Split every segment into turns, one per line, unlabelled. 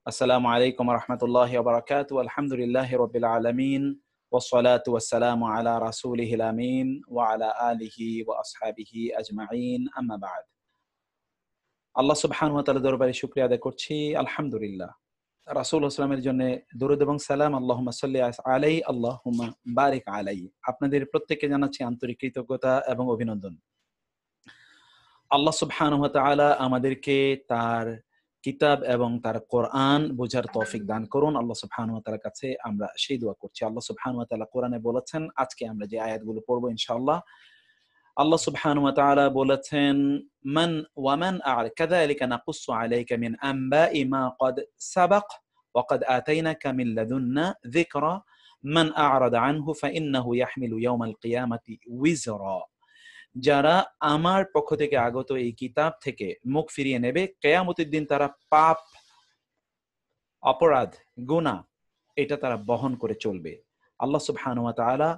আসসালামু আলাইকুম ওয়া রাহমাতুল্লাহি ওয়া বারাকাতুহু। আলহামদুলিল্লাহি রাব্বিল আলামিন ওয়াসসালাতু ওয়াসসালামু আলা রাসূলিহিল আমিন ওয়া আলা আলিহি ওয়া আসহাবিহি আজমাইন, আম্মা বা'দ। আল্লাহ সুবহানাহু ওয়া তাআলার দরবারে শুকরিয়া আদায় করছি, আলহামদুলিল্লাহ। রাসূল সাল্লাল্লাহু আলাইহি ওয়াসাল্লামের জন্য দরুদ এবং সালাম, আল্লাহুম্মা সাল্লি আলাইহি আল্লাহুম্মা বারিক আলাইহি। আপনাদের প্রত্যেককে জানাচ্ছি আন্তরিক কৃতজ্ঞতা এবং অভিনন্দন। আল্লাহ সুবহানাহু ওয়া তাআলা আমাদেরকে তার কিতাব এবং তার কোরআন বোঝার তৌফিক দান করুন। আল্লাহ সুবহানাহু ওয়া তাআলার কাছে আমরা সেই দোয়া করছি। আল্লাহ সুবহানাহু ওয়া তাআলা কোরআনে বলেছেন, আজকে আমরা যে আয়াতগুলো পড়বো ইনশাআল্লাহ, আল্লাহ সুবহানাহু ওয়া তাআলা বলেছেন, কাযালিকা নাকুসসু আলাইকা মিন আনবাই মা ক্বাদ সাবাক ওয়া ক্বাদ আতাইনাকা মিন লাদুন্না যিকরা মান আ'রাদা আনহু ফাইন্নাহু ইয়াহমিলু ইয়াওমাল কিয়ামাতি উইজরা। যারা আমার পক্ষ থেকে আগত এই কিতাব থেকে মুখ ফিরিয়ে নেবে, কিয়ামতের দিন তারা পাপ, অপরাধ, গুনাহ এটা তারা বহন করে চলবে। আল্লাহ সুবহানাহু ওয়া তাআলা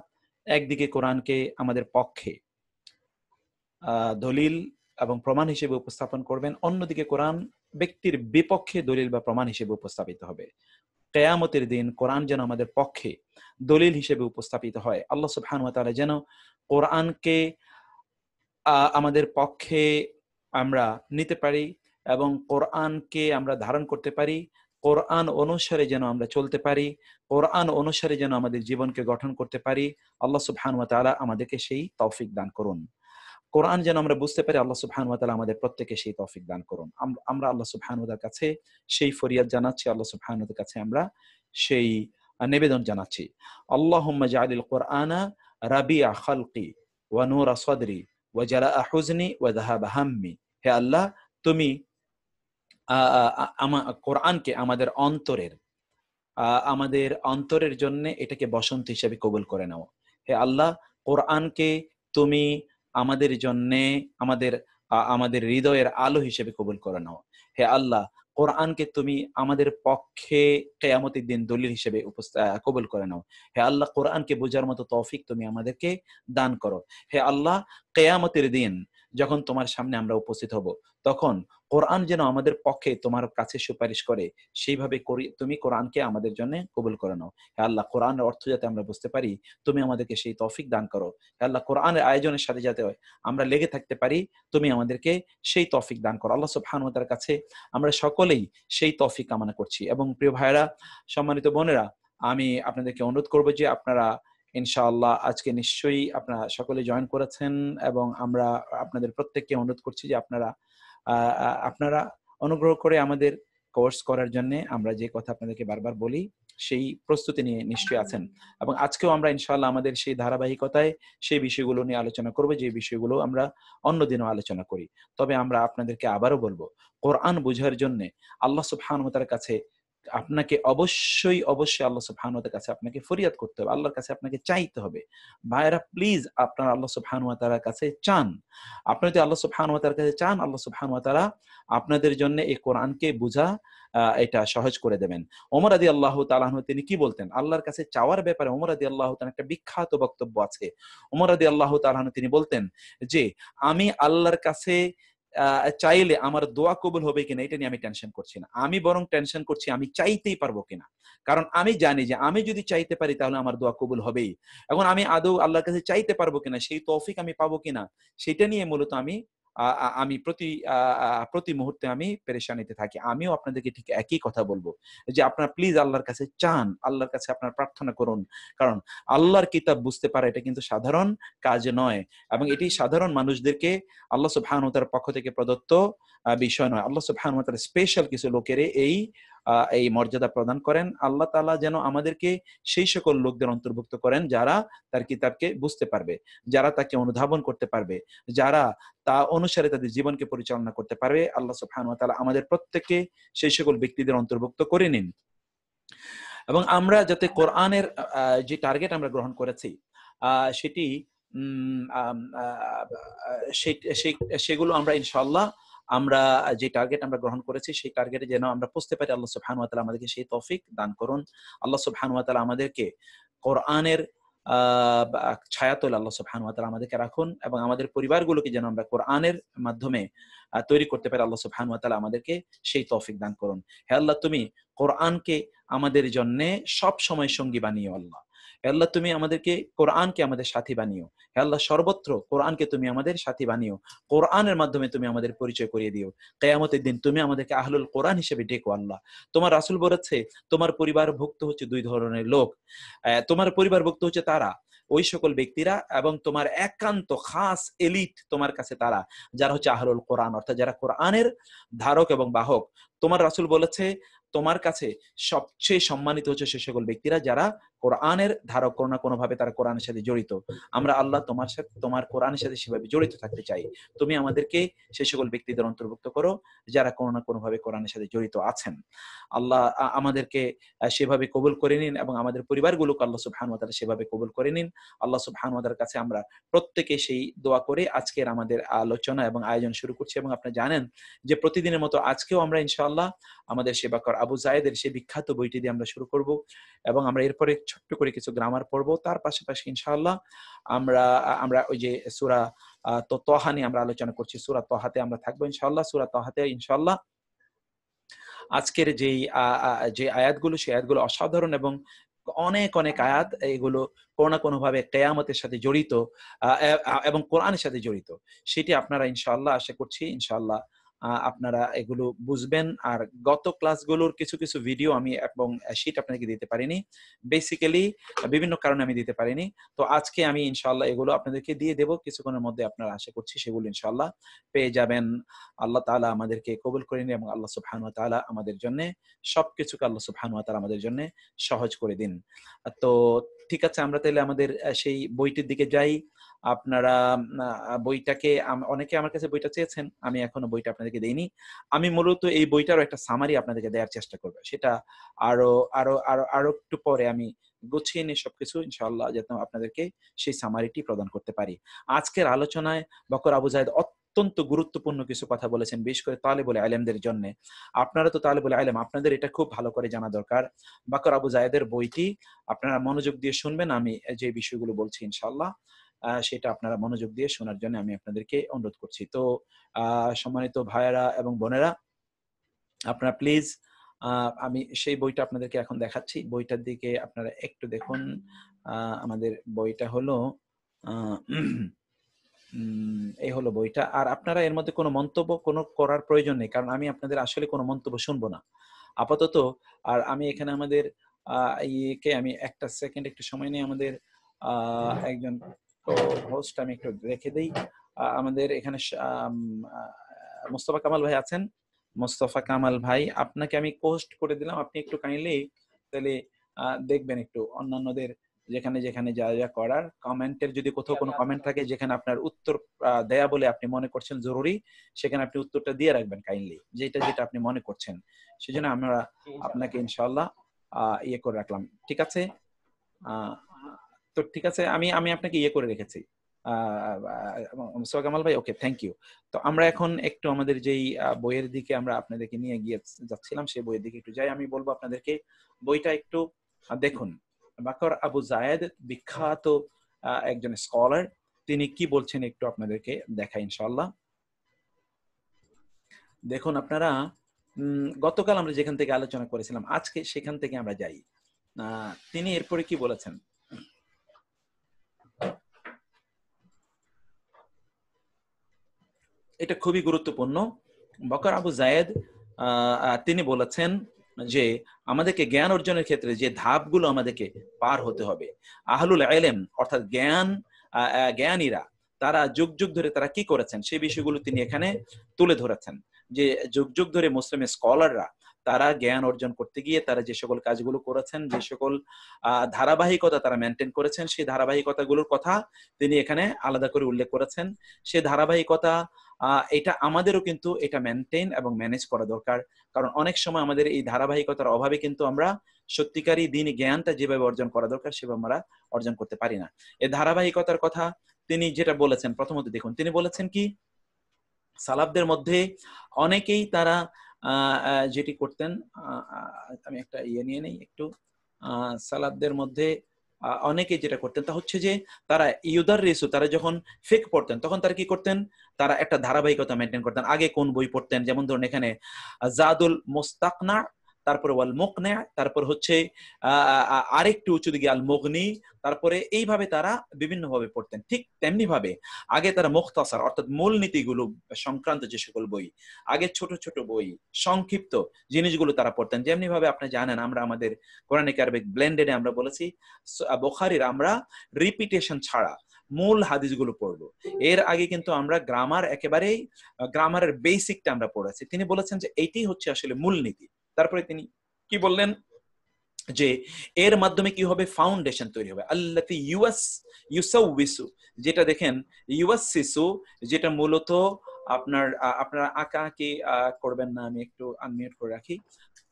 একদিকে কোরআনকে আমাদের পক্ষে দলিল এবং প্রমাণ হিসেবে উপস্থাপন করবেন, অন্যদিকে কোরআন ব্যক্তির বিপক্ষে দলিল বা প্রমাণ হিসেবে উপস্থাপিত হবে। কিয়ামতের দিন কোরআন যেন আমাদের পক্ষে দলিল হিসেবে উপস্থাপিত হয়। আল্লাহ সুবহানাহু ওয়া তাআলা যেন কোরআনকে আমাদের পক্ষে আমরা নিতে পারি এবং কোরআনকে আমরা ধারণ করতে পারি, কোরআন অনুসারে যেন আমরা চলতে পারি, কোরআন অনুসারে যেন আমাদের জীবনকে গঠন করতে পারি। আল্লাহ সুবহানাহু ওয়া তাআলা আমাদেরকে সেই তৌফিক দান করুন। কোরআন যেন আমরা বুঝতে পারি, আল্লাহ সুবহানাহু ওয়া তাআলা আমাদের প্রত্যেককে সেই তৌফিক দান করুন। আমরা আল্লাহ সুবহানাহু ওয়া তাআলার কাছে সেই ফরিয়াদ জানাচ্ছি, আল্লাহ সুবহানাহু ওয়া তাআলার কাছে আমরা সেই নিবেদন জানাচ্ছি। আল্লাহুম্মা জাআলিল কোরআনা রাবিআ খালকি ওয়া নূরা সাদরি ওয়া জালাআ হুজনি ওয়া যাহাবা হাম্মি। হে আল্লাহ, তুমি কোরআনকে আমাদের অন্তরের জন্য এটাকে বসন্ত হিসেবে কবুল করে নাও। হে আল্লাহ, কোরআনকে তুমি আমাদের জন্য আমাদের হৃদয়ের আলো হিসেবে কবুল করে নাও। হে আল্লাহ, কোরআনকে তুমি আমাদের পক্ষে কিয়ামতের দিন দলিল হিসেবে কবুল করে নাও। হে আল্লাহ, কোরআনকে বোঝার মতো তৌফিক তুমি আমাদেরকে দান করো। হে আল্লাহ, কিয়ামতের দিন যখন তোমার সামনে আমরা উপস্থিত হব, তখন কোরআন যেন আমাদের পক্ষে তোমার কাছে সুপারিশ করে, সেইভাবে তুমি কোরআনকে আমাদের জন্য কবুল করে নাও। হে আল্লাহ, কোরআনের অর্থ যাতে আমরা বুঝতে পারি, তুমি আমাদেরকে সেই তৌফিক দান করো। হে আল্লাহ, কোরআনের আয়োজনের সাথে যাতে আমরা লেগে থাকতে পারি, তুমি আমাদেরকে সেই তৌফিক দান করো। আল্লাহ সুবহানাহু ওয়া তাআলার কাছে আমরা সকলেই সেই তৌফিক কামনা করছি। এবং প্রিয় ভাইরা, সম্মানিত বোনেরা, আমি আপনাদেরকে অনুরোধ করব যে আপনারা ইনশাআল্লাহ আজকে নিশ্চয়ই আপনারা সকলে জয়েন করেছেন, এবং আমরা আপনাদের প্রত্যেককে অনুরোধ করছি যে আপনারা অনুগ্রহ করে আমাদের কোর্স করার জন্য আমরা যে কথা আপনাদেরকে বারবার বলি, সেই প্রস্তুতি নিয়ে নিশ্চয়ই আছেন। এবং আজকেও আমরা ইনশাআল্লাহ আমাদের সেই ধারাবাহিকতায় সেই বিষয়গুলো নিয়ে আলোচনা করব, যে বিষয়গুলো আমরা অন্যদিনও আলোচনা করি। তবে আমরা আপনাদেরকে আবারও বলবো, কোরআন বোঝার জন্য আল্লাহ সুবহানাহু ওয়া তাআলার কাছে আপনাকে অবশ্যই আল্লাহ সুবহানাহু ওয়া তাআলার কাছে আপনাকে ফরিয়াদ করতে হবে, আল্লাহর কাছে আপনাকে চাইতে হবে। ভাইরা, প্লিজ আপনারা আল্লাহ সুবহানাহু ওয়া তাআলার কাছে চান। আপনারা যদি আল্লাহ সুবহানাহু ওয়া তাআলার কাছে চান, আল্লাহ সুবহানাহু ওয়া তাআলা আপনাদের জন্য এই কোরআনকে বোঝা এটা সহজ করে দেবেন। ওমর রাদিয়াল্লাহু তাআলা আনহু তিনি কি বলতেন আল্লাহর কাছে চাওয়ার ব্যাপারে? ওমর রাদিয়াল্লাহু তাআলা একটা বিখ্যাত বক্তব্য আছে। ওমর রাদিয়াল্লাহু তাআলা আনহু তিনি বলতেন যে, আমি আল্লাহর কাছে চাইলে আমার দোয়া কবুল হবে কিনা এটা নিয়ে আমি টেনশন করছি না। আমি বরং টেনশন করছি আমি চাইতেই পারবো কিনা। কারণ আমি জানি যে আমি যদি চাইতে পারি তাহলে আমার দোয়া কবুল হবেই। এখন আমি আদৌ আল্লাহর কাছে চাইতে পারবো কিনা, সেই তৌফিক আমি পাবো কিনা, সেটা নিয়ে মূলত আমি প্রতি মুহূর্তে আমি পেরেশানিতে থাকি। আমিও আপনাদেরকে ঠিক একই কথা বলবো যে আপনারা প্লিজ আল্লাহর কাছে চান, আল্লাহর কাছে আপনারা প্রার্থনা করুন। কারণ আল্লাহর কিতাব বুঝতে পারা এটা কিন্তু সাধারণ কাজ নয়, এবং এটি সাধারণ মানুষদেরকে আল্লাহ সুবহানাহু ওয়া তাআলার পক্ষ থেকে প্রদত্ত বিষয় নয়। আল্লাহ সুবহানাহু ওয়া তাআলা স্পেশাল কিছু লোকের এই মর্যাদা প্রদান করেন। আল্লাহ তাআলা যেন আমাদেরকে সেই সকল লোকদের অন্তর্ভুক্ত করেন যারা তার কিতাবকে বুঝতে পারবে, যারা তাকে অনুধাবন করতে পারবে, যারা তা অনুসারে তাদের জীবনকে পরিচালনা করতে পারবে। আল্লাহ সুবহানাহু ওয়া তাআলা আমাদের প্রত্যেককে সেই সকল ব্যক্তিদের অন্তর্ভুক্ত করে নিন। এবং আমরা যাতে কোরআনের যে টার্গেট আমরা গ্রহণ করেছি সেটি সেগুলো আমরা ইনশাআল্লাহ আমরা যে টার্গেট আমরা গ্রহণ করেছি সেই টার্গেটে যেন আমরা পৌঁছতে পারি। আল্লাহ সুবহানাহু ওয়া তাআলা আমাদেরকে সেই তৌফিক দান করুন। আল্লাহ সুবহানাহু ওয়া তাআলা আমাদেরকে কোরআনের ছায়াতলে আল্লাহ সুবহানাহু ওয়া তাআলা আমাদেরকে রাখুন, এবং আমাদের পরিবারগুলোকে যেন আমরা কোরআনের মাধ্যমে তৈরি করতে পারি। আল্লাহ সুবহানাহু ওয়া তাআলা আমাদেরকে সেই তৌফিক দান করুন। হে আল্লাহ, তুমি কোরআনকে আমাদের জন্য সব সময় সঙ্গী বানিও আল্লাহ। হে আল্লাহ, তুমি আমাদেরকে কোরআনকে আমাদের সাথী বানিও। হে আল্লাহ, সর্বত্র কোরআনকে তুমি আমাদের সাথী বানিও। কোরআনের মাধ্যমে তুমি আমাদের পরিচয় করিয়ে দিও। কিয়ামতের দিন তুমি আমাদেরকে আহলুল কোরআন হিসেবে ডেকো আল্লাহ। তোমার রাসূল বলেছে তোমার পরিবারভুক্ত হচ্ছে দুই ধরনের লোক। তোমার পরিবারভুক্ত হচ্ছে তারা, ওই সকল ব্যক্তিরা, এবং তোমার একান্ত খাস এলিট তোমার কাছে তারা, যারা হচ্ছে আহলুল কোরআন, অর্থাৎ যারা কোরআনের ধারক এবং বাহক। তোমার রাসূল বলেছে তোমার কাছে সবচেয়ে সম্মানিত হচ্ছে সে সকল ব্যক্তিরা যারা কোরআনের ধারক, কোনো না কোনো ভাবে তারা কোরআনের সাথে জড়িত। আমরা আল্লাহ তোমার সাথে, তোমার কোরআনের সাথে সেভাবে জড়িত থাকতে চাই। তুমি আমাদেরকে সে সকল ব্যক্তিদের অন্তর্ভুক্ত করো যারা কোনো না কোনো ভাবে কোরআনের সাথে জড়িত আছেন। আল্লাহ আমাদেরকে সেভাবে কবুল করে নিন এবং আমাদের পরিবারগুলোকে আল্লাহ সুবহানাহু ওয়া তাআলা সেভাবে কবুল করে নিন। আল্লাহ সুবহানাহু ওয়া তাআলার কাছে আমরা প্রত্যেকে সেই দোয়া করে আজকের আমাদের আলোচনা এবং আয়োজন শুরু করছি। এবং আপনি জানেন যে প্রতিদিনের মতো আজকেও আমরা ইনশাআল্লাহ আমাদের সেবাকর আবু যায়েদের সেই বিখ্যাত বইটি দিয়ে আমরা শুরু করব, এবং আমরা এরপরে ছোট্ট করে কিছু গ্রামার পড়ব। তার পাশাপাশি ইনশাআল্লাহ আমরা আমরা ওই যে সূরা তহা নিয়ে আমরা আলোচনা করছি, সূরা তহাতে আমরা থাকবো ইনশাআল্লাহ। সূরা তহাতে ইনশাআল্লাহ আজকের যে আয়াতগুলো, সেই আয়াতগুলো অসাধারণ এবং অনেক অনেক আয়াত, এগুলো কোনো না কোনো ভাবে কিয়ামতের সাথে জড়িত এবং কোরআনের সাথে জড়িত। সেটি আপনারা ইনশাআল্লাহ আশা করছি ইনশাআল্লাহ আপনারা এগুলো বুঝবেন। আর গত ক্লাসগুলোর কিছু কিছু ভিডিও আমি এবং শীট আপনাদেরকে দিতে পারিনি, বেসিক্যালি বিভিন্ন কারণে আমি দিতে পারিনি। তো আজকে আমি ইনশাআল্লাহ এগুলো আপনাদেরকে দিয়ে দেব কিছুক্ষণের মধ্যে। আপনারা আশা করছি সেগুলো ইনশাআল্লাহ পেয়ে যাবেন। আল্লাহ তাআলা আমাদেরকে কবুল করে নিন এবং আল্লাহ সুবহানাহু ওয়া তাআলা আমাদের জন্য সবকিছুকে আল্লাহ সুবহানাহু ওয়া তাআলা আমাদের জন্য সহজ করে দিন। তো ঠিক আছে, আমরা তাহলে আমাদের সেই বইটির দিকে যাই। আপনারা বইটাকে, অনেকে আমার কাছে বইটা চেয়েছেন, আমি এখনো বইটা আপনাদেরকে দেইনি। আমি মূলত এই বইটারও একটা সামারি আপনাদেরকে দেওয়ার চেষ্টা করব। সেটা আরো আরো আরো আরো একটু পরে আমি গুছিয়ে নিয়ে সবকিছু ইনশাআল্লাহ যাতে আপনাদেরকে সেই সামারিটি প্রদান করতে পারি। আজকের আলোচনায় বকর আবু যায়েদ অত্যন্ত গুরুত্বপূর্ণ কিছু কথা বলেছেন, বিশেষ করে তালেবুল ইলমদের জন্য। আপনারা তো তালেবুল ইলম, আপনাদের এটা খুব ভালো করে জানা দরকার। বকর আবু যায়েদের বইটি আপনারা মনোযোগ দিয়ে শুনবেন। আমি যে বিষয়গুলো বলছি ইনশাআল্লাহ সেটা আপনারা মনোযোগ দিয়ে শোনার জন্য আমি আপনাদেরকে অনুরোধ করছি। তো সম্মানিত ভাইয়েরা এবং বোনেরা, আপনারা প্লিজ, আমি সেই বইটা আপনাদেরকে এখন দেখাচ্ছি। বইটার দিকে আপনারা একটু দেখুন। আমাদের বইটা হলো এই হলো বইটা। আর আপনারা এর মধ্যে কোনো মন্তব্য করার প্রয়োজন নেই, কারণ আমি আপনাদের আসলে কোনো মন্তব্য শুনবো না আপাতত। আর আমি এখানে আমাদের ইয়েকে আমি একটা সেকেন্ড একটু সময় নিয়ে আমাদের একজন হোস্ট আমি একটু রেখে দেই। আমাদের এখানে মোস্তফা কামাল ভাই আছেন। মোস্তফা কামাল ভাই, আপনাকে আমি পোস্ট করে দিলাম, আপনি একটু কাইন্ডলি তাহলে দেখবেন একটু অন্যান্যদের যেখানে যেখানে যা যা করার, কমেন্টের যদি কোথাও কোনো কমেন্ট থাকে যেখানে আপনার উত্তর দেয়া বলে আপনি মনে করছেন জরুরি, সেখানে আপনি উত্তরটা দিয়ে রাখবেন কাইন্ডলি, যেটা যেটা আপনি মনে করছেন। সেজন্য আমরা আপনাকে ইনশাআল্লাহ ইয়ে করে রাখলাম। ঠিক আছে? তো ঠিক আছে, আমি আমি আপনাকে ইয়ে করে রেখেছি মুস্তফা কামাল ভাই। ওকে, থ্যাংক ইউ। তো আমরা এখন একটু আমাদের যেই বইয়ের দিকে আমরা আপনাদেরকে নিয়ে গিয়ে যাচ্ছিলাম, সেই বইয়ের দিকে একটু যাই। আমি বলবো আপনাদেরকে বইটা একটু দেখুন। বকর আবু যায়েদ বিখ্যাত একজন স্কলার, তিনি কি বলছেন একটু আপনাদেরকে দেখাই ইনশাআল্লাহ। দেখুন আপনারা, গতকাল আমরা যেখান থেকে আলোচনা করেছিলাম আজকে সেখান থেকে আমরা যাই। তিনি এরপরে কি বলেছেন, এটা খুবই গুরুত্বপূর্ণ। বকর আবু যায়েদ তিনি বলেছেন যে আমাদেরকে জ্ঞান অর্জনের ক্ষেত্রে যে ধাপগুলো আমাদেরকে পার হতে হবে, আহলুল ইলম অর্থাৎ জ্ঞানীরা তারা যুগ যুগ ধরে তারা কি করেছেন সেই বিষয়গুলো তিনি এখানে তুলে ধরেছেন। যে যুগ যুগ ধরে মুসলিম স্কলাররা তারা জ্ঞান অর্জন করতে গিয়ে তারা যে সকল কাজগুলো করেছেন, যে সকল ধারাবাহিকতা তারা মেনটেন করেছেন, সেই ধারাবাহিকতাগুলোর কথা তিনি এখানে আলাদা করে উল্লেখ করেছেন। সেই ধারাবাহিকতা এটা আমাদেরও কিন্তু এটা মেনটেন এবং ম্যানেজ করা দরকার। কারণ অনেক সময় আমাদের এই ধারাবাহিকতার অভাবে কিন্তু আমরা সত্যিকারই দ্বীনি জ্ঞানটা যেভাবে অর্জন করা দরকার সেভাবে আমরা অর্জন করতে পারি না। এই ধারাবাহিকতার কথা তিনি যেটা বলেছেন, প্রথমত দেখুন তিনি বলেছেন কি, সালাফদের মধ্যে অনেকেই তারা যেটি করতেন, আমি একটা ইয়ে নিয়ে নেই একটু, সালাফদের মধ্যে অনেকে যেটা করতেন তা হচ্ছে যে তারা ইউদাররিসু, তারা যখন ফিক পড়তেন তখন তারা কি করতেন, তারা একটা ধারাবাহিকতা মেনটেন করতেন। আগে কোন বই পড়তেন, যেমন ধরুন এখানে জাদুল মুস্তাকনা, তারপরে ওয়াল মুকনা, তারপর হচ্ছে আরেকটু উঁচু দিকে আল মুগনি, তারপরে এইভাবে তারা বিভিন্ন ভাবে পড়তেন। ঠিক তেমনি ভাবে আগে তারা মুখতাসার অর্থাৎ মূলনীতিগুলো সংক্রান্ত যে সকল বই, আগে ছোট ছোট বই সংক্ষিপ্ত জিনিসগুলো তারা পড়তেন। যেমনি ভাবে আপনি জানেন আমরা আমাদের কোরআনিক আরবিক ব্লেন্ডেডে আমরা বলেছি বুখারীর আমরা রিপিটেশন ছাড়া মূল হাদিসগুলো পড়বো। এর আগে কিন্তু আমরা গ্রামার, একেবারেই গ্রামারের বেসিকটা আমরা পড়েছি। তিনি বলেছেন যে এইটাই হচ্ছে আসলে মূলনীতি। তারপরে তিনি কি বললেন যে এর মাধ্যমে কি হবে, ফাউন্ডেশন তৈরি হবে। আল্লাতি ইউসাউবিসু, যেটা দেখেন ইউয়াসসিসু, যেটা মূলত আপনার আপনারা আঁকা আঁকি করবেন না, আমি একটু আনমিউট করে রাখি।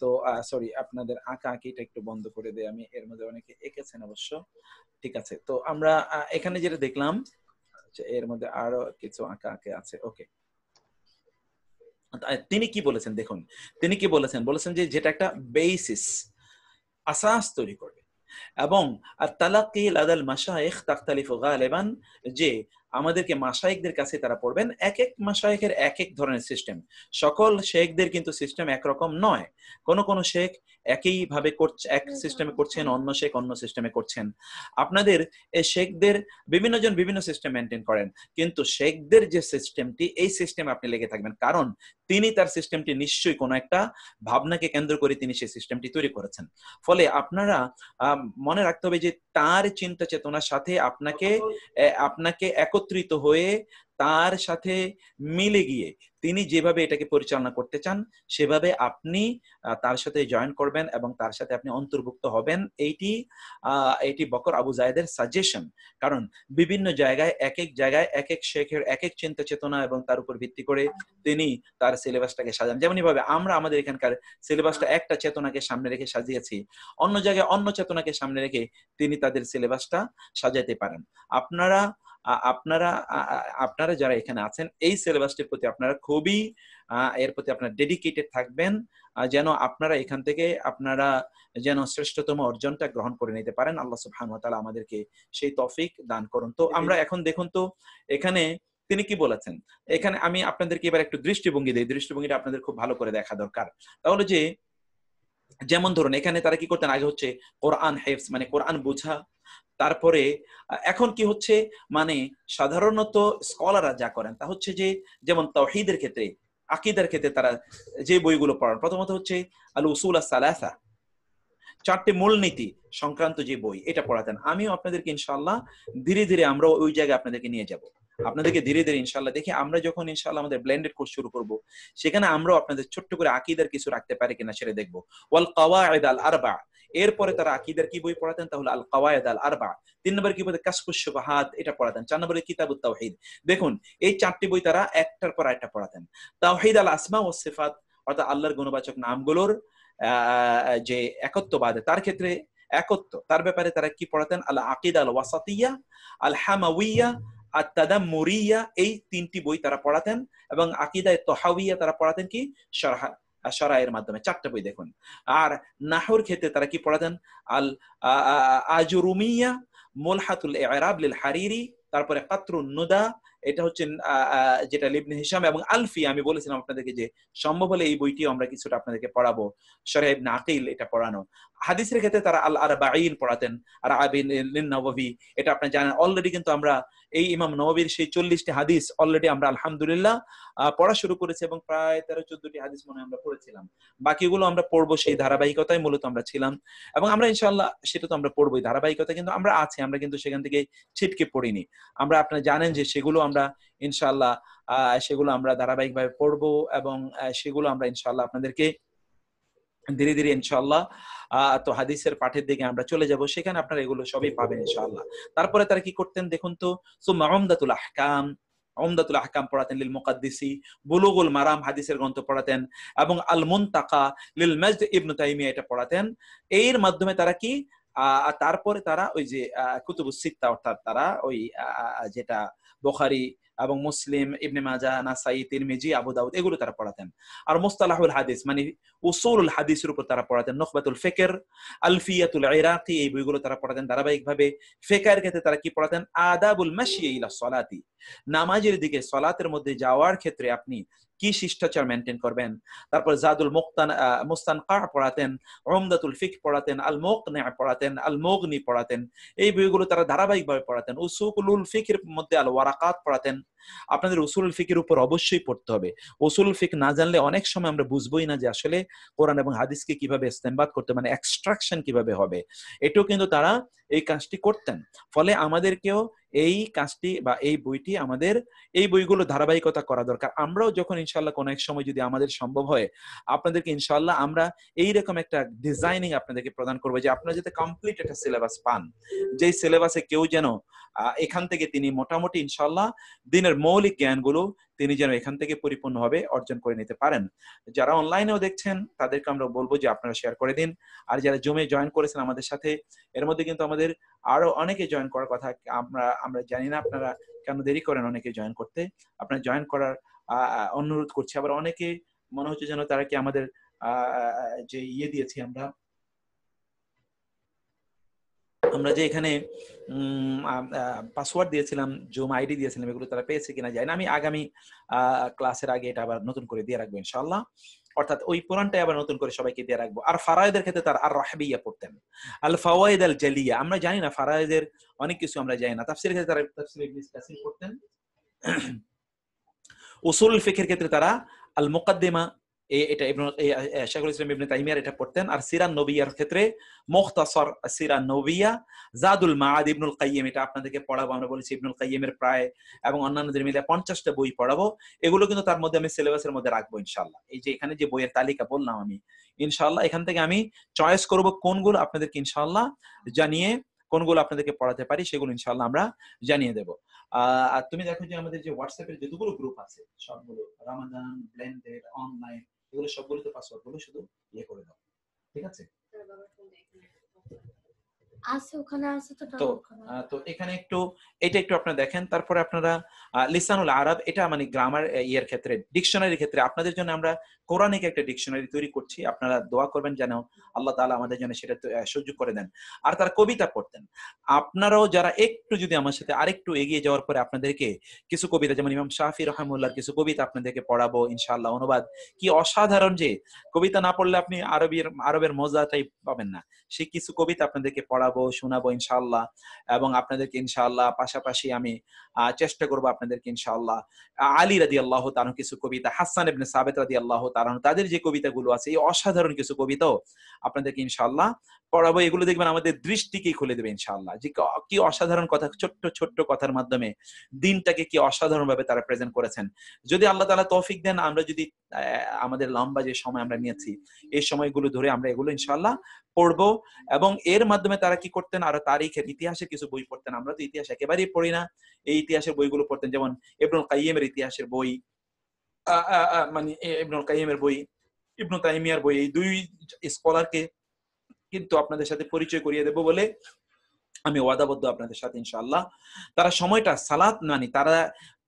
তো সরি, আপনাদের আঁকা আঁকিটা একটু বন্ধ করে দেয়, আমি এর মধ্যে অনেকে এঁকেছেন অবশ্য। ঠিক আছে, তো আমরা এখানে যেটা দেখলাম এর মধ্যে আরো কিছু আঁকা আঁকি আছে। ওকে, তিনি কি বলেছেন দেখুন, তিনি কি বলেছেন, বলেছেন যে যেটা একটা বেসিস, আসাস তৈরি করবে। এবং তালাক্কি লাদাল মাশায়েখ তাখতালিফু গালিবান, যে আমাদেরকে মাশায়েখদের কাছে তারা পড়বেন, এক এক মাশায়েখের এক এক ধরনের সিস্টেম। সকল শেখদের কিন্তু সিস্টেম একরকম নয়। কোন কোন শেখ একই ভাবে করছে, এক সিস্টেমে করছেন, অন্য শেখ অন্য সিস্টেমে করছেন। আপনাদের এই শেখদের বিভিন্ন জন বিভিন্ন সিস্টেম মেনটেন করেন, কিন্তু শেখদের যে সিস্টেমটি, এই সিস্টেমে আপনি লেগে থাকবেন, কারণ তিনি তার সিস্টেমটি নিশ্চয়ই কোনো একটা ভাবনাকে কেন্দ্র করে তিনি সেই সিস্টেমটি তৈরি করেছেন। ফলে আপনারা মনে রাখতে হবে যে তার চিন্তা চেতনার সাথে আপনাকে একত্রিত হয়ে তার সাথে মিলে গিয়ে তিনি যেভাবে এটাকে পরিচালনা করতে চান সেভাবে আপনি তার সাথে জয়েন করবেন এবং তার সাথে আপনি অন্তর্ভুক্ত হবেন। এইটি বকর আবু জায়েদের সাজেশন। কারণ বিভিন্ন জায়গায় এক এক শেখের এক এক চিন্তা চেতনা এবং তার উপর ভিত্তি করে তিনি তার সিলেবাসটাকে সাজান। যেমনই ভাবে আমরা আমাদের এখানকার সিলেবাসটা একটা চেতনাকে সামনে রেখে সাজিয়েছি, অন্য জায়গায় অন্য চেতনাকে সামনে রেখে তিনি তাদের সিলেবাসটা সাজাতে পারেন। আপনারা আপনারা আপনারা যারা এখানে আছেন এই সিলেবাসটির প্রতি আপনারা খুবই এর প্রতি আপনারা ডেডিকেটেড থাকবেন, যেন আপনারা এখান থেকে আপনারা যেন শ্রেষ্ঠতম অর্জনটা গ্রহণ করে নিতে পারেন। আল্লাহ সুবহানাহু ওয়া তাআলা আমাদেরকে সেই তৌফিক দান করুন। তো আমরা এখন দেখুন তো এখানে তিনি কি বলেছেন। এখানে আমি আপনাদেরকে এবার একটু দৃষ্টিভঙ্গি দিই, দৃষ্টিভঙ্গিটা আপনাদের খুব ভালো করে দেখা দরকার। তাহলে যে যেমন ধরুন এখানে তারা কি করতেন, আগে হচ্ছে কোরআন হেফজ মানে কোরআন বোঝা, তারপরে এখন কি হচ্ছে মানে সাধারণত স্কলাররা যা করেন তা হচ্ছে যে যেমন তাওহীদের ক্ষেত্রে, আকীদার ক্ষেত্রে তারা যে বইগুলো পড়ান, প্রথমত হচ্ছে আল উসুল আস-সালাসা, চারটি মূলনীতি সংক্রান্ত যে বই, এটা পড়াতেন। আমিও আপনাদেরকে ইনশাআল্লাহ ধীরে ধীরে আমরা ওই জায়গায় আপনাদেরকে নিয়ে যাব। আপনাদেরকে ধীরে ধীরে ইনশাআল্লাহ দেখি আমরা যখন ইনশাআল্লাহ আমাদের ব্লেন্ডেড কোর্স শুরু করব, সেখানে আমরাও আপনাদের ছোট্ট করে আকীদার কিছু রাখতে পারি কিনা সেটা দেখব। ওয়াল কাওয়াইদ আল আরবা, এরপরে তারা আকীদার কি বই পড়াতেন, তাহলে আল কাওয়াইদ আল আরবা। 3 নম্বরে কি বলতেন, কাশফুশ শুবহাত, এটা পড়াতেন। 4 নম্বরে কিতাবুত তাওহীদ। দেখুন এই চারটি বই তারা একটার পর একটা পড়াতেন। তাওহীদ আল আসমা ওয়াস সিফাত, অর্থাৎ আল্লাহর গুণবাচক নামগুলোর যে একত্ববাদ, তার ক্ষেত্রে একত্ব, তার ব্যাপারে তারা কি পড়াতেন, আল আকিদা আল ওয়াসাতিয়া, আল হামাউইয়া, আত-তাদাম্মুরিয়া, এই 3টি বই তারা পড়াতেন। এবং আকিদায়ে তাহাউইয়া তারা পড়াতেন কি শরায়ের মাধ্যমে, 4টা বই দেখুন। আর নাহর ক্ষেত্রে তারা কি পড়াতেন, আল আজরুমিয়া, মুলহাতুল ইরাব লিল হারিরি, তারপরে কাতরুন নুদা, এটা হচ্ছে যেটা ইবনে হিশাম, এবং আলফিয়া। আমি বলেছিলাম আপনাদেরকে যে সম্ভব হলে এই বইটিও আমরা কিছুটা আপনাদেরকে পড়াবো, শরহ ইবনে আকিল এটা পড়ানো। হাদিসের ক্ষেত্রে তারা আল আরবাঈন পড়াতেন, আর আবিন নববী, এটা আপনি জানেন। অলরেডি কিন্তু আমরা এই ইমাম নববীর সেই 40টি হাদিস অলরেডি আমরা আলহামদুলিল্লাহ পড়া শুরু করেছি, এবং প্রায় 13-14টি হাদিস মনে হয় আমরা পড়েছিলাম। বাকিগুলো আমরা পড়বো, সেই ধারাবাহিকতায় মূলত আমরা ছিলাম, এবং আমরা ইনশাআল্লাহ সেটা তো আমরা পড়বোই ধারাবাহিকতা, কিন্তু আমরা আছি, আমরা কিন্তু সেখান থেকে ছিটকে পড়িনি। আমরা, আপনারা জানেন যে সেগুলো আমরা ইনশাআল্লাহ সেগুলো আমরা ধারাবাহিকভাবে পড়বো, এবং সেগুলো আমরা ইনশাআল্লাহ আপনাদেরকে ধীরে ধীরে ইনশাআল্লাহ তো হাদিসের পাঠের দিকে আমরা চলে যাব, সেখানে আপনারা এগুলো সবই পাবেন ইনশাআল্লাহ। তারপরে তারা কি করতেন দেখুন তো, সুম্মা উমদাতুল আহকাম, উমদাতুল আহকাম পড়াতেন লিল মুকাদ্দিসি, বুলুগুল মারাম হাদিসের গ্রন্থ পড়াতেন, এবং আল মুনতাকা লিল মাজদ ইবনে তাইমিয়া এটা পড়াতেন। এর মাধ্যমে তারা কি তারপরে তারা ওই যে কুতুবুস সিত্তা, অর্থাৎ তারা ওই যেটা বুখারী, এবং মুসলিম, ইবনে মাজাহ, নাসাই, তিরমিজি, আবু দাউদ এগুলো তারা পড়াতেন। আর মুস্তালাহুল হাদিস মানে উসুলুল হাদিসের উপর তারা পড়াতেন। নুখবাতুল ফিকর, আলফিয়াতুল ইরাকি এই বইগুলো তারা পড়াতেন ধারাবাহিকভাবে। ফিকহের ক্ষেত্রে তারা কি পড়াতেন? আদাবুল মাশই ইলা সলাতি, নামাজের দিকে সলাতের মধ্যে যাওয়ার ক্ষেত্রে আপনি কি শিষ্টাচার মেনটেন করবেন। তারপর জাদুল মুস্তানকা পড়াতেন, উমদাতুল ফিকহ পড়াতেন, আল মুকনি পড়াতেন, আল মুগনি পড়াতেন। এই বইগুলো তারা ধারাবাহিকভাবে পড়াতেন। উসুলুল ফিকহের মধ্যে আল ওয়ারাকাত পড়াতেন। আপনাদের উসুলুল ফিকহের উপর অবশ্যই পড়তে হবে। উসুলুল ফিকহ না জানলে অনেক সময় আমরা বুঝবোই না যে আসলে কোরআন এবং হাদিসকে কিভাবে ইস্তেমবাত করতে, মানে এক্সট্রাকশন কিভাবে হবে। এটাও কিন্তু তারা এই কাজটি করতেন। ফলে আমাদেরকেও এই কাজটি বা এই বইটি, আমাদের এই বইগুলো ধারাবাহিকতা করা দরকার। আমরাও যখন ইনশাআল্লাহ কোনো এক সময় যদি আমাদের সম্ভব হয়, আপনাদেরকে ইনশাআল্লাহ আমরা এইরকম একটা ডিজাইনিং আপনাদেরকে প্রদান করবো যে আপনারা যাতে কমপ্লিট একটা সিলেবাস পান, যেই সিলেবাসে কেউ যেন এখান থেকে তিনি মোটামুটি ইনশাআল্লাহ দিনের মৌলিক জ্ঞানগুলো তিনি যেন এখান থেকে পরিপূর্ণভাবে অর্জন করে নিতে পারেন। যারা অনলাইনেও দেখছেন তাদেরকে আমরা বলবো যে আপনারা শেয়ার করে দিন। আর যারা জুমে জয়েন করেছেন আমাদের সাথে, এর মধ্যে কিন্তু আমাদের আরো অনেকে জয়েন করার কথা। আমরা জানি না আপনারা কেন দেরি করেন অনেকে জয়েন করতে। আপনারা জয়েন করার অনুরোধ করছি। আবার অনেকে মনে হচ্ছে যেন তারা কি আমাদের যে দিয়েছি আমরা যে এখানে পাসওয়ার্ড দিয়েছিলাম, জুম আইডি দিয়েছিলাম, এগুলো তারা পেয়েছে কিনা জানি না। আমি আগামী ক্লাসের আগে এটা আবার নতুন করে দিয়ে রাখবো ইনশাআল্লাহ। অর্থাৎ ওই পুরানটাই আবার নতুন করে সবাইকে দিয়ে রাখবো। আর ফারায়েদের ক্ষেত্রে তার আর রাহবিয়া পড়তেন, আল ফাওয়াইদ আল জালিয়া। আমরা জানি না ফারায়েদের অনেক কিছু আমরা জানি না। তাফসীরের ক্ষেত্রে তারা তাফসীর ইবনে কাসির পড়তেন। উসুল ফিকহের ক্ষেত্রে তারা আল মুকাদ্দিমা, এটা শাইখুল ইসলাম ইবনে তাইমিয়ার এটা পড়তেন। আর সিরান নবিয়ার ক্ষেত্রে মুখতাসার সিরান নবিয়া, জাদুল মাআদ ইবনুল কাইয়িম, এটা আপনাদেরকে পড়াবো। আমরা বলেছি ইবনুল কাইয়িমের প্রায় এবং অন্যান্যদের মিলে 50টা বই পড়াবো। এগুলো কিন্তু তার মধ্যে আমি সিলেবাসের মধ্যে রাখবো ইনশাআল্লাহ। এই যে এখানে যে বইয়ের তালিকা বললাম আমি, ইনশাআল্লাহ এখান থেকে আমি চয়েস করব কোনগুলো আপনাদেরকে ইনশাআল্লাহ জানিয়ে, কোনগুলো আপনাদেরকে পড়াতে পারি সেগুলো ইনশাআল্লাহ আমরা জানিয়ে দেব। আর তুমি দেখো যে আমাদের যে হোয়াটসঅ্যাপের যতগুলো গ্রুপ আছে সবগুলো রামাদান, ব্লেন্ডেড, অনলাইন, এগুলো সবগুলোতে পাসওয়ার্ড গুলো শুধু করে দাও, ঠিক আছে? আছে ওখানে আছে তো এখানে একটু এটা একটু আপনারা দেখেন। তারপরে আপনারা লিসানুল আরব, এটা মানে গ্রামার ইয়ের ক্ষেত্রে, ডিকশনারির ক্ষেত্রে আপনাদের জন্য আমরা কোরআনিক একটা ডিকশনারি তৈরি করছি। আপনারা দোয়া করবেন যেন আল্লাহ তাআলা আমাদের জন্য সেটা সুযোগ করে দেন। আর তার কবিতা পড়তেন। আপনারাও যারা একটু যদি আমার সাথে আরেকটু এগিয়ে যাওয়ার পরে আপনাদেরকে কিছু কবিতা, যেমন ইমাম শাফি রাহিমাহুল্লাহর কিছু কবিতা আপনাদেরকে পড়াবো ইনশাআল্লাহ। অনুবাদ কি অসাধারণ, যে কবিতা না পড়লে আপনি আরবের মজাটাই পাবেন না। সেই কিছু কবিতা আপনাদেরকে পড়াবো, শোনাবো ইনশাআল্লাহ। এবং আপনাদেরকে ইনশাআল্লাহ পাশাপাশি আমি চেষ্টা করবো আপনাদেরকে ইনশাআল্লাহ আলী রাদিয়াল্লাহু তাআলা কিছু কবিতা, হাসান ইবনে সাবিত রাদিয়াল্লাহু তাআলা তাদের যে কবিতাগুলো আছে, এই অসাধারণ কিছু কবিতাও আপনাদেরকে ইনশাআল্লাহ পড়াবো। এগুলো দেখবেন আমাদের দৃষ্টিকেই খুলে দেবে ইনশাআল্লাহ, যে কি অসাধারণ কথা, ছোট্ট ছোট্ট কথার মাধ্যমে দিনটাকে কি অসাধারণ ভাবে তারা প্রেজেন্ট করেছেন। যদি আল্লাহ তাআলা তৌফিক দেন, আমরা যদি আমাদের লম্বা যে সময় আমরা নিয়েছি এই সময়গুলো ধরে আমরা এগুলো ইনশাআল্লাহ পড়বো। এবং এর মাধ্যমে তারা কি করতেন, আরো তারিখের, ইতিহাসের কিছু বই পড়তেন। আমরা তো ইতিহাস একেবারেই পড়ি না। এই ইতিহাসের বইগুলো পড়তেন, যেমন ইবনুল কাইয়িমের ইতিহাসের বই, মানে ইবনুল কাইয়িমের বই, ইবনু তাইমিয়ার বই, এই দুই স্কলারকে কিন্তু আপনাদের সাথে পরিচয় করিয়ে দেব বলে আমি ওয়াদাবদ্ধ আপনাদের সাথে ইনশাআল্লাহ। তারা সময়টা সালাত মানে তারা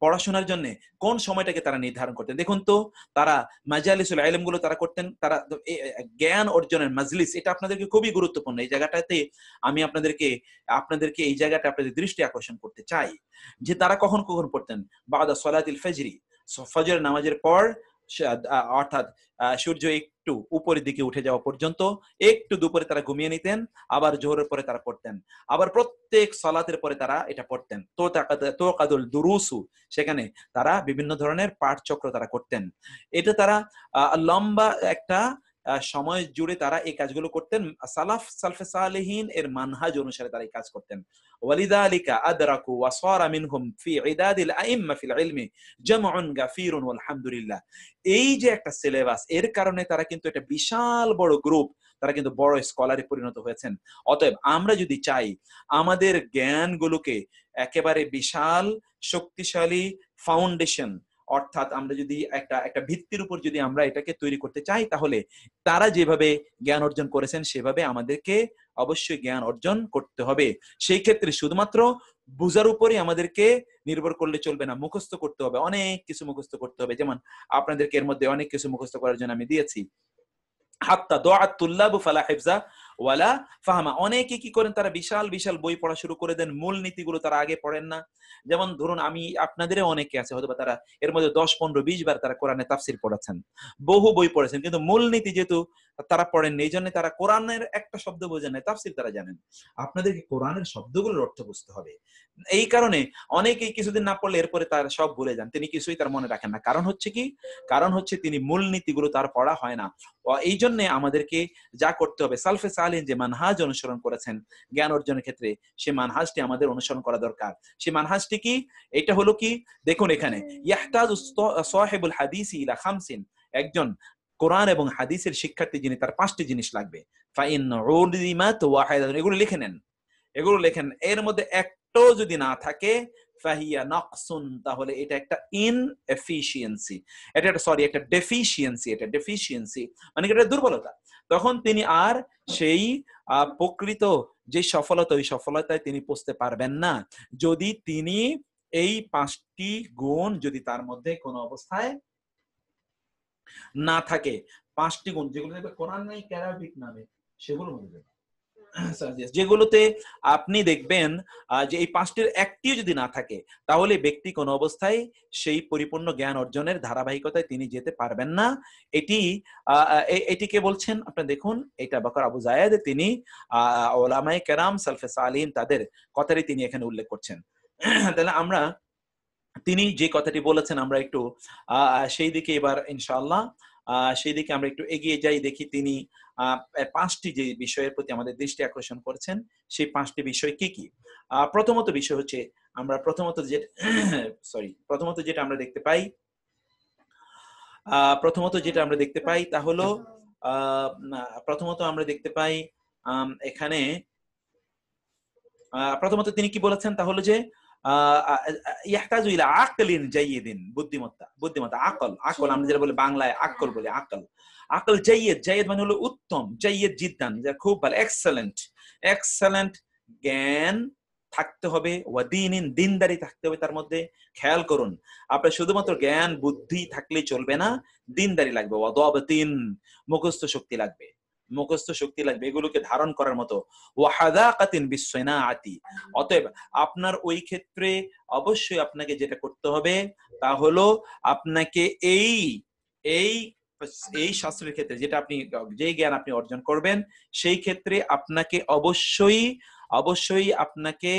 পড়াশোনার জন্য কোন সময়টাকে তারা নির্ধারণ করতেন। দেখুন তো, তারা মাজালিসুল ইলম গুলো তারা করতেন। তারা জ্ঞান অর্জনের মাজলিস, এটা আপনাদেরকে খুবই গুরুত্বপূর্ণ। এই জায়গাটাতে আমি আপনাদেরকে এই জায়গাটা আপনাদের দৃষ্টি আকর্ষণ করতে চাই যে তারা কখন কখন পড়তেন। বাদা সলাতিল ফজরি, ফজর নামাজের পর, অর্থাৎ সূর্য একটু উপরের দিকে উঠে যাওয়া পর্যন্ত, একটু দুপুরে তারা ঘুমিয়ে নিতেন, আবার জোহরের পরে তারা পড়তেন, আবার প্রত্যেক সালাতের পরে তারা এটা পড়তেন। তো কাদুল দুরুসু, সেখানে তারা বিভিন্ন ধরনের পাঠ চক্র তারা করতেন। এটা তারা লম্বা একটা সময় জুড়ে তারা এই কাজগুলো করতেন। সালফে সালেহিন এর মানহাজ অনুসারে তারা এই কাজ করতেন। ওয়ালিযালিকা আদরাকু ওয়া সারা মিনহুম ফি ইদাদিল আইম্মা ফিল ইলমি জামউন গাফিরুন ওয়ালহামদুলিল্লাহ। এই যে একটা সিলেবাস, এর কারণে তারা কিন্তু একটা বিশাল বড় গ্রুপ, তারা কিন্তু বড় স্কলারে পরিণত হয়েছেন। অতএব আমরা যদি চাই আমাদের জ্ঞানগুলোকে একেবারে বিশাল শক্তিশালী ফাউন্ডেশন, অর্থাৎ আমরা যদি একটা ভিত্তির উপর যদি আমরা এটাকে তৈরি করতে চাই, তাহলে তারা যেভাবে জ্ঞান অর্জন করেছেন সেভাবে আমাদেরকে অবশ্যই জ্ঞান অর্জন করতে হবে। সেই ক্ষেত্রে শুধুমাত্র বুঝার উপরে আমাদেরকে নির্ভর করলে চলবে না, মুখস্থ করতে হবে, অনেক কিছু মুখস্থ করতে হবে। যেমন আপনাদেরকে এর মধ্যে অনেক কিছু মুখস্থ করার জন্য আমি দিয়েছি। হাত্তা দুআত তুল্লাবু ফালা হিফজা ওয়ালা ফাহমা। অনেকে কি করেন, তারা বিশাল বিশাল বই পড়া শুরু করে দেন, মূল নীতিগুলো তারা আগে পড়েন না। যেমন ধরুন, আমি আপনাদেরও অনেকে আছে হয়তো তারা এর মধ্যে 10, 15, 20 বার তারা কোরআনের তাফসীর পড়েছেন, বহু বই পড়েছেন, কিন্তু মূল নীতি যেহেতু তারা পড়েননি, এই জন্য তারা কোরআনের একটা শব্দ বোঝেন না, তাফসীর তারা জানেন। আপনাদেরকে কোরআনের শব্দগুলোর অর্থ বুঝতে হবে। এই কারণে অনেকেই কিছুদিন না পড়লে এরপরে তার সব ভুলে যান, তিনি কিছুই তার মনে রাখেন না। কারণ হচ্ছে কি? কারণ হচ্ছে তিনি মূল নীতিগুলো তার পড়া হয় না। এই জন্য আমাদেরকে যা করতে হবে, সালফে সালিন যে মানহাজ অনুসরণ করেছেন জ্ঞান অর্জনের ক্ষেত্রে, সে মানহাজটি আমাদের অনুসরণ করা দরকার। সে মানহাজটি কি? এটা হলো কি, দেখুন এখানে, ইয়াহতাজু সাহিবুল হাদিসি ইলা খামসিন, একজন কোরআন এবং হাদিসের শিক্ষার্থী যিনি, তার 5টি জিনিস লাগবে। ফাইন উলিমাত ওয়াহিদাতুন, এগুলো লিখে নেন, এগুলো লেখেন। এর মধ্যে একটাও যদি না থাকে, ফাহিয়া নাকসুন, তাহলে এটা একটা ইনএফিশিয়েন্সি, এটা একটা সরি একটা ডেফিশিয়েন্সি, এটা ডেফিশিয়েন্সি মানে এটা দুর্বলতা। তখন তিনি আর সেই প্রকৃত যে সফলতা, ওই সফলতায় তিনি পৌঁছতে পারবেন না যদি তিনি এই 5টি গুণ যদি তার মধ্যে কোনো অবস্থায় না থাকে। 5টি গুণ যেগুলো দেখবে কোরআন নাই ক্যারাবিক নামে, সেগুলো মধ্যে যেগুলোতে আপনি দেখবেন যে এই 5টির একটিও যদি না থাকে, তাহলে ব্যক্তি কোন অবস্থায় সেই পরিপূর্ণ জ্ঞান অর্জনের ধারাবাহিকতায় তিনি যেতে পারবেন না। এটিকে বলছেন, আপনারা দেখুন, এটা বকর আবু যায়েদ, তিনি উলামায়ে কেরাম সালফে সালিহিন তাদের কথাই তিনি এখানে উল্লেখ করছেন। তাহলে আমরা, তিনি যে কথাটি বলেছেন, আমরা একটু সেই দিকে এবার ইনশাআল্লাহ সেই দিকে আমরা একটু এগিয়ে যাই। দেখি তিনি 5টি যে বিষয়ের প্রতি আমাদের দৃষ্টি আকর্ষণ করেছেন, সেই 5টি বিষয় কি কি। প্রথমত বিষয় হচ্ছে, আমরা প্রথমত যেটা আমরা দেখতে পাই, তা হলো প্রথমত আমরা দেখতে পাই এখানে প্রথমত তিনি কি বলেছেন, তা হলো যে ইয়াহতাজু ইলা আকলিন জাইয়িদিন, বুদ্ধিমত্তা, আকল আমরা যেটা বলি বাংলায় আকল বলি, আকল জাইয়িদ মানে হলো উত্তম, জাইয়িদ জিদ্দান, যা খুব ভালো, এক্সেলেন্ট জ্ঞান থাকতে হবে। ওয়া দীনিন, দিনদারি থাকতে হবে তার মধ্যে। খেয়াল করুন, আপনার শুধুমাত্র জ্ঞান বুদ্ধি থাকলেই চলবে না, দিনদারি লাগবে। ওয়া দাবতিন, মুখস্থ শক্তি লাগবে, এগুলোকে ধারণ করার মতো। ওয়া হাদাকাতিন বিসসিনাআতি, অতএব আপনার ওই ক্ষেত্রে অবশ্যই আপনাকে যেটা করতে হবে, তা হলো আপনাকে এই শাস্ত্রের ক্ষেত্রে যেটা আপনি, যে জ্ঞান আপনি অর্জন করবেন, সেই ক্ষেত্রে আপনাকে অবশ্যই আপনাকে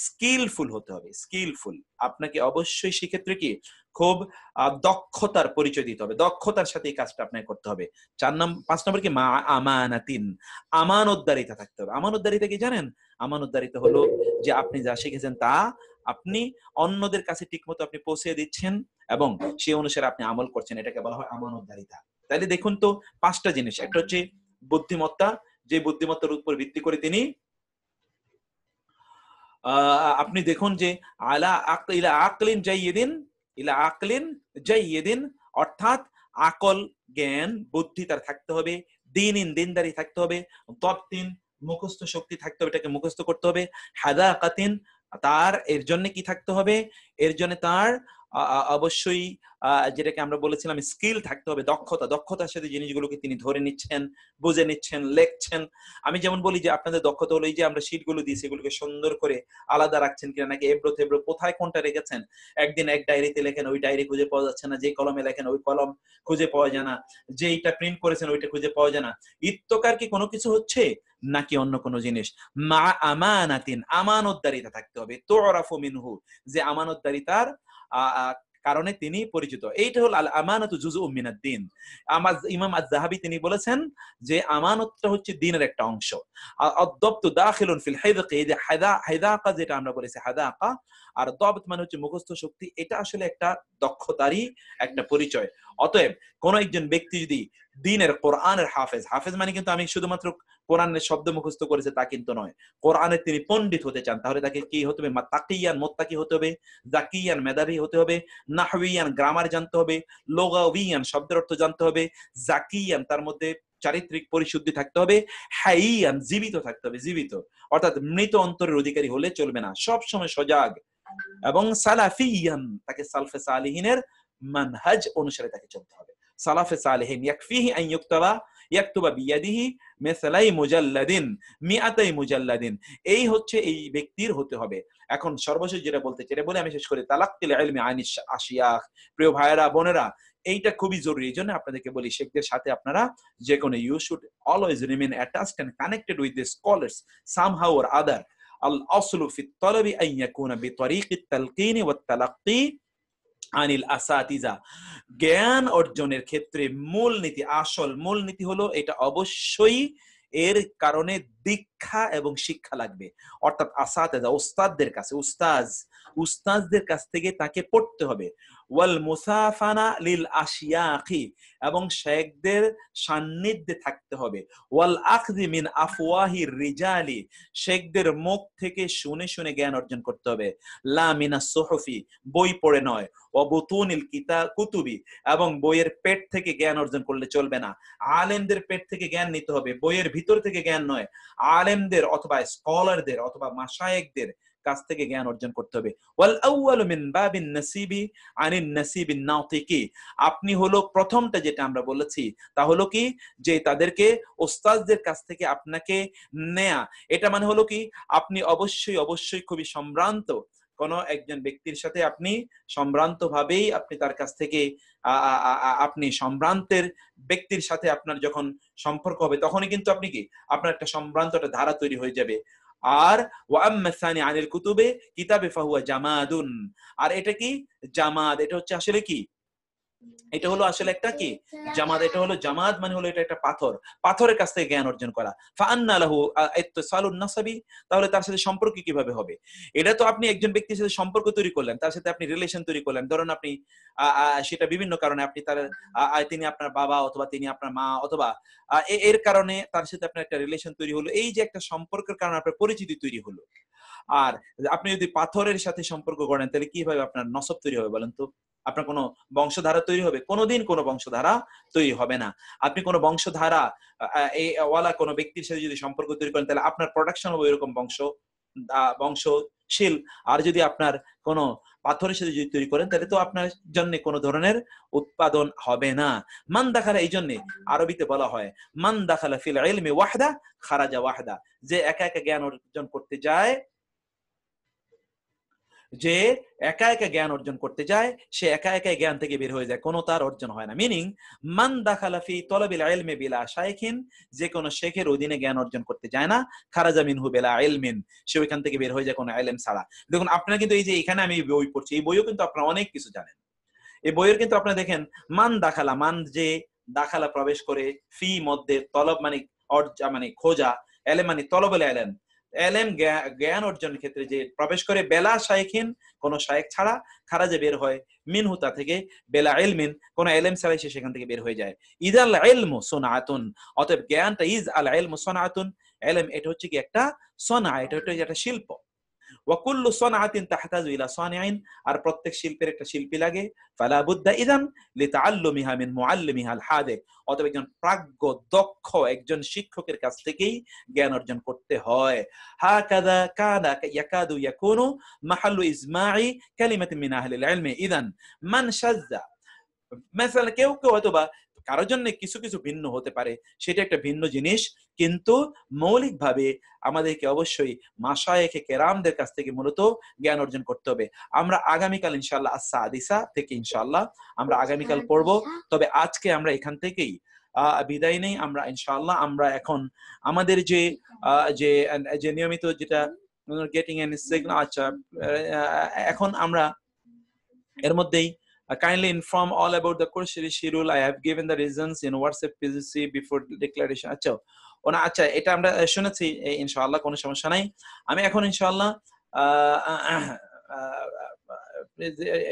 স্কিলফুল হতে হবে। আপনাকে অবশ্যই সেক্ষেত্রে কি খুব দক্ষতার পরিচয় দিতে হবে, দক্ষতার সাথে এই কাজটা আপনাকে করতে হবে। 5 নম্বর কি, মা আমানাতিন, আমানতদারিতা থাকতে হবে। আমানতদারিতা কি জানেন? আমানতদারিতা হলো যে আপনি যা শিখেছেন তা আপনি অন্যদের কাছে ঠিকমতো আপনি পৌঁছে দিচ্ছেন এবং সেই অনুসারে আপনি আমল করছেন, এটাকে বলা হয় আমানতদারিতা। তাহলে দেখুন তো 5টা জিনিস, একটা হচ্ছে বুদ্ধিমত্তা, যে বুদ্ধিমত্তার উপর ভিত্তি করে তিনি আপনি দেখুন যে ইলা আকলিন জাইয়িদিন, অর্থাৎ আকল, জ্ঞান, বুদ্ধি তার থাকতে হবে। দিনদারি থাকতে হবে। তবতিন, মুখস্থ শক্তি থাকতে হবে, এটাকে মুখস্থ করতে হবে। হাদাকাতিন, তার এর জন্য কি থাকতে হবে? এর জন্য তার অবশ্যই যেটাকে আমরা বলেছিলাম স্কিল থাকতে হবে, দক্ষতার সাথে জিনিসগুলোকে তিনি ধরে নিচ্ছেন, বুঝে নিচ্ছেন, লেখছেন। আমি যেমন বলি যে আপনাদের দক্ষতা হলো এই যে আমরা শীটগুলো দিয়েছি, এগুলোকে সুন্দর করে আলাদা রাখছেন কিনা, নাকি এবড়ো থেবড়ো কোথায় কোনটা রেখেছেন। একদিন এক ডায়েরিতে লেখেন, ওই ডায়েরি খুঁজে পাওয়া যাচ্ছে না, যে কলমে লেখেন ওই কলম খুঁজে পাওয়া যায় না, যেইটা প্রিন্ট করেছেন ওইটা খুঁজে পাওয়া যায় না। ইত্তকার কি কোনো কিছু হচ্ছে নাকি অন্য কোনো জিনিস? মা আমানাতিন, আমানতদারিতা থাকতে হবে। তুরাফু মিনহু, যে আমানতদারিতার কারণে তিনি পরিচিত। এইটা হলো আল আমানাতু জুজউম মিনাদ দ্বীন। ইমাম আয-যাহাবী তিনি বলেছেন যে আমানতটা হচ্ছে দ্বীনের একটা অংশ। আদ-দাবতু দাখিলুন ফিল হিযকি, এই যে হিযাকা যেটা আমরা বলেছি, হাদাকা আর দাবত মানে হচ্ছে মুখস্থ শক্তি, এটা আসলে একটা দক্ষতারই একটা পরিচয়। অতএব কোন একজন ব্যক্তি যদি দ্বীনের, কোরআনের হাফেজ মানে কিন্তু আমি শুধুমাত্র কোরআনের শব্দ মুখস্থ করেছে তা কিন্তু নয়, কোরআনের তিনি পণ্ডিত হতে চান, তাহলে তাকে কি হতে হবে? তাকিয়ান, মুত্তাকি হতে হবে, জাকিয়ান, মেধাবী হতে হবে, নাহওয়িয়ান, গ্রামার জানতে হবে, লুগাওয়িয়ান, শব্দের অর্থ জানতে হবে, জাকিয়ান, তার মধ্যে চারিত্রিক পরিশুদ্ধি থাকতে হবে, হাইয়ান জীবিত থাকতে হবে, জীবিত অর্থাৎ মৃত অন্তরের অধিকারী হলে চলবে না, সব সময় সজাগ, এবং সালাফিয়ান তাকে সালফে সালিহিনের মানহাজ অনুসারে তাকে চলতে হবে। সালাফে সালিহিন ইয়াকফিহি আন ইয়াকতুবা বিয়াদিহি মিসলাই মুজাল্লাদিন মিআতাই মুজাল্লাদিন, এই হচ্ছে এই ব্যক্তির হতে হবে। এখন সর্বশেষ যেটা বলতে চাই বলে আমি শেষ করি, তালাক্কুল ইলমি আনিশ আশিয়াখ। প্রিয় ভাইরা বোনেরা, এইটা খুবই জরুরি। এই জন্য আপনাদেরকে বলি, শেখদের সাথে আপনারা যে কোনো, you should always remain attached and connected with the scholars somehow or other. আল আসলু ফি তলবি আন ইয়াকুনা বিতরিকি তালকিন ওয়াত তালাক্কি আনিল আসাতিজা। জ্ঞান অর্জনের ক্ষেত্রে মূলনীতি, আসল মূলনীতি হলো এটা অবশ্যই এর কারণে দীক্ষা এবং শিক্ষা লাগবে, অর্থাৎ আসাতিজা উস্তাদদের কাছে, উস্তাদদের কাছ থেকে তাকে পড়তে হবে। ওয়াল মুসাফানা লিল আশিয়াখি, এবং শেখদের সান্নিধ্যে থাকতে হবে। ওয়াল আখযি মিন আফওয়াহির রিজালি, শেখদের মুখ থেকে শুনে শুনে জ্ঞান অর্জন করতে হবে। লা মিনাস সুহুফি, বই পড়ে নয়। ওয়া বুতুনিল কুতুবি, এবং বইয়ের পেট থেকে জ্ঞান অর্জন করলে চলবে না। আলেমদের পেট থেকে জ্ঞান নিতে হবে, বইয়ের ভিতর থেকে জ্ঞান নয়। আলেমদের অথবা স্কলারদের অথবা মাশায়েখদের কাছ থেকে জ্ঞান অর্জন করতে হবে। ওয়াল আউয়ালু মিন বাবিন নাসিবি আনিন নাসিবিন নাতিকি, আপনি হলো প্রথমটা যেটা আমরা বলেছি তা হলো কি, যে তাদেরকে ওস্তাদদের কাছ থেকে আপনাকে নেয়া। এটা মানে হলো কি, আপনি অবশ্যই অবশ্যই খুবই সম্ভ্রান্ত কোন একজন ব্যক্তির সাথে আপনি সম্ভ্রান্ত ভাবেই আপনি তার কাছ থেকে আপনি সম্ভ্রান্তের ব্যক্তির সাথে আপনার যখন সম্পর্ক হবে, তখনই কিন্তু আপনি কি, আপনার একটা সম্ভ্রান্ত একটা ধারা তৈরি হয়ে যাবে। আর ওয়া আম্মা সানি আনিল কুতুবে কিতাবে ফাহুয়া জামাদুন, আর এটা কি জামাদ, এটা হচ্ছে আসলে কি, এটা হলো আসলে একটা কি জামাদ, এটা হলো জামাদ মানে হলো এটা একটা পাথর, পাথরের কাছ থেকে জ্ঞান অর্জন করা। ফাআন্না লাহু ইত্তিসালুন নাসাবি, তাহলে তার সাথে সম্পর্ক কিভাবে হবে? এটা তো আপনি একজন ব্যক্তির সাথে সম্পর্ক তৈরি করলেন, তার সাথে আপনি রিলেশন তৈরি করলেন, ধরুন আপনি সেটা বিভিন্ন কারণে আপনি তার তিনি আপনার বাবা অথবা তিনি আপনার মা, অথবা এর কারণে তার সাথে আপনার একটা রিলেশন তৈরি হলো, এই যে একটা সম্পর্কের কারণে আপনার পরিচিতি তৈরি হলো। আর আপনি যদি পাথরের সাথে সম্পর্ক গড়েন, তাহলে কিভাবে আপনার নসব তৈরি হবে বলেন তো? আপনার কোনো বংশধারা তৈরি হবে? কোনোদিন কোনো বংশধারা তৈরি হবে না। আপনি কোনো বংশধারা ওয়ালা কোনো ব্যক্তির সাথে যদি সম্পর্ক তৈরি করেন, তাহলে আপনার প্রোডাকশন হবে এরকম বংশশীল। আর যদি আপনার কোনো পাথরের সাথে যদি তৈরি করেন, তাহলে তো আপনার জন্য কোনো ধরনের উৎপাদন হবে না। মান দাখালা, এই জন্য আরবিতে বলা হয় মান দাখালা ফিল ইলমি ওয়াহদা খারাজা ওয়াহদা, যে একা একা জ্ঞান অর্জন করতে যায়, যে একা একা জ্ঞান অর্জন করতে যায়, সে একা একা জ্ঞান থেকে বের হয়ে যায়, কোনো তার অর্জন হয় না। মিনিং মান দাখালা ফি তলবিল ইলমি বিলা শাইখিন, যে কোনো শেখের অধীনে জ্ঞান অর্জন করতে যায় না, খারাজা মিনহু বিলা ইলমিন, সে ওইখান থেকে বের হয়ে যায় কোনো ইলম ছাড়া। দেখুন আপনারা কিন্তু এই যে এখানে আমি বই পড়ছি, এই বইও কিন্তু আপনারা অনেক কিছু জানেন। এই বইয়ের কিন্তু আপনারা দেখেন মান দাখালা, মান যে দাখালা প্রবেশ করে, ফি মধ্যে, তলব মানে মানে খোঁজা, এলেম মানে তলবুল ইলম, এলেম জ্ঞান অর্জনের ক্ষেত্রে যে প্রবেশ করে, বেলা শাইখিন কোন শাইখ ছাড়া, খারাজে বের হয়, মিনহু তা থেকে, বেলা ইলমিন কোন ইলম ছাড়া সে সেখান থেকে বের হয়ে যায়। ইদাল ইলমু সুনাতুন, অতএব জ্ঞানটা, ইজ আল ইলমু সুনাতুন, ইলম এটা হচ্ছে কি একটা সনা, এটা হচ্ছে একটা শিল্প। ওয়াকুল্লু সনাআতিন তাহতাজু ইলা সানিইন, আর প্রত্যেক শিল্পের একটা শিল্পী লাগে। ফালা বুদ্দা ইযান লিতাআল্লুমিহা মিন মুআল্লিমিহা আল হাদিক, অতএব একজন প্রাজ্ঞ দক্ষ একজন শিক্ষকের কাছ থেকেই জ্ঞান অর্জন করতে হয়। হাকাযা কানা ইয়াকাদু ইয়াকুনু মাহাল্লু ইজমা'i কালিমাতিন মিন আহলিল ইলমি। ইযান মান শাযযা, মেসালা কেউ কেউ হয়তোবা কারোর জন্য কিছু কিছু ভিন্ন হতে পারে, সেটা একটা ভিন্ন জিনিস, কিন্তু মৌলিকভাবে আমাদেরকে অবশ্যই মাশায়েখে কেরামদের কাছ থেকে মূলত জ্ঞান অর্জন করতে হবে। আমরা আগামীকাল ইনশাআল্লাহ আস-সাদিসা থেকে ইনশাআল্লাহ আমরা আগামীকাল পড়ব। তবে আজকে আমরা এখান থেকেই বিদায় নেই। আমরা ইনশাআল্লাহ আমরা এখন আমাদের যে যে যে নিয়মিত যেটা গেটিং এন সিগনাল, আচ্ছা এখন আমরা এর মধ্যেই kindly inform all about the course schedule. I have given the reasons in WhatsApp PCC before declaration. আচ্ছা এটা আমরা শুনেছি ইনশাআল্লাহ, কোনো সমস্যা নাই। আমি এখন ইনশাআল্লাহ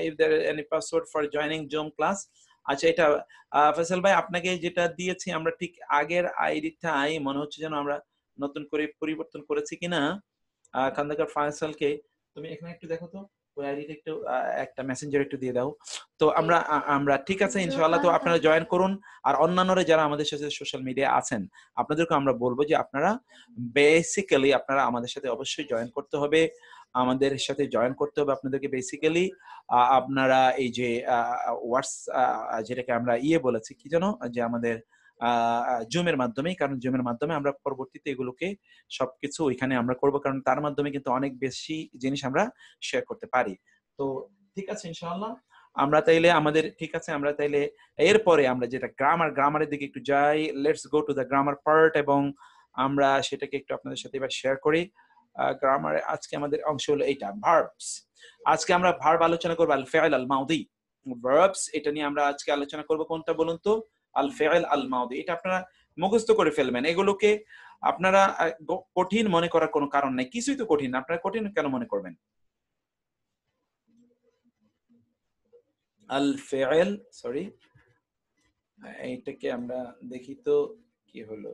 if there is any password for joining Zoom class, আচ্ছা এটা ফয়সাল ভাই আপনাকে যেটা দিয়েছি আমরা ঠিক আগের আইডিটাই মনে হচ্ছে যেন আমরা নতুন করে পরিবর্তন করেছি কিনা। খন্দকার ফয়সালকে তুমি এখানে একটু দেখো তো ওই আইডিটা একটু একটা মেসেঞ্জার একটু দিয়ে দাও। তো আমরা ঠিক আছে ইনশাআল্লাহ। তো আপনারা জয়েন করুন, আর অন্যান্যরা যারা আমাদের সাথে সোশ্যাল মিডিয়া আছেন আপনাদেরকে আমরা বলবো যে আপনারা বেসিক্যালি আপনারা আমাদের সাথে অবশ্যই জয়েন করতে হবে। আমাদের সাথে জয়েন করতে হবে আপনাদেরকে বেসিক্যালি। আপনারা এই যে হোয়াটস যেটাকে আমরা বলেছি কি জানো, যে আমাদের জুমের মাধ্যমে, কারণ জুমের মাধ্যমে আমরা পরবর্তীতে এগুলোকে সবকিছু ওইখানে আমরা করব, কারণ তার মাধ্যমে কিন্তু অনেক বেশি জিনিস আমরা শেয়ার করতে পারি। তো ঠিক আছে ইনশাআল্লাহ। আমরা তাইলে আমাদের ঠিক আছে, আমরা তাইলে এরপরে আমরা যেটা গ্রামারের দিকে একটু যাই। Let's go to the grammar part, এবং আমরা সেটাকে একটু আপনাদের সাথে এবার শেয়ার করি। গ্রামারে আজকে আমাদের অংশ হলো এইটা, ভার্বস। আজকে আমরা ভার্ব আলোচনা করব, আল ফিআল আল মাউদি, ভার্বস। এটা নিয়ে আমরা আজকে আলোচনা করব। কোনটা বলুন তো? আল ফিআল আল মাউদি। এটা আপনারা মুখস্থ করে ফেলবেন। এগুলোকে আপনারা কঠিন মনে করার কোনো কারণ নাই, কিছুই তো কঠিন, আপনারা কঠিন কেন মনে করবেন? আল ফিআল, সরি এইটাকে আমরা দেখি তো কি হলো।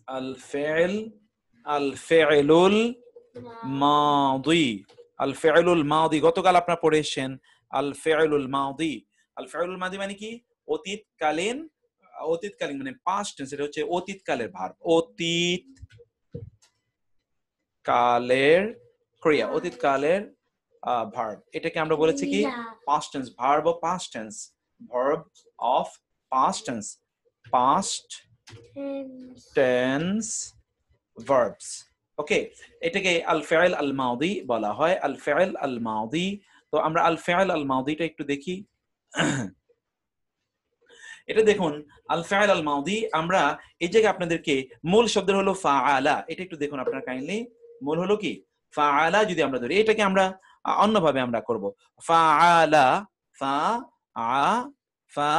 আল ফিআল, আল ফিআলুল মাদি, আল ফিআলুল মাদি। গতকাল আপনারা পড়ে এসেছেন আল ফিআলুল মাদি। আল ফিআলুল মাদি মানে কি? অতীতকালীন, অতীতকালীন মানে পাস্ট টেন্স, এটা হচ্ছে অতীতকালের ভার্ব, অতীত কালের ক্রিয়া, অতীতকালের ভার্ব। এটাকে আমরা বলেছি কি? Past tense, verb of past tense, verb of past tense, past tense verbs. Okay, এটাকে আল ফিআল আল মাদি বলা হয়, আল ফিআল আল মাদি। তো আমরা আল ফিআল আল মাদিটা একটু দেখি। এটা দেখুন, আল ফিআল আল মাদি, আমরা এই জায়গায় আপনাদেরকে মূল শব্দ হলো ফাআলা। এটা একটু দেখুন আপনারা কাইন্ডলি। মূল হলো কি? ফাআলা। যদি আমরা ধরি এটাকে আমরা অন্যভাবে আমরা করব, ফাআলা, ফা আ ফা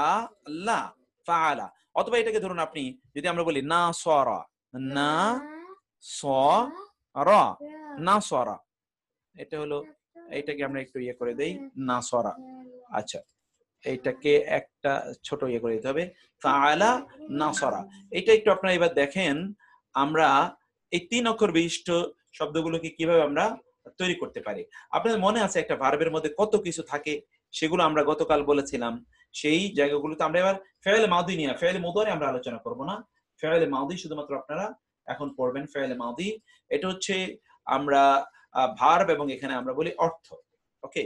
আ লা, ফাআলা। অথবা এটাকে ধরুন আপনি যদি আমরা বলি না সরা, না সরা, না সরা, এটা হলো, এইটাকে আমরা একটু করে দেই, না সরা। আচ্ছা, এইটাকে একটা ছোট করে দিতে হবে, ফাআলা নাসরা। এটা একটু আপনারা এবার দেখেন আমরা এই 3 অক্ষর বিশিষ্ট শব্দগুলোকে কিভাবে আমরা তৈরি করতে পারি। আপনাদের মনে আছে একটা ভার্বের মধ্যে কত কিছু থাকে, সেগুলো আমরা গতকাল বলেছিলাম। সেই জায়গাগুলোতে আমরা এবার ফেয়েল মাদি নিয়ে, ফেয়েল মুদারি আমরা আলোচনা করব না, ফেয়েল মাদি শুধুমাত্র আপনারা এখন পড়বেন। ফেয়েল মাদি এটা হচ্ছে আমরা ভার্ব, এবং এখানে আমরা বলি অর্থ। ওকে,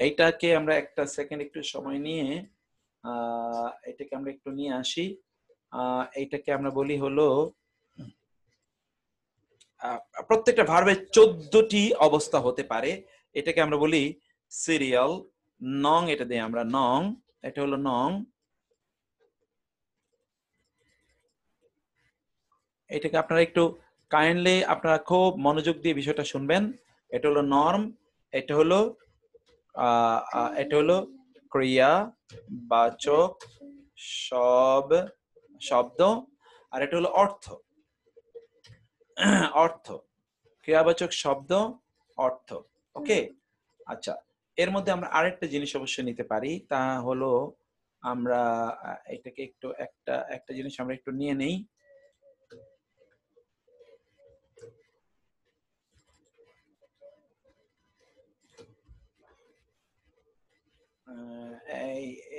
এইটাকে আমরা একটা সেকেন্ড একটু সময় নিয়ে এটাকে আমরা একটু নিয়ে আসি। এইটাকে আমরা বলি হলো, প্রত্যেকটা ভার্বের 14টি অবস্থা হতে পারে। এটাকে আমরা বলি সিরিয়াল নং। এটা দিয়ে আমরা নং, এটা হলো নং। এটাকে আপনারা একটু কাইন্ডলি আপনারা খুব মনোযোগ দিয়ে বিষয়টা শুনবেন। এটা হলো নর্ম, এটা হলো ক্রিয়া বাচক সব শব্দ, আর এটা হলো অর্থ, অর্থ, ক্রিয়াবাচক শব্দ, অর্থ। ওকে, আচ্ছা, এর মধ্যে আমরা আরেকটা জিনিস অবশ্যই নিতে পারি, তা হলো আমরা এটাকে একটু একটা জিনিস আমরা একটু নিয়ে নেই।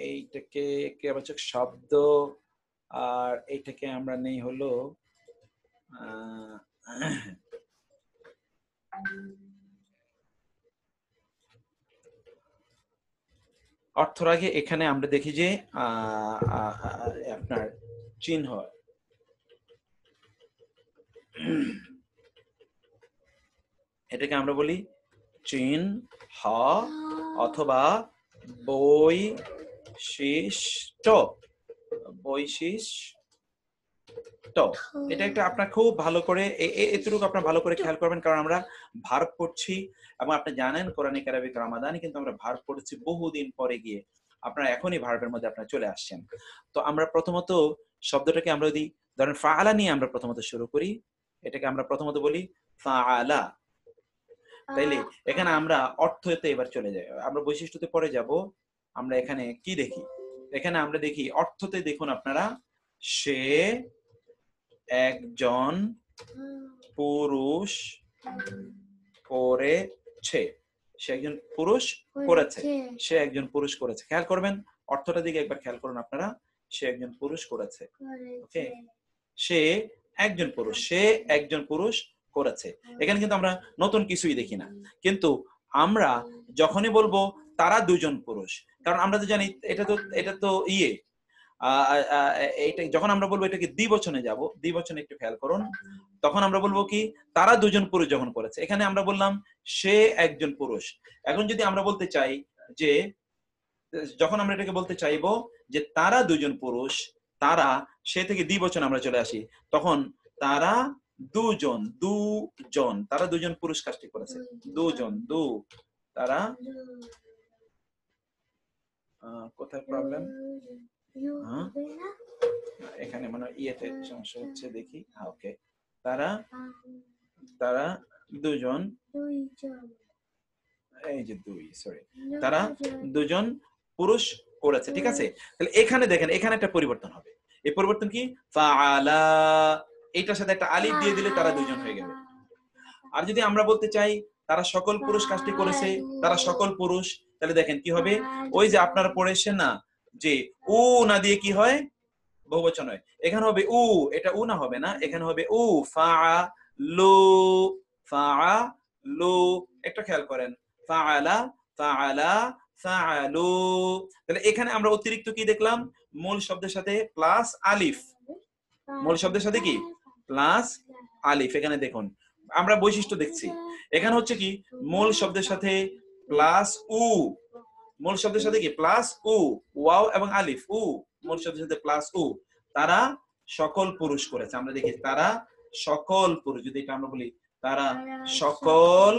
এইটাকে ক্রিয়াবাচক শব্দ, আর এইটাকে আমরা নেই হলো অর্থর আগে এখানে আমরা দেখি যে আপনার চিহ্ন, এটাকে আমরা বলি চিহ্ন অথবা বৈশিষ্ট্য, বৈশিষ্ট্য। এটা একটা আপনার খুব ভালো করে এতটুকু আপনার ভালো করে খেয়াল করবেন, কারণ আমরা ভার্ব পড়ছি, এবং আপনি জানেন কোরআনিক আরবিক রামাদানে কিন্তু আমরা ভার্ব পড়েছি বহুদিন পরে গিয়ে, আপনারা এখনই ভার্বের মধ্যে আপনারা চলে আসছেন। তো আমরা প্রথমত শব্দটাকে আমরা যদি ধরেন ফাআলা নিয়ে আমরা প্রথমত শুরু করি, এটাকে আমরা প্রথমত বলি ফাআলা। তাইলে এখানে আমরা অর্থতে এবার চলে যাই, আমরা বৈশিষ্ট্যতে পরে যাব। আমরা এখানে কি দেখি? এখানে আমরা দেখি অর্থতে দেখুন আপনারা, সে একজন পুরুষ করেছে। সে একজন পুরুষ করেছে, সে একজন পুরুষ করেছে। খেয়াল করবেন অর্থটা দিকে একবার খেয়াল করুন আপনারা, সে একজন পুরুষ করেছে। ওকে, সে একজন পুরুষ, সে একজন পুরুষ করেছে। এখানে কিন্তু আমরা নতুন কিছুই দেখি না, কিন্তু আমরা যখনই বলবো তারা দুজন পুরুষ, কারণ আমরা তো জানি এটা তো এইটা যখন আমরা বলবো এটাকে দ্বিবচনে যাব, দ্বিবচনে একটু খেয়াল করুন, তখন আমরা বলবো কি তারা দুজন পুরুষ যখন করেছে। এখানে আমরা বললাম সে একজন পুরুষ। এখন যদি আমরা বলতে চাই যে, যখন আমরা এটাকে বলতে চাইবো যে তারা দুজন পুরুষ, তারা, সে থেকে দ্বিবচনে আমরা চলে আসি, তখন তারা দুজন, দুজন, তারা দুজন পুরুষ কাজটি করেছে। দুজন, তারা, কোথায় প্রবলেম? এখানে মানে ইয়েতে সমস্যা হচ্ছে, দেখি। ওকে, তারা দুজন, এই যে দুই, সরি, তারা দুজন পুরুষ করেছে। ঠিক আছে, তাহলে এখানে দেখেন, এখানে একটা পরিবর্তন হবে। এই পরিবর্তন কি? ফাআলা, এটার সাথে একটা আলিফ দিয়ে দিলে তারা দুজন হয়ে গেল। আর যদি আমরা বলতে চাই তারা সকল পুরুষ কাজটি করেছে, তারা সকল পুরুষ, তাহলে দেখেন কি হবে, ওই যে আপনারা পড়েছেন না যে উ না দিয়ে কি হয়, বহুবচন হয়। এখানে হবে উ, এটা উ না হবে না, এখানে হবে উ, ফাআলু, ফাআলু। একটা খেয়াল করেন, ফাআলা, ফাআলা, ফাআলু। তাহলে এখানে আমরা অতিরিক্ত কি দেখলাম? মূল শব্দের সাথে প্লাস আলিফ, মূল শব্দের সাথে কি প্লাস আলিফ। এখানে দেখুন আমরা বৈশিষ্ট্য দেখছি, এখানে হচ্ছে কি মূল শব্দের সাথে প্লাস উ, মূল শব্দের সাথে কি প্লাস উ, ওয়াও এবং আলিফ, উ মূল শব্দের সাথে প্লাস উ। তারা সকল পুরুষ করেছে। আমরা দেখি তারা সকল পুরুষ, যদি এটা আমরা বলি তারা সকল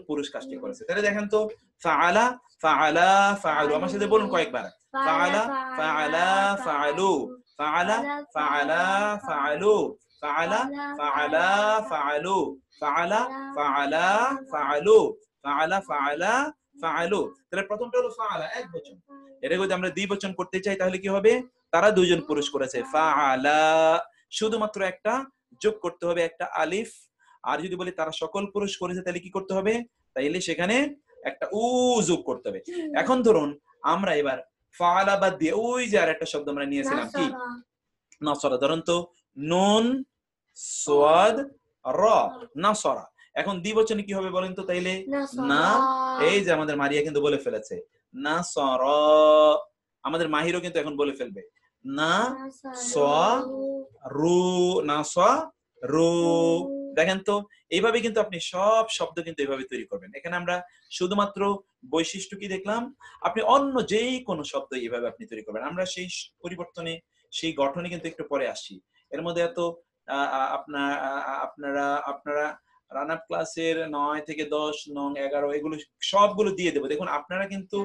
পুরুষ কাজটি করেছে। তাহলে দেখেন তো, ফাআলা, ফাআলা, ফাআলু, আমার সাথে বলুন কয়েকবার, ফাআলা, ফাআলা, ফাআলু, ফাআলা, ফাআলা, ফাআলু, ফাআলা, ফাআলা, ফাআলু, ফাআলা, ফাআলা, ফাআলু, ফাআলা, ফাআলা, ফাআলু। তাহলে প্রথমটা হলো ফাআলা, এক বচন। এটা যদি আমরা দ্বিবচন করতে চাই তাহলে কি হবে? তারা দুজন পুরুষ করেছে, ফাআলা, শুধুমাত্র একটা যোগ করতে হবে, একটা আলিফ। আর যদি বলি তারা সকল পুরুষ করেছে, তাহলে কি করতে হবে? তাইলে সেখানে একটা উ যোগ করতে হবে। এখন ধরুন আমরা এবার ফাআলা বাদ দিয়ে ওই যে আর একটা শব্দ আমরা নিয়েছিলাম, কি? নাসরা। ধরুন তো, নুন সাদ রা, নাসরা। এখন দ্বিবচনে কি হবে বলেন তো তাইলে? না, এই যে আমাদের মারিয়া কিন্তু বলে ফেলেছে নাসরা, আমাদের মাহিরও কিন্তু এখন বলে ফেলবে না রু, নাসরু। দেখেন তো, এইভাবে কিন্তু আপনি সব শব্দ কিন্তু এইভাবে তৈরি করবেন। এখানে আমরা শুধুমাত্র বৈশিষ্ট্য কি দেখলাম, আপনি অন্য যেই কোনো শব্দ এইভাবে আপনি তৈরি করবেন। আমরা সেই পরিবর্তনে, সেই গঠনে কিন্তু একটু পরে আসি। এর মধ্যে এত আপনারা রান আপ ক্লাসের 9 থেকে 10, 9, 11 এগুলো সবগুলো দিয়ে দেবো। দেখুন আপনারা কিন্তু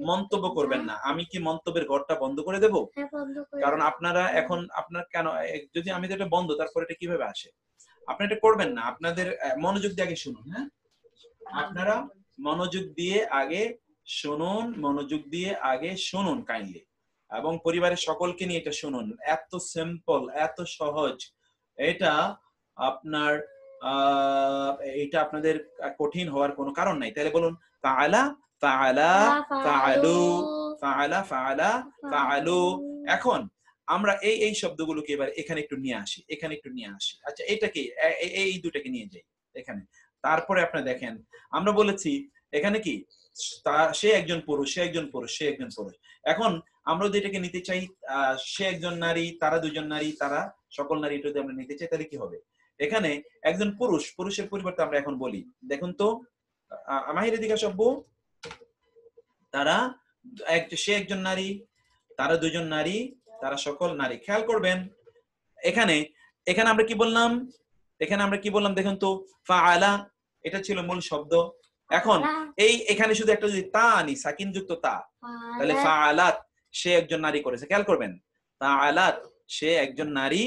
মন্তব্য করবেন না। আমি কি মন্তব্যের ঘরটা বন্ধ করে দেবো? কারণ আপনারা এখন আপনার কেন, যদি আমি তো এটা বন্ধ, তারপরে এটা কিভাবে আসে? আপনি এটা করবেন না। আপনাদের মনোযোগ দিয়ে আগে শুনুন। হ্যাঁ, আপনারা মনোযোগ দিয়ে আগে শুনুন, মনোযোগ দিয়ে আগে শুনুন কাইন্ডলি, এবং পরিবারের সকলকে নিয়ে এটা শুনুন। এত সিম্পল, এত সহজ, এটা আপনার এটা আপনাদের কঠিন হওয়ার কোনো কারণ নাই। তাহলে বলুন ফাআলা, ফাআলা, ফাআলু, ফাআলা, ফাআলা, ফাআলু। এখন আমরা এই শব্দগুলোকে এবার এখানে একটু নিয়ে আসি, এখানে একটু নিয়ে আসি। আচ্ছা, এটাকে এই দুটাকে নিয়ে যাই এখানে। তারপরে আপনারা দেখেন আমরা বলেছি এখানে কি সে একজন পুরুষ, সে একজন পুরুষ, সে একজন পুরুষ। এখন আমরা যদি এটাকে নিতে চাই সে একজন নারী, তারা দুজন নারী, তারা সকল নারী, এটা যদি আমরা নিতে চাই তাহলে কি হবে? এখানে একজন পুরুষ, পুরুষের পরিবর্তে আমরা এখন বলি, দেখুন তো মাহির দিকে সভ্য, তারা সে একজন নারী, তারা দুজন নারী, তারা সকল নারী। খেয়াল করবেন এখানে আমরা কি বললাম, দেখুন তো, ফাআলা এটা ছিল মূল শব্দ। এখন এখানে শুধু একটা যদি তা আনি, সাকিন যুক্ত তা, তাহলে ফাআলাত, সে একজন নারী করেছে। খেয়াল করবেন, ফাআলাত, সে একজন নারী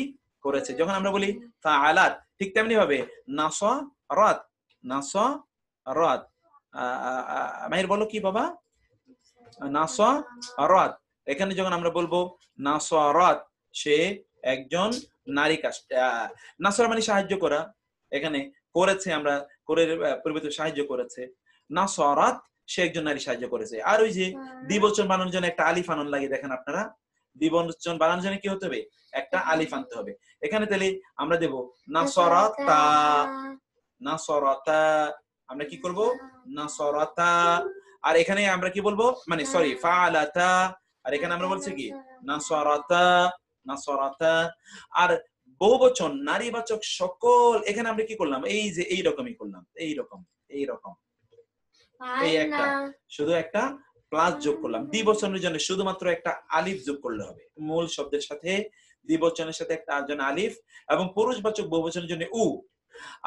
করেছে। যখন আমরা বলি ফাআলাত, ঠিক তেমনি ভাবে নাসরাত, নাসরাত। মাহির বলো কি বাবা? নাসরাত, এখানে যখন আমরা বলবো নাসরাত, সে একজন নারী নাসরা মানে সাহায্য করা, এখানে করেছে, আমরা করে পরিবর্তে সাহায্য করেছে। নাসরাত, সে একজন নারী সাহায্য করেছে। আর ওই যে দ্বিবচন বানানোর জন্য একটা আলিফ আনন লাগে, দেখেন আপনারা, দ্বিবচন বানানোর জন্য কি হতে হবে, একটা আলিফ আনতে হবে। এখানে তাহলে আমরা দেব নাসরাতা, নাসরাতা, আমরা কি করব, নাসরাতা। আর এখানে আমরা কি বলবো, মানে সরি ফাআলাতা, আর এখানে আমরা বলছি কি নাসরাতা, নাসরাতা। আর বহুবচন নারীবাচক সকল, এখানে আমরা কি করলাম, এই যে এই রকমই করলাম, এই রকম এই একটা, শুধু একটা প্লাস যোগ করলাম। দ্বিবচনের জন্য শুধুমাত্র একটা আলিফ যোগ করলে হবে, মূল শব্দের সাথে দ্বিবচনের সাথে একটা আলিফ, এবং পুরুষবাচক বহুবচনের জন্য উ।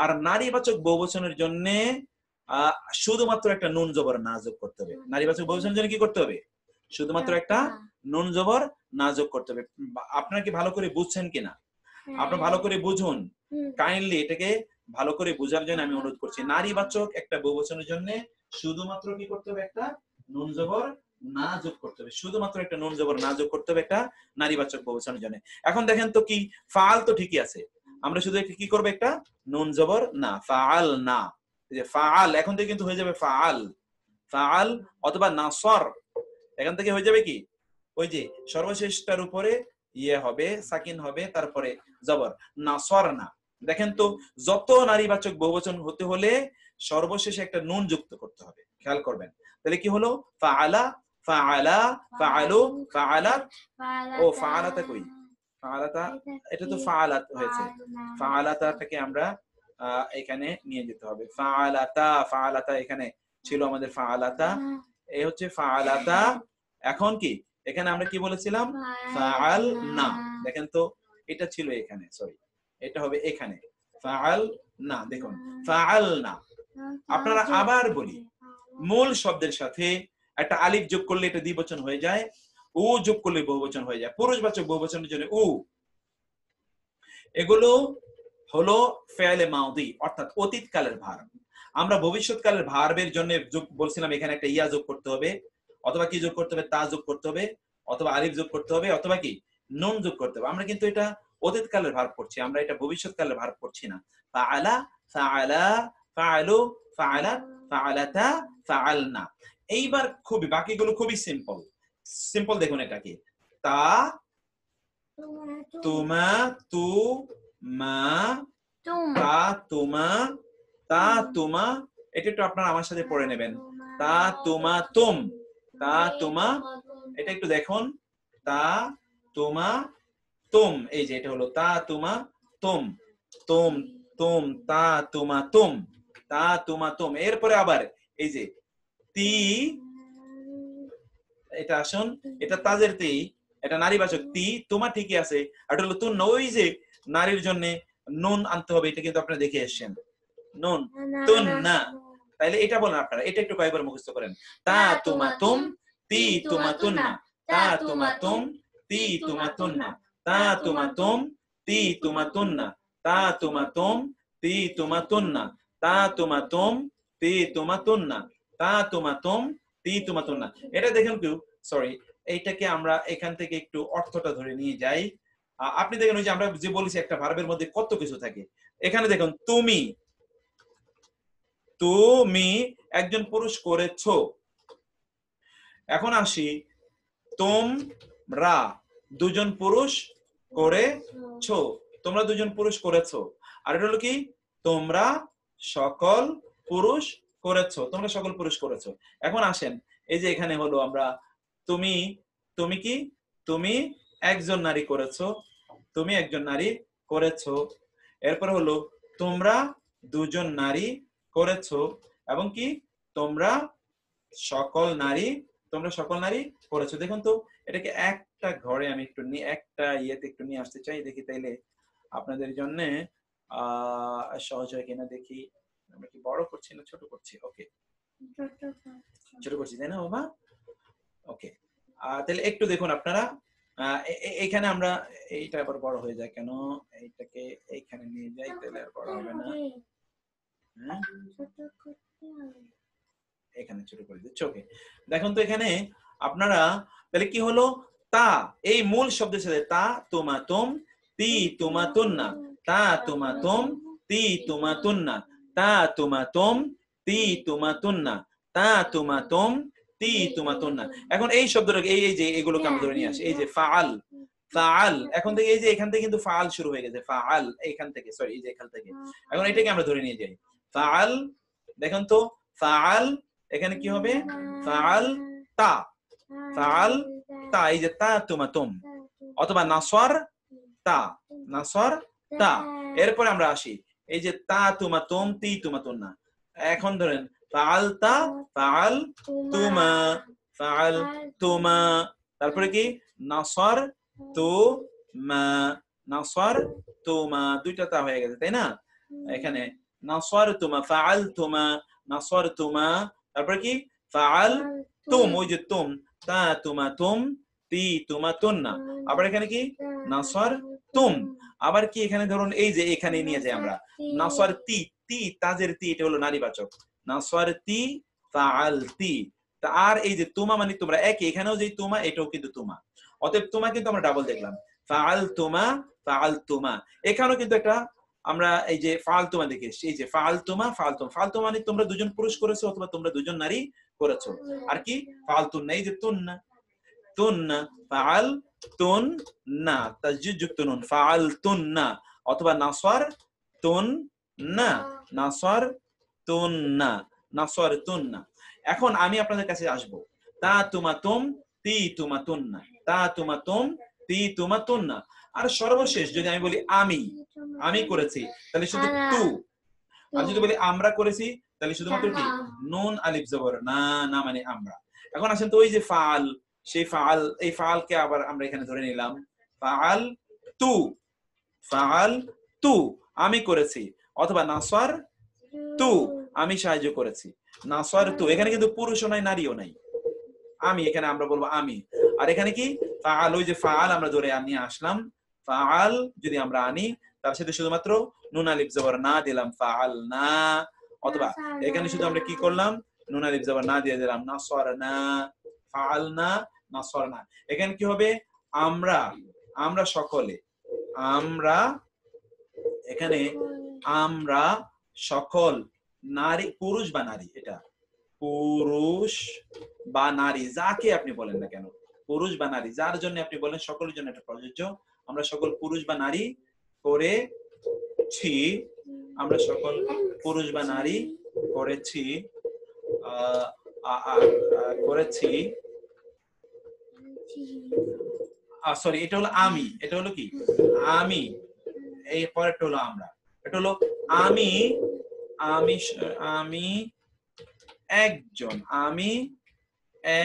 আর নারীবাচক বহুবচনের জন্য শুধুমাত্র একটা নুন জবর না যোগ করতে হবে। নারীবাচক বহুবচনের জন্য কি করতে হবে, শুধুমাত্র একটা নুন জবর না যোগ করতে হবে। আপনারা কি ভালো করে বুঝছেন কিনা? আপনারা ভালো করে বুঝুন কাইন্ডলি, এটাকে ভালো করে বোঝার জন্য আমি অনুরোধ করছি। নারীবাচক একটা বহুবচনের জন্য শুধুমাত্র কি করতে হবে, একটা নুন জবর না যোগ করতে হবে, শুধুমাত্র একটা নুন জবর না যোগ করতে হবে একটা নারীবাচক বহুবচনের জন্য। এখন দেখেন তো কি, ফাল তো ঠিকই আছে, আমরা শুধু কি করব, একটা নুন জবর না, ফাআল না, যে ফাআল এখন থেকে কিন্তু হয়ে যাবে ফাআল, ফাআল অথবা নাসর, এখান থেকে হয়ে যাবে কি, ওই যে সর্বশেষটার উপরে ইয়ে হবে, সাকিন হবে, তারপরে জবর, নাসর না। দেখেন তো, যত নারীবাচক বহুবচন হতে হলে সর্বশেষে একটা নুন যুক্ত করতে হবে, খেয়াল করবেন। তাহলে কি হলো, ফাআলা, ফাআলা, ফাআলু, ফাআলাত। ও ফাআলাতা কই, ফাআলাতা, এটা তো ফাআলাত হয়েছে, ফাআলাতাটাকে আমরা এখানে নিয়ে যেতে হবে। ফাআলাতা, ফাআলাতা এখানে ছিল আমাদের ফাআলাতা, এই হচ্ছে ফাআলাতা। এখন কি এখানে আমরা কি বলেছিলাম, ফাআল না। দেখেন তো, এটা ছিল এখানে, সরি এটা হবে এখানে, ফাআল না। দেখুন ফাআল না, আপনারা আবার বলি, মূল শব্দের সাথে একটা আলিফ যোগ করলে এটা দ্বিবচন হয়ে যায়, উ যোগ করলে বহুবচন হয়ে যায়। পুরুষবাচক বহুবচনের জন্য উ, এগুলো হলো ফেলে মাউদি, অর্থাৎ অতীতকালের ভার্ব। আমরা ভবিষ্যৎকালের ভার্বের জন্য যোগ বলছিলাম, এখানে একটা ইয়া যোগ করতে হবে, অথবা কি যোগ করতে হবে, তা যোগ করতে হবে, অথবা আলিফ যোগ করতে হবে, অথবা কি নুন যোগ করতে হবে। আমরা কিন্তু এটা অতীতকালের ভার্ব করছি, আমরা এটা ভবিষ্যৎকালের ভার্ব করছি না। ফাআলা, ফাআলা, ফাআলু, ফাআলাত, ফাআলাতা, ফাআলনা। এইবার খুবই বাকিগুলো খুবই সিম্পল, সিম্পল। দেখুন এটা কি, তা, তুমা, তু, মা, তা, তুমা, তা, তুমা। এটা একটু আপনারা আমার সাথে পড়ে নেবেন, তা, তুমা, তুম, তা, তুমা। এটা একটু দেখুন, তা, তুমা, তুম, এই যে এটা হলো তা, তুমা, তুম, তুম, তুম, তা, তুমা, তুম, তা, তুমা, তুম। এরপরে আবার এই যে তি, এটা আসুন, এটা তাজের তি, এটা নারীবাচক তি, তোমার ঠিকই আছে। আর এটা হলো তুন, ওই যে নারীর জন্য নুন আনতে হবে, এটা কিন্তু আপনারা দেখে এসেছেন, নুন, তুন না। তাইলে এটা বলেন আপনারা, এটা একটু কয়েকবার মুখস্থ করেন, তা, তুমা, তুম, তি, তুমা, তুন্না, তা, তুমা, তুম, তি, তুমা, তুন্না, তা, তুমা, তুম, তি, তুমা, তুন্না, তা, তুমা, তুম, তি, তুমা, তুন্না, তা, তুমা, তুম, তি, তুমা, তুন্না, তা, তুমা, তুম, তি, তুমা, তুন্না। এটা দেখেন কেউ, সরি, এইটাকে আমরা এখান থেকে একটু অর্থটা ধরে নিয়ে যাই। আপনি দেখেন, ওই যে আমরা যে বলেছি একটা ভার্বের মধ্যে কত কিছু থাকে। এখানে দেখুন, তুমি, তুমি একজন পুরুষ করেছো। এখন আসি, তোমরা দুজন পুরুষ করেছো, তোমরা দুজন পুরুষ করেছো। আর এটা হলো কি, তোমরা সকল পুরুষ করেছো, তোমরা সকল পুরুষ করেছো। এখন আসেন, এই যে এখানে হলো আমরা তুমি, তুমি কি, তুমি একজন নারী করেছো, তুমি একজন নারী করেছো। এরপর হলো তোমরা দুজন নারী করেছো, এবং কি তোমরা সকল নারী, তোমরা সকল নারী করেছো। দেখুন তো, এটাকে একটা ঘরে আমি একটু নিয়ে, একটা ইয়েতে একটু নিয়ে আসতে চাই, দেখি তাইলে আপনাদের জন্য সহজ হয় কিনা দেখি। আমরা কি বড় করছি না ছোট করছি? ওকে, ছোট করছি তাই না বাবা? ওকে, তাহলে একটু দেখুন আপনারা, এখানে আমরা, এইটা আবার বড় হয়ে যায় কেন, এইটাকে এইখানে নিয়ে যাই, তাহলে আর বড় হবে না। এখানে ছোট করে দিচ্ছি। ওকে, দেখুন তো এখানে আপনারা তাহলে কি হলো, তা এই মূল শব্দের সাথে তা তুমা তুম তি তুমা তুন্না, তা তুমা তুম তি তুমা তুন্না, তা তুমা তুম তি তুমা তুন্না, তা তুমা তুম তি তুমা তুন্না। এখন এই শব্দটাকে এই যে এগুলোকে আমরা ধরে নিয়ে আসি। এই যে ফাআল, ফাআল এখন থেকে এই যে এখান থেকে কিন্তু ফাআল শুরু হয়ে গেছে, ফাআল এখান থেকে, সরি এই যে এখান থেকে। এখন এটাকে আমরা ধরে নিয়ে যাই ফাআল। দেখেন তো ফাআল এখানে কি হবে, ফাআল তা, ফাআল তা, এই যে তা তুমা তুম, অথবা নাসর তা, নাসর তা। এরপরে আমরা আসি এই যে তা তুমা তুম তি তুমা তুন্না। এখন ধরেন ফাআল তা, ফাআল তুমা, ফাআল তুমা, তারপরে কি নাসর তুমা, নাসর তুমা, দুইটা তা হয়ে গেছে তাই না? এখানে নাসর তুমা, ফাআল তুমা, নাসর তুমা, তারপরে কি ফাআল তুম, ওই যে তুম, তা তুমা তুম তি তুমা তুন্না। আবার এখানে কি নাসর তুম, আবার কি এখানে ধরুন এই যে এখানে নিয়ে যাই আমরা নাসর তি, তি তাজের তি, এটা হলো নারীবাচক, নাসর তি ফাআল তি। আর এই যে তুমা মানে তোমরা, একই এখানেও যে তুমা এটাও কিন্তু তুমা, অতএব তুমা কিন্তু আমরা ডাবল দেখলাম, ফাআল তুমা, ফাআল তুমা। এখানেও কিন্তু একটা আমরা এই যে ফাআল তুমা দেখে এসেছি, এই যে ফাআল তুমা, ফাআল তুমা, ফাআল তুমা মানে তোমরা দুজন পুরুষ করেছো অথবা তোমরা দুজন নারী করেছো। আর কি ফাআল তুন্না, এই যে তুন্না, তুন্না, ফাআল তুন্না, তাসদীদ যুক্ত নুন, ফাআল তুন্না, অথবা নাসর তুন্না, নাসর তুন্না, নাসর তুন্না। এখন আমি আপনাদের কাছে আসব, তা তুমা তুম তি তুমা তুন্না, তা তুমা তুম তি তুমা তুন্না। আর সর্বশেষ যদি আমি বলি আমি, আমি করেছি, তাহলে শুধু তু। আর যদি বলি আমরা করেছি, তাহলে শুধুমাত্র কি নুন আলিফ জবর না, না মানে আমরা। এখন আসেন তো ওই যে ফাআল, সেই ফাআল, এই ফাআলকে আবার আমরা এখানে ধরে নিলাম, ফাআল তু, ফাআল তু আমি করেছি, অথবা নাসর তু আমি সাহায্য করেছি, নাসর তু। এখানে কিন্তু পুরুষও নাই নারীও নাই, আমি, এখানে আমরা বলবো আমি। আর এখানে কি ফাআল, ওই যে ফাআল আমরা ধরে নিয়ে আসলাম, ফাআল যদি আমরা আনি তার সাথে শুধুমাত্র নুন আলিফ জবর না দিলাম, ফাআল না, অথবা এখানে শুধু আমরা কি করলাম, নুন আলিফ জবর না দিয়ে দিলাম, নাসর না, ফাআল না, নাসর না। এখানে কি হবে, আমরা, আমরা সকলে, আমরা, এখানে আমরা সকল, নারী, পুরুষ বা নারী, এটা পুরুষ বা নারী যাকে আপনি বলেন না কেন, পুরুষ বা নারী যার জন্য আপনি বলেন সকলের জন্য এটা প্রযোজ্য। আমরা সকল পুরুষ বা নারী করেছি, আমরা সকল পুরুষ বা নারী করেছি, করেছি, সরি এটা হলো আমি, এটা হলো কি আমি, এই পরেরটা হলো আমরা, এটা হলো আমি, আমি, আমি একজন, আমি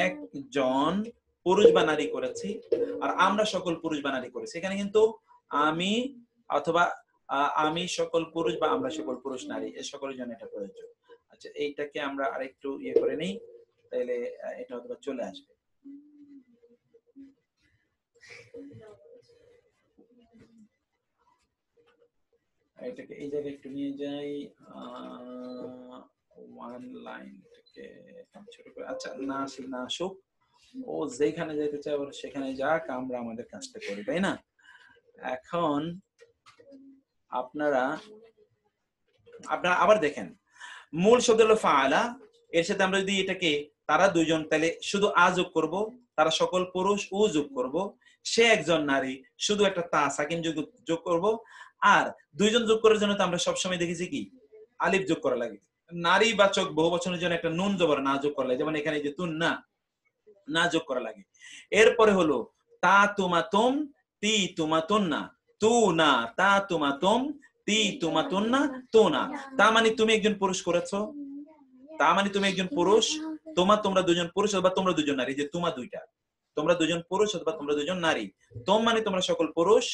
একজন পুরুষ বা নারী করেছি, আর আমরা সকল পুরুষ বা নারী করেছি। এখানে কিন্তু আমি অথবা আমি সকল পুরুষ বা আমরা সকল পুরুষ নারী, এ সকলের জন্য এটা প্রযোজ্য। আচ্ছা এইটাকে আমরা আরেকটু ইয়ে করে নেই, তাহলে এটা হয়তো চলে আসবে। এটাকে এই জায়গায় একটু নিয়ে যাই, ওয়ান লাইন থেকে ছোট করে। আচ্ছা না সুখ, ও যেখানে যেতে চায় ওর সেখানে যাক, আমরা আমাদের কাজটা করি, তাই না? এখন আপনারা আবার দেখেন, মূল শব্দ হলো ফাআলা, এর সাথে আমরা যদি এটাকে তারা দুইজন, তাহলে শুধু আ যোগ করব, তারা সকল পুরুষ ও যোগ করব, সে একজন নারী, শুধু একটা তা সাকিন যোগ করব। আর দুইজন যোগ করার জন্য তো আমরা সবসময় দেখেছি কি আলিফ যোগ করা লাগে, নারী বাচক বহুবচনের জন্য একটা নুন জবর না যোগ করা লাগে, যেমন এখানে যে তুন না, না যোগ করা লাগে। এরপরে হলো তা তুমা তুম তি তুমা তুন্না, তু না, তা তুমা তুম তি তুমা তুন্না, তু না। তা মানে তুমি একজন পুরুষ করেছো, তা মানে তুমি একজন পুরুষ, তোমরা দুজন পুরুষ অথবা তোমরা দুজন নারী, যে তোমা দুইটা, তোমরা দুজন পুরুষ অথবা তোমরা দুজন নারী। তোম মানে তোমরা সকল পুরুষ,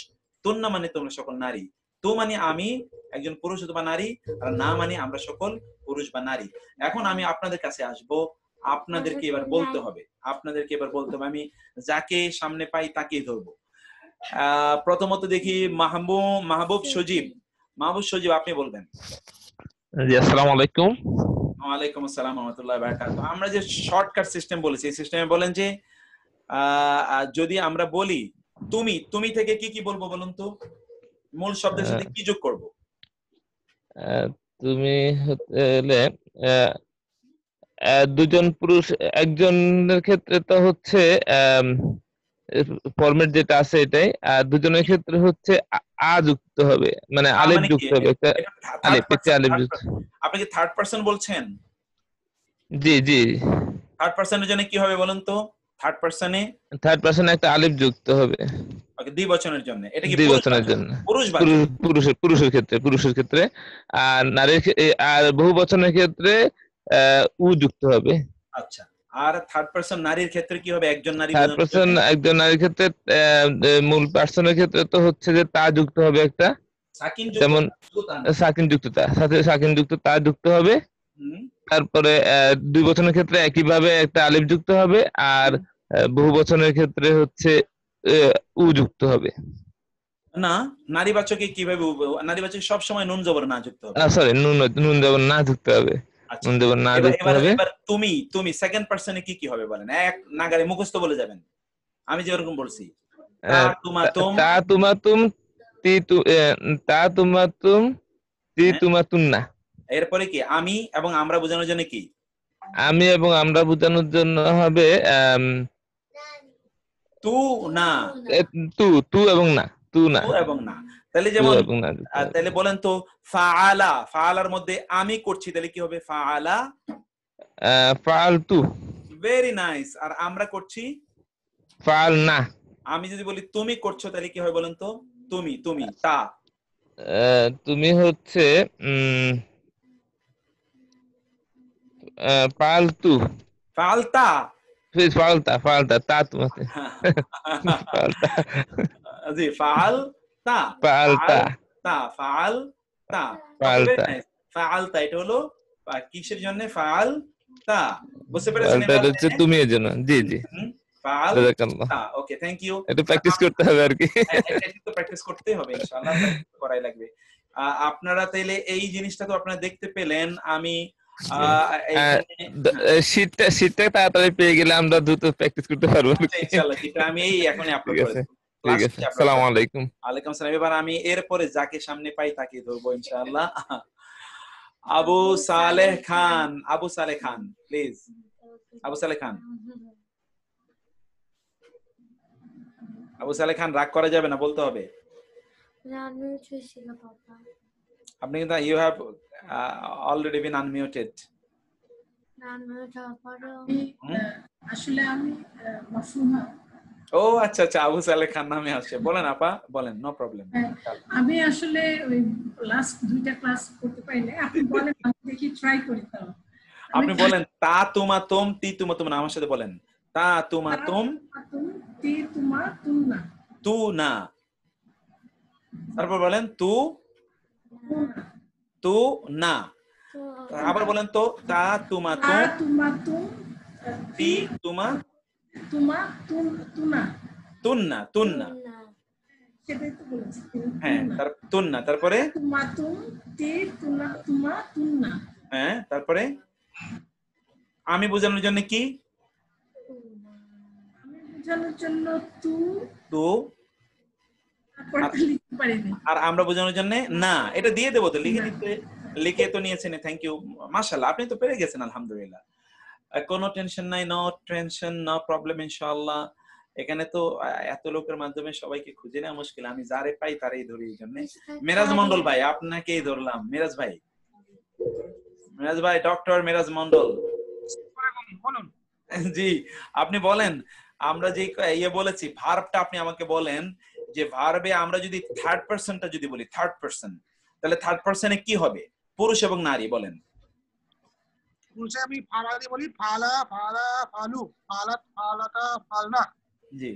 তুন্না মানে তোমরা সকল নারী, তু মানে আমি একজন পুরুষ অথবা নারী, আর না মানে আমরা সকল পুরুষ বা নারী। এখন আমি আপনাদের কাছে আসব, আপনাদেরকে এবার বলতে হবে, আপনাদেরকে এবার বলতে হবে, আমি যাকে সামনে পাই তাকেই ধরবো। প্রথমত দেখি মাহবুব সজীব, মাহবুব সজীব আপনি বলবেন।
জি আসসালামু আলাইকুম।
ওয়ালাইকুম আসসালাম ওয়া রাহমাতুল্লাহি ওয়া বারাকাতুহু। আমরা যে শর্টকাট সিস্টেম বলেছি, এই সিস্টেমে বলেন যে যদি আমরা বলি তুমি, তুমি থেকে কি কি বলবো বলুন তো? মূল শব্দের
আহ,
সাথে কি যোগ করব?
আহ, তুমি হলে আহ, দুজন পুরুষ, একজনের ক্ষেত্রে তো হচ্ছে ফরম্যাট যেটা আছে এটাই, আর দুজনের ক্ষেত্রে হচ্ছে আ যুক্ত হবে, মানে আলিফ
মানে কি?
যুক্ত হবে, একটা
এটা থার্ড
আলিফ, একটি
পারসন,
আলিফ যুক্ত।
আপনি কি থার্ড পারসন বলছেন?
জি জি,
থার্ড পারসনের জন্য কি হবে বলুন তো? থার্ড পারসনে
থার্ড পার্সনে একটা আলিফ যুক্ত হবে
ওকে, দ্বিবচনের জন্য। এটা কি
দ্বিবচনের
পুরুষবাচক?
জন্য।
পুরুষবাচক।
পুরুষের ক্ষেত্রে, আর আর বহু বচনের ক্ষেত্রে উ যুক্ত হবে।
আচ্ছা, আর থার্ড পারসন নারীর ক্ষেত্রে কি হবে একজন নারী
থার্ড
বোঝানোর জন্য?
পার্সন একজন নারীর ক্ষেত্রে মূল পার্সনের ক্ষেত্রে তো হচ্ছে যে তা যুক্ত হবে একটা,
সাকিন যুক্ত
যেমন
তা না?
সাকিন যুক্ত তা, সাথে সাকিন যুক্ত তা যুক্ত হবে।
হুম,
তারপরে দুই বচনের ক্ষেত্রে একইভাবে একটা আলিফ যুক্ত হবে, আর
হুম।
বহু বচনের ক্ষেত্রে হচ্ছে উ যুক্ত হবে।
না, নারীবাচকে কিভাবে নারীবাচকে সব সময় নুন জবর না যুক্ত হবে।
সরি, নুন নুন দেবন না যুক্ত হবে,
আচ্ছা,
নুন দেবন না
এবার
যুক্ত
এবার
হবে।
এবার তুমি, তুমি সেকেন্ড পারসনে কি কি হবে বলেন, এক নাগারে মুখস্থ বলে যাবেন। আমি যেরকম বলছি, তা
আহ,
তুমা তুম।
তা তুমা তুম, তি তু তা তুমা তুম, তি
হ্যাঁ,
তুমা তুন্না।
এরপরে কি আমি এবং আমরা বোঝানোর জন্য কি?
আমি এবং আমরা বোঝানোর জন্য হবে আম,
তু না।
এ, তু, তু এবং না, তু না,
তু এবং না। তাহলে
তু
যেমন
এবং না যুক্ত হবে।
তাহলে বলেন তো, ফাআলা, ফাআলার মধ্যে আমি করছি, তাহলে কি হবে? ফাআলা।
ফালতু,
ভেরি নাইস। আর আমরা করছি,
ফাল না।
আমি যদি বলি তুমি করছো, তাহলে কি হয় বলেন তো? তুমি, তুমি তা।
তুমি হচ্ছে উম পালতু,
ফালতা।
ফালতা, ফালতা তা তোমাতে ফালতা,
জি, ফাল তা। ফাল
পালতা,
তা, ফাল তা। ওকে, ভেরি
পালতা,
নাইস। ফাল তা, এটা হলো কিসের জন্য? ফাল তা। বুঝতে পেরেছেন
পালতা,
এবার?
এটা হচ্ছে তুমি এর জন্য। জি জি,
ফাল
জাযাকাল্লাহ।
তা। ওকে, থ্যাংক ইউ।
একটু প্র্যাকটিস করতে হবে আর কি।
এটা কিন্তু প্র্যাকটিস করতেই হবে, ইনশাআল্লাহ প্র্যাকটিস করাই লাগবে। আপনারা তাইলে এই জিনিসটা তো আপনারা দেখতে পেলেন। আমি
জি। আহ,
এইখানে, হ্যাঁ,
শীতটা তাড়াতাড়ি পেয়ে গেলে আমরা দ্রুত প্র্যাকটিস করতে পারবো আর
আচ্ছা,
কি।
ইনশাআল্লাহ যেটা আমি এই এখনই
ঠিক
আপলোড করে
আছে,
দেব।
ঠিক
ক্লাস
আছে।
শেষে আপলোড
সালাম
করে দেব।
আলাইকুম।
ওয়ালাইকুম আসসালাম। এবার আমি এরপরে যাকে সামনে পাই তাকে ধরবো ইনশাআল্লাহ। আবু সালেহ খান, আবু সালেহ খান প্লিজ। আবু সালেহ খান, আবু সালেহ খান রাগ করা যাবে না, বলতে হবে। আপনি কিন্তু ইউ হ্যাভ অলরেডি বিন আনমিউটেড।
আসলে আমি মাসুমা।
ও আচ্ছা আচ্ছা, আবু সালেহ খান নামে আসছে। বলেন আপা, বলেন, নো প্রবলেম।
আমি আসলে ওই লাস্ট দুইটা ক্লাস করতে পারি না, আপনি বলেন, আমি দেখি ট্রাই করি। তাও
আপনি বলেন তা তুমা তুম তি তুমা তুম না, আমার সাথে বলেন তা তুমা তুম
তি তুমা তুন্না,
তু না। তারপর বলেন তু, তু না। আবার বলেন তো, তা তুমা
তা
তুম
তুমা তুম,
তি তুমা
তুমা তুনা,
তুন্না, তুন্না।
সেটাই তো বলেছি।
হ্যাঁ, তুন্না। তারপরে
তুমা তুম, তি তুনা তুমা তুন্না।
হ্যাঁ, তারপরে আমি বোঝানোর জন্য কি?
আমি বোঝানোর জন্য তু,
তু।
তারপরটা লিখতে পারিনি।
আর আমরা বোঝানোর জন্য না। এটা দিয়ে দেবো তো, লিখে দিতে, লিখে তো নিয়েছেন। থ্যাংক ইউ, মাশাআল্লাহ, আপনি তো পেরে গেছেন আলহামদুলিল্লাহ। কোনো টেনশন নাই, নো টেনশন, নো প্রবলেম ইনশাআল্লাহ। এখানে তো এত লোকের মাধ্যমে সবাইকে খুঁজে নেওয়া মুশকিল, আমি যারে পাই তারই ধরি। এই জন্য মিরাজ মন্ডল ভাই, আপনাকেই ধরলাম। মিরাজ ভাই, মিরাজ ভাই, ডক্টর মিরাজ মন্ডল।
বলুন।
জি, আপনি বলেন। আমরা যে বলেছি ভার্বটা, আপনি আমাকে বলেন যে ভার্বে আমরা যদি থার্ড পারসনটা যদি বলি, থার্ড পারসন, তাহলে থার্ড পারসনে কি হবে? পুরুষ এবং নারী বলেন।
পুরুষে আমি ফালা দিয়ে বলি, ফালা ফালা ফালু, ফালাত ফালাতা ফালনা।
জি,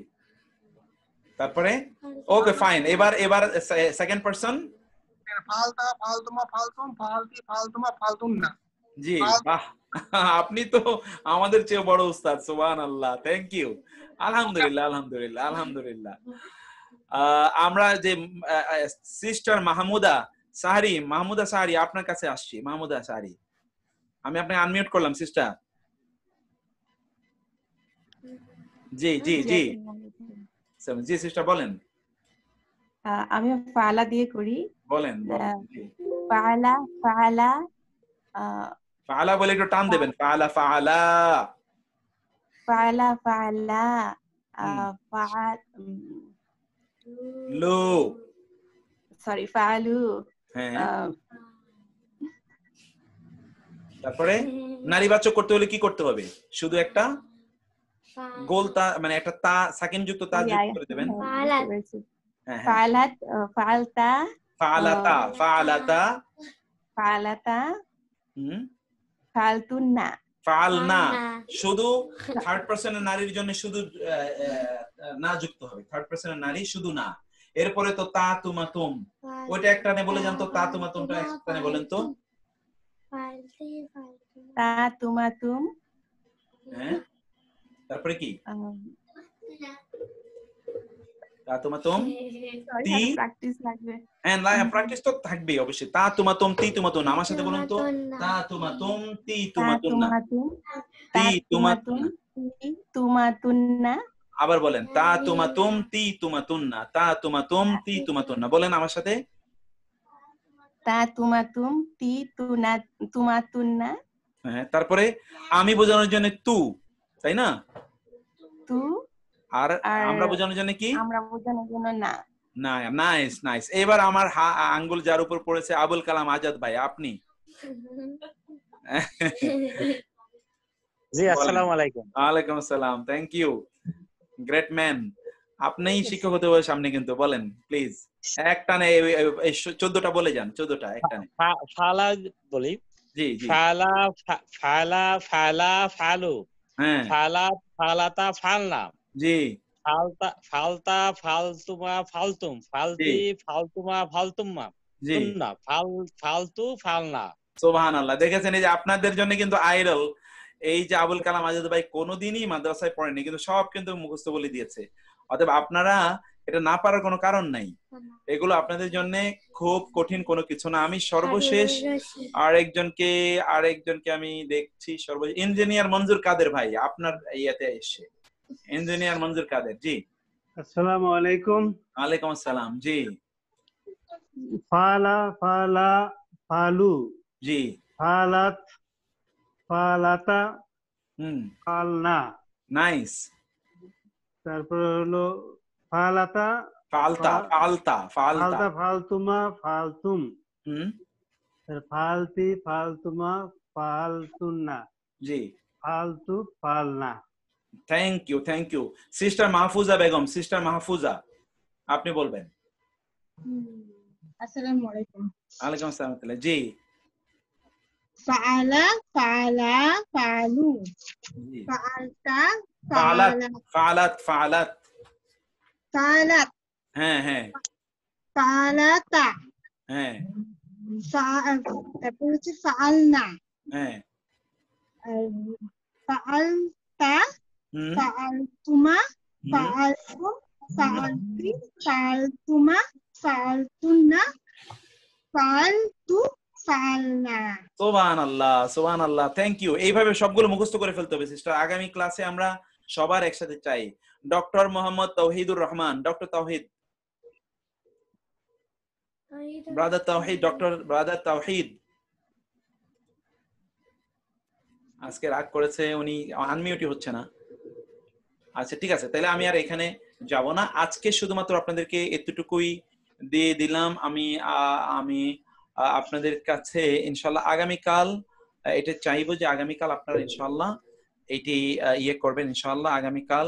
তারপরে ওকে ফাইন। এবার সেকেন্ড পারসন।
ফালতা ফালতুমা ফালতুম, ফালতি ফালতুমা ফালতুন্না।
জি, বাহ, আপনি তো আমাদের চেয়ে বড় উস্তাদ। সুবহানাল্লাহ, থ্যাংক ইউ। আলহামদুলিল্লাহ, আলহামদুলিল্লাহ, আলহামদুলিল্লাহ। আমরা যে সিস্টার মাহমুদা সাহারি, মাহমুদা সাহারি, আপনার কাছে আসছি। মাহমুদা সাহারি, আমি আপনাকে আনমিউট করলাম সিস্টার। জি জি জি জি সিস্টার বলেন
আমি ফালা দিয়ে করি।
বলেন বলেন। জি
ফালা ফালা
ফাআলা বলে একটু টান দেবেন, ফাআলা ফাআলা
ফালা ফালা ফাআল
লু।
সরি ফালু।
হ্যাঁ তারপরে নারীবাচক করতে হলে কি করতে হবে? শুধু একটা গোল তা মানে একটা তা সাকিন যুক্ত তা যুক্ত করে দেবেন। হ্যাঁ হ্যাঁ
ফালাত ফালতা
ফাআলাতা ফাআলাতা
ফালাতা
হুম
ফালতুন্না।
ফাআলনা শুধু থার্ড পারসনের নারীর জন্য শুধু না যুক্ত হবে, থার্ড পারসনের নারী শুধু না। এরপরে তো তা তুমা তুম, ওইটা একটানে বলে যান তো, তা তুমা তুমটা একটানে বলেন তো।
তা তুমা তুম।
হ্যাঁ তারপরে কি? তা তুমা তুম তি।
প্র্যাকটিস লাগবে।
হ্যাঁ প্র্যাকটিস তো থাকবেই অবশ্যই। তা তুমা তুম তি তুমা তুম, আমার সাথে বলুন তো। তা তুমা তুম তি তুমা তুম না, তি তুমা তুম
তুমা তুন্না।
আবার বলেন তা তুমা তুম তি তুমা তুম না, তা তুমা তুম তি তুমা তুম না, বলেন আমার সাথে।
তা তুমা তুম তি তুনা তুমা তুন্না।
হ্যাঁ তারপরে আমি বোঝানোর জন্য তু, তাই না?
তু।
আর আমরা বোঝানোর জন্য কি?
আমরা বোঝানোর জন্য না।
না। Nice nice. এবার আমার আঙ্গুল যার উপর পড়েছে আবুল কালাম আজাদ ভাই, আপনি।
জি আসসালামু আলাইকুম।
ওয়ালাইকুম আসসালাম, থ্যাংক ইউ, গ্রেট ম্যান। আপনিই শিক্ষক হতে হবে সামনে কিন্তু, বলেন প্লিজ একটানে 14টা বলে যান, 14টা একটানে।
ফালা বলি।
জি জি
ফালা ফালা ফালা ফালু।
হ্যাঁ
ফালা ফালাতা ফালনা।
জি
ফালতা ফালতা ফালতুমা ফালতুম। ফালতি ফালতুমা ফালতুম্মা।
জি
তুন্না ফালতু ফালনা।
সুবহানাল্লাহ। দেখেছেন এই যে আপনাদের জন্য কিন্তু আইডল, এই যে আবুল কালাম আজাদ ভাই কোনোদিনই মাদ্রাসায় পড়েনি কিন্তু সব কিন্তু মুখস্থ বলে দিয়েছে। অতএব আপনারা এটা না পারার কোনো কারণ নাই, এগুলো আপনাদের জন্য খুব কঠিন কোনো কিছু না। আমি সর্বশেষ আরেকজনকে আমি দেখছি, সর্বশেষ ইঞ্জিনিয়ার মঞ্জুর কাদের ভাই, আপনার ইয়াতে এসে ইঞ্জিনিয়ার মঞ্জুর কাদের। জি
আসসালামু আলাইকুম।
ওয়ালাইকুম আসসালাম। জি
ফালা ফালা ফালু।
জি
ফালাত ফালাতা ফালনা।
নাইস।
তারপর হলো ফালাতা
ফালতা ফালতা ফালতা
ফালতুমা ফালতুম।
হুম
ফালতি ফালতুমা ফালতুন্না।
জি
ফালতু ফালনা।
Thank you thank you. Sister Mahfuza Begum, sister Mahfuza আপনি বলবেন।
আসসালামু আলাইকুম।
ওয়ালাইকুম আসসালাম। জি
ফাআলা ফাআলা ফাআলু। ফাআলতা
ফাআলাত
ফাআলা
ফাআলাত ফাআলাত
ফাআলাত।
হ্যাঁ হ্যাঁ
ফাআলাতা।
হ্যাঁ
তারপর হচ্ছে ফাআলনা।
হ্যাঁ
ফাআলতা ফাআলতুমা ফাআলতুম ফাআলতি ফাআলতুমা ফাআলতুন্না ফাআলতু ফাআলনা।
সুবহানাল্লাহ সুবহানাল্লাহ, থ্যাংক ইউ। এইভাবে সবগুলো মুখস্থ করে ফেলতে হবে সিস্টার। আগামী ক্লাসে আমরা সবার একসাথে চাই। ডক্টর মোহাম্মদ তৌহিদুর রহমান, ডক্টর তৌহিদ, ব্রাদার তৌহিদ, ডক্টর ব্রাদার তৌহিদ আজকে রাগ করেছে, উনি আনমিউটই হচ্ছে না। আচ্ছা ঠিক আছে, তাহলে আমি আর এখানে যাব না। আজকে শুধুমাত্র আপনাদেরকে এতটুকুই দিয়ে দিলাম। আমি আপনাদের কাছে ইনশাআল্লাহ আগামীকাল এটা চাইবো যে আগামীকাল আপনারা ইনশাআল্লাহ এটি ইয়ে করবেন ইনশাআল্লাহ। আগামীকাল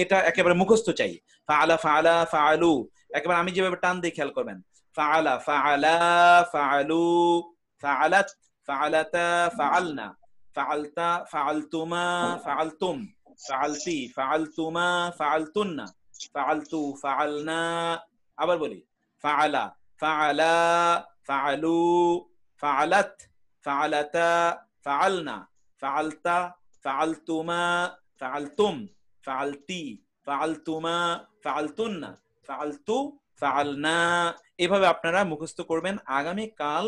এটা একেবারে মুখস্থ চাই। ফাআলা ফাআলা ফাআলু, একেবারে আমি যেভাবে টান দিয়ে খেয়াল করবেন। ফাআলা ফাআলা ফাআলু, ফাআলাত ফাআলাতা ফাআলনা, ফাআলতা ফাআলতুমা ফাআলতুম, ফাআলতি ফাআলতুমা ফাআলতুন্না, ফাআলতু ফাআলনা। আবার বলি ফাআলা ফাআলা ফাআলু, ফাআলাত ফাআলাতা ফাআলনা, ফাআলতা ফাআলতুমা ফাআলতুম, ফাআলতি ফাআলতুমা ফাআলতুন্না, ফাআলতু ফাআলনা। এভাবে আপনারা মুখস্থ করবেন। আগামী কাল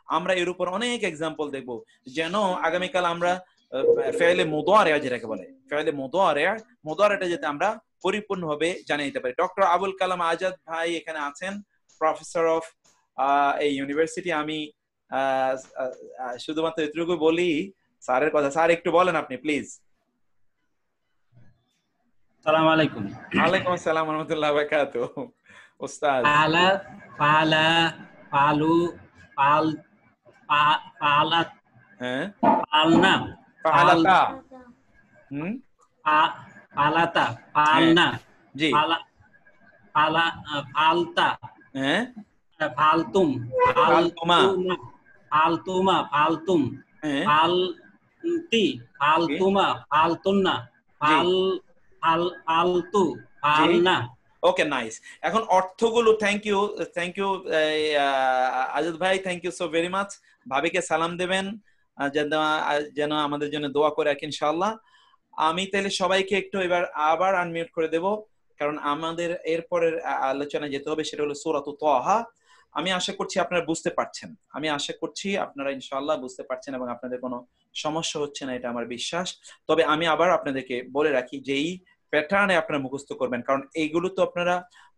আমরা এর উপর অনেক এক্সাম্পল দেখব, যেন আগামীকাল আমরা ফেলে মুদারিয়া যেটাকে বলে, ফেলে মুদারিয়াটা যাতে আমরা পরিপূর্ণভাবে জানিয়ে দিতে পারি। ডক্টর আবুল কালাম আজাদ ভাই এখানে আছেন, প্রফেসর অফ এই ইউনিভার্সিটি। আমি শুধুমাত্র এটুকু বলি স্যারের কথা। স্যার একটু বলেন আপনি প্লিজ।
আসসালামু আলাইকুম।
ওয়ালাইকুম আসসালাম ওয়া রাহমাতুল্লাহি ওয়া বারাকাতুহু। ওস্তাদ
ফালা ফালা ফালু ফাল ফালাত
হ্যাঁ
ফালনা
ফালাতা
ফালাতা ফালনা
জি
ফালা ফালা ফালতা
হ্যাঁ
ফালতুম
ফালতুমা
ফালতুমা ফালতুম
হ্যাঁ
ফালতি ফালতুমা ফালতুন্না ফাল ফালতু ফালনা।
Okay nice. এখন অর্থগুলো থ্যাংক ইউ আজাদ ভাই, thank you so very much. ভাবিকে সালাম দেবেন যেন আমাদের জন্য দোয়া করে রাখেন ইনশাআল্লাহ। আমি তাহলে সবাইকে একটু এবার আবার আনমিউট করে দেব, কারণ আমাদের এরপরের আলোচনা যেতে হবে, সেটা হলো সূরা তাহা। আমি আশা করছি আপনারা বুঝতে পারছেন, আমি আশা করছি আপনারা ইনশাআল্লাহ বুঝতে পারছেন এবং আপনাদের কোনো সমস্যা হচ্ছে না, এটা আমার বিশ্বাস। তবে আমি আবার আপনাদেরকে বলে রাখি যে এই প্যাটার্নে আপনারা মুখস্থ করবেন, কারণ এইগুলো তো আপনারা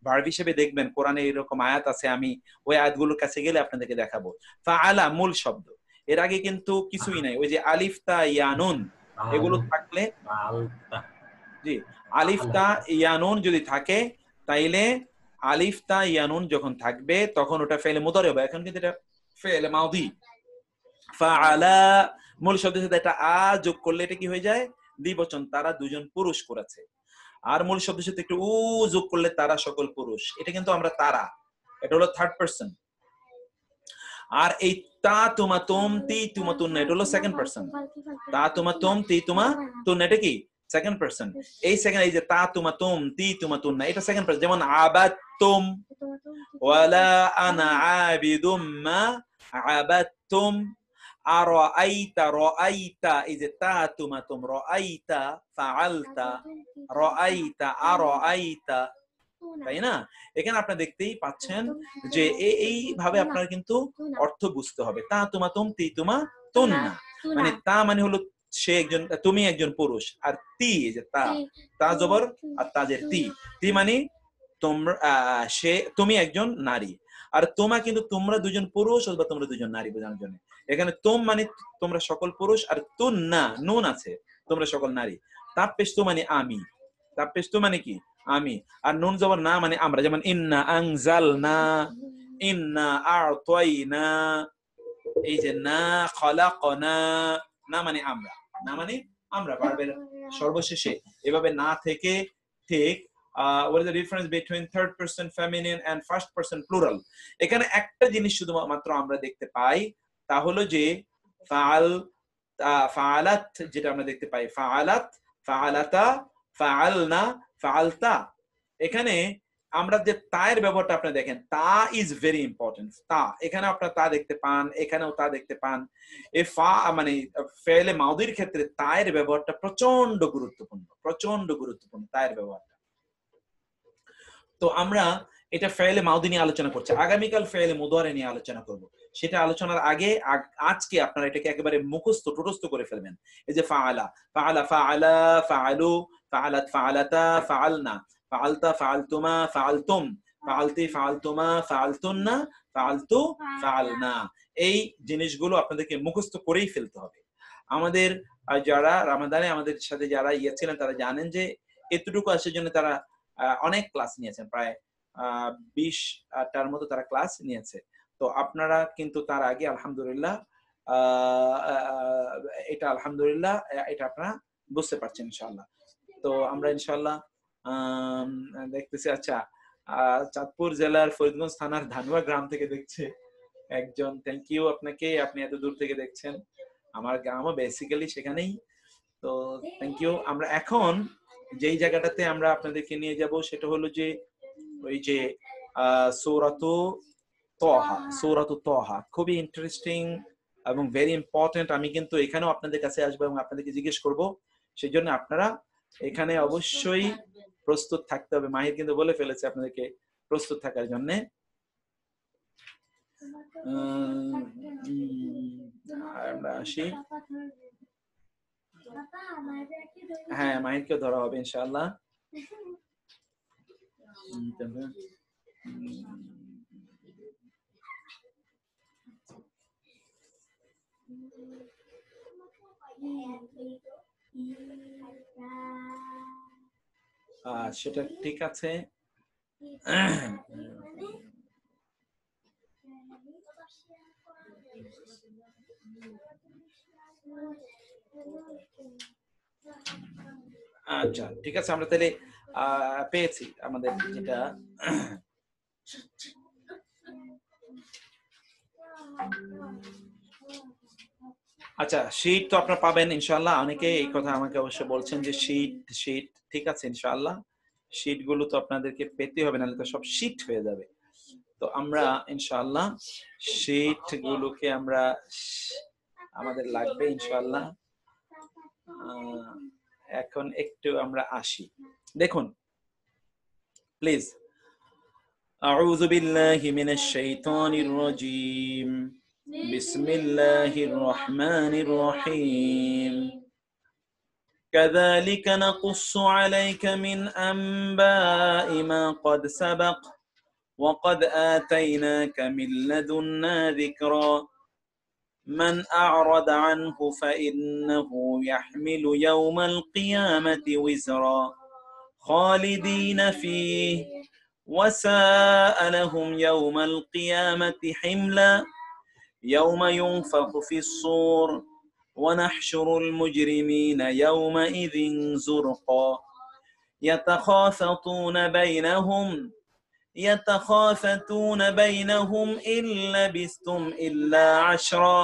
ভার্ব হিসেবে দেখবেন। কোরআনে এরকম আয়াত আছে, আমি ওই আয়াতগুলোর কাছে গেলে আপনাদেরকে দেখাবো। ফাআলা মূল শব্দ, এর আগে কিন্তু কিছুই নাই। ওই যে আলিফ তা ইয়া নুন এগুলো থাকলে, জি আলিফ তা ইয়া নুন যদি থাকে, তাইলে আলিফ তা ইয়া নুন যখন থাকবে তখন ওটা ফেলে মুদারি হবে। এখন কিন্তু এটা ফেলে মাউদি। ফাআলা মূল শব্দের সাথে এটা আ যোগ করলে এটা কি হয়ে যায়? দ্বিবচন, তারা দুজন পুরুষ করেছে। আর মূল শব্দের সাথে একটু উ যোগ করলে তারা সকল পুরুষ। এটা কিন্তু আমরা তারা, এটা হলো থার্ড পারসন। আর এই তা তুমা তুম তি তুমা তুন এটা হলো সেকেন্ড পারসন। তা তুমা তুম তি তুমা তুন এটা কি সেকেন্ড পারসন। এই সেকেন্ড, এই যে তা তুমা তুম তি তুমা তুন এটা সেকেন্ড পারসন। যেমন আবাদতুম ওয়ালা আনা আবিদুম মা আবাদতুম। আরাআইতা রাআইতা, এই যে তা তুমা তুম রাআইতা ফাআলতা রাআইতা আরাআইতা, তাই না? এখানে আপনারা দেখতেই পাচ্ছেন যে এইভাবে আপনারা কিন্তু অর্থ বুঝতে হবে। তা তুমা তুম তি তুমা তুন না, মানে তা মানে হলো সে একজন, তুমি একজন পুরুষ। আর তি, এই যে তা জবর আর তাজের তি মানে তোমরা, সে তুমি একজন নারী। আর তোমা কিন্তু তোমরা দুজন পুরুষ অথবা তোমরা দুজন নারী বোঝানোর জন্য। এখানে তোম মানে তোমরা সকল পুরুষ, আর তুন না নুন আছে তোমরা সকল নারী। তাপ্পেস্তু মানে আমি, তাপ্পেস্তু মানে কি আমি, আর নুন জবর না মানে আমরা। যেমন ইন্না আনজালনা, ইন্না আ'তাইনা, এই যে না খালাকনা, না মানে আমরা, না মানে আমরা ভার্বের সর্বশেষে এভাবে না থেকে ঠিক what is the difference between third person feminine and first person plural? এখানে একটা জিনিস শুধুমাত্র আমরা দেখতে পাই, তা হলো যে ফাআলাত, যেটা আমরা দেখতে পাই ফাআলাত, ফাআলাতা, ফাআলনা, ফাআলতা। এখানে আমরা যে তায়ের ব্যবহারটা আপনারা দেখেন, তা ইজ ভেরি ইম্পর্টেন্ট। তা এখানে আপনারা তা দেখতে পান, এখানেও তা দেখতে পান। এই ফা মানে ফেলে মাউদির ক্ষেত্রে তায়ের ব্যবহারটা প্রচন্ড গুরুত্বপূর্ণ, প্রচন্ড গুরুত্বপূর্ণ তায়ের ব্যবহারটা। তো আমরা এটা ফেলে মাউদি নিয়ে আলোচনা করছি, আগামীকাল ফেলে মুদারি নিয়ে আলোচনা করব। সেটা আলোচনার আগে আজকে আপনারা এটাকে একেবারে মুখস্থ টোটস্থ করে ফেলবেন। এই যে ফাআলা, ফাআলা, ফাআলা, ফাআলু, ফাআলাত, ফাআলাতা, ফাআলনা, ফাআলতা, ফাআলতুমা, ফাআলতুম, ফাআলতি, ফাআলতুমা, ফাআলতুন্না, ফাআলতু, ফাআলনা। এই জিনিসগুলো আপনাদেরকে মুখস্থ করেই ফেলতে হবে। আমাদের যারা রমাদানে আমাদের সাথে যারা ছিলেন তারা জানেন যে এতটুকু আসার জন্য তারা অনেক ক্লাস নিয়েছেন, প্রায় 20টার মতো তারা ক্লাস নিয়েছে। তো আপনারা কিন্তু তার আগে আলহামদুলিল্লাহ এটা আপনারা বুঝতে পারছেন ইনশাআল্লাহ। তো আমরা ইনশাআল্লাহ দেখতেছি। আচ্ছা, চাঁদপুর জেলার ফরিদগঞ্জ থানার ধানুয়া গ্রাম থেকে দেখছে একজন, থ্যাংক ইউ আপনাকে, আপনি এত দূর থেকে দেখছেন। আমার গ্রামও বেসিক্যালি সেখানেই, তো থ্যাংক ইউ। আমরা এখন যেই জায়গাটাতে আমরা আপনাদেরকে নিয়ে যাব সেটা হলো যে ওই যে সূরাতু তাহা, সূরাতু তাহা খুবই ইন্টারেস্টিং এবং ভেরি ইম্পর্টেন্ট। আমি কিন্তু এখানেও আপনাদের কাছে আসবো এবং আপনাদেরকে জিজ্ঞেস করব, সেই জন্য আপনারা এখানে অবশ্যই প্রস্তুত থাকতে হবে। মাহির কিন্তু বলে ফেলেছে আপনাদেরকে প্রস্তুত থাকার জন্য। আমরা আসি। হ্যাঁ, মাহিরকেও ধরা হবে ইনশাআল্লাহ। সেটা ঠিক আছে। আচ্ছা ঠিক আছে, আমরা তাহলে পেয়েছি আমাদের যেটা আচ্ছা শীট তো আপনারা পাবেন ইনশাআল্লাহ। অনেকে এই কথা আমাকে অবশ্য বলছেন যে শীট ঠিক আছে ইনশাআল্লাহ, শীট গুলো তো আপনাদেরকে পেতে হবে, নাহলে তো সব শীট হয়ে যাবে। তো আমরা ইনশাআল্লাহ শীট গুলোকে আমরা আমাদের লাগবে ইনশাআল্লাহ। এখন একটু আমরা আসি, দেখুন প্লিজ। আউযু বিল্লাহি মিনাশ শাইতানির রাজীম, বিসমিল্লাহির রহমানির রহিম। كذلك نقص عليك من أنباء ما قد سبق وقد آتيناك من لدنا ذكرا من أعرض عنه فإنه يحمل يوم القيامة وزرا خالدين فيه وساء لهم يوم القيامة حملا يوم ينفخ في الصور ونحشر المجرمين يومئذ زرقا يتخافتون بينهم إن لبثتم إلا عشرا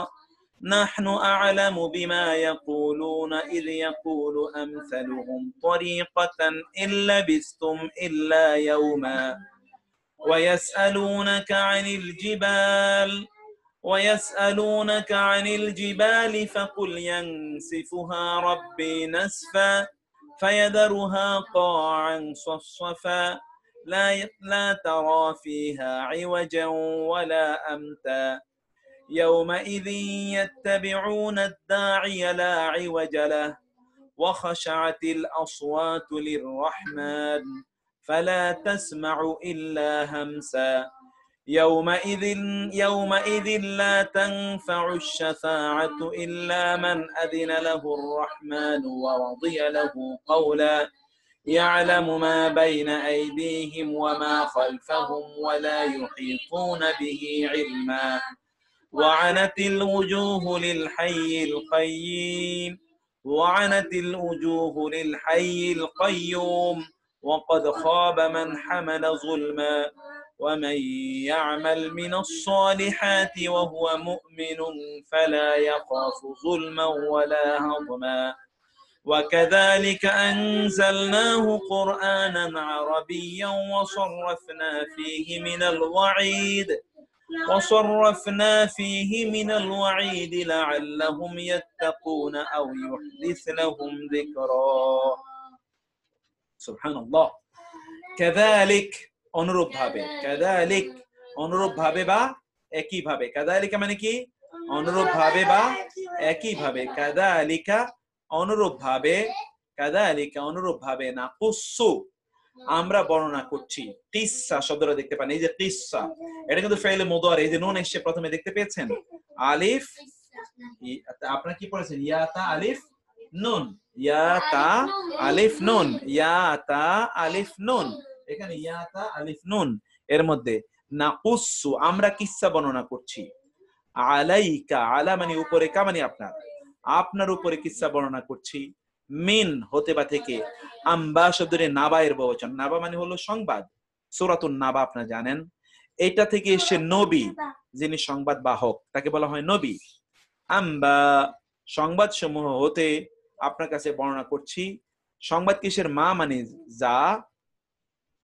نحن أعلم بما يقولون إذ يقول أمثلهم طريقة إن لبثتم إلا يوما ويسألونك عن الجبال فقل ينسفها ربي نسفا فيذرها قاعا صفصفا لا ترى فيها عوجا ولا أمتا يومئذ يتبعون الداعي لا عوج له وخشعت الأصوات للرحمن فلا تسمع إلا همسا يومئذ لا تنفع الشفاعة إلا من أذن له الرحمن ورضي له قولا يعلم ما بين أيديهم وما خلفهم ولا يحيطون به علما وعنت الوجوه للحي القيوم وقد خاب من حمل ظلما ومن يعمل من الصالحات وهو مؤمن فلا يخاف ظلما ولا هضما وكذلك أنزلناه قرآنا عربيا وصرفنا فيه من الوعيد لعلهم يتقون أو يحدث لهم ذكرا سبحان الله كذلك অনুরূপ ভাবে বা একই ভাবে। কাযালিকা মানে কি? অনুরূপ ভাবে বা একই ভাবে। কাযালিকা অনুরূপ ভাবে না কুসু আমরা বর্ণনা করছি। কিসসা শব্দটা দেখতে পান, এই যে কিসসা এটা কিন্তু ফাইলে মুদারি, এই যে নুন এসে প্রথমে দেখতে পেয়েছেন আলিফ, আপনারা কি পড়েছেন? ইয়া তা আলিফ নুন, ইয়া তা আলিফ নুন, ইয়া তা আলিফ নুন, এখানে ইয়া তা আলিফ নুন এর মধ্যে নাকুসু আমরা কিসসা বর্ণনা করছি। আলাইকা আলা মানে উপরে, কা মানে আপনার উপরে কিসসা বর্ণনা করছি। মিন হতে বা থেকে, আম্বা শব্দের নাবা এর বহুবচন, নাবা মানে হলো সংবাদ, সূরাতুন নাবা আপনারা জানেন। এটা থেকে এসে নবী যিনি সংবাদ বাহক তাকে বলা হয় নবী। আম্বা সংবাদ সমূহ হতে আপনার কাছে বর্ণনা করছি। সংবাদ কিসের? মা মানে যা,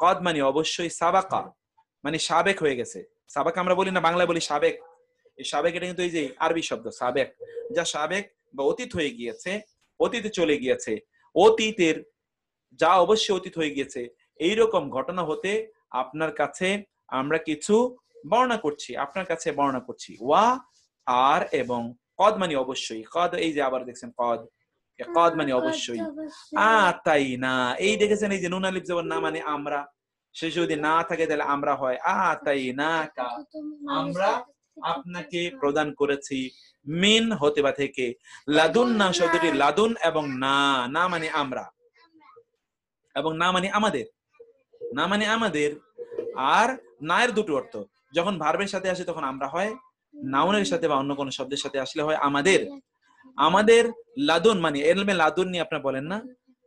কদ মানে অবশ্যই, সাবাকা মানে সাবেক হয়ে গেছে। সাবাক আমরা বলি না, বাংলায় বলি সাবেক। এই সাবেক এটা কিন্তু এই যে আরবি শব্দ সাবেক, যা সাবেক বা অতীত হয়ে গিয়েছে, অতীতে চলে গিয়েছে, অতীতের যা অবশ্যই অতীত হয়ে গিয়েছে, এইরকম ঘটনা হতে আপনার কাছে আমরা কিছু বর্ণনা করছি, আপনার কাছে বর্ণনা করছি। ওয়া আর এবং কদ মানে অবশ্যই, কদ এই যে আবার দেখছেন কদ, কদ মানে অবশ্যই। আতাইনা এই দেখেছেন এই যে নুন আলিফ জবর না মানে আমরা, সে যদি না থাকে তাহলে আমরা হয় আতাইনা কা, আমরা আপনাকে প্রদান করেছি, মিন হতে বা থেকে, লাদুন না শব্দটি লাদুন এবং না, না মানে আমরা এবং না মানে আমাদের, না মানে আমাদের। আর না এর দুটো অর্থ, যখন ভার্বের সাথে আসে তখন আমরা হয়, নাউনের সাথে বা অন্য কোনো শব্দের সাথে আসলে হয় আমাদের। আমাদের লাদুন মানে এলমে লাদুন নিয়ে আপনারা বলেন না,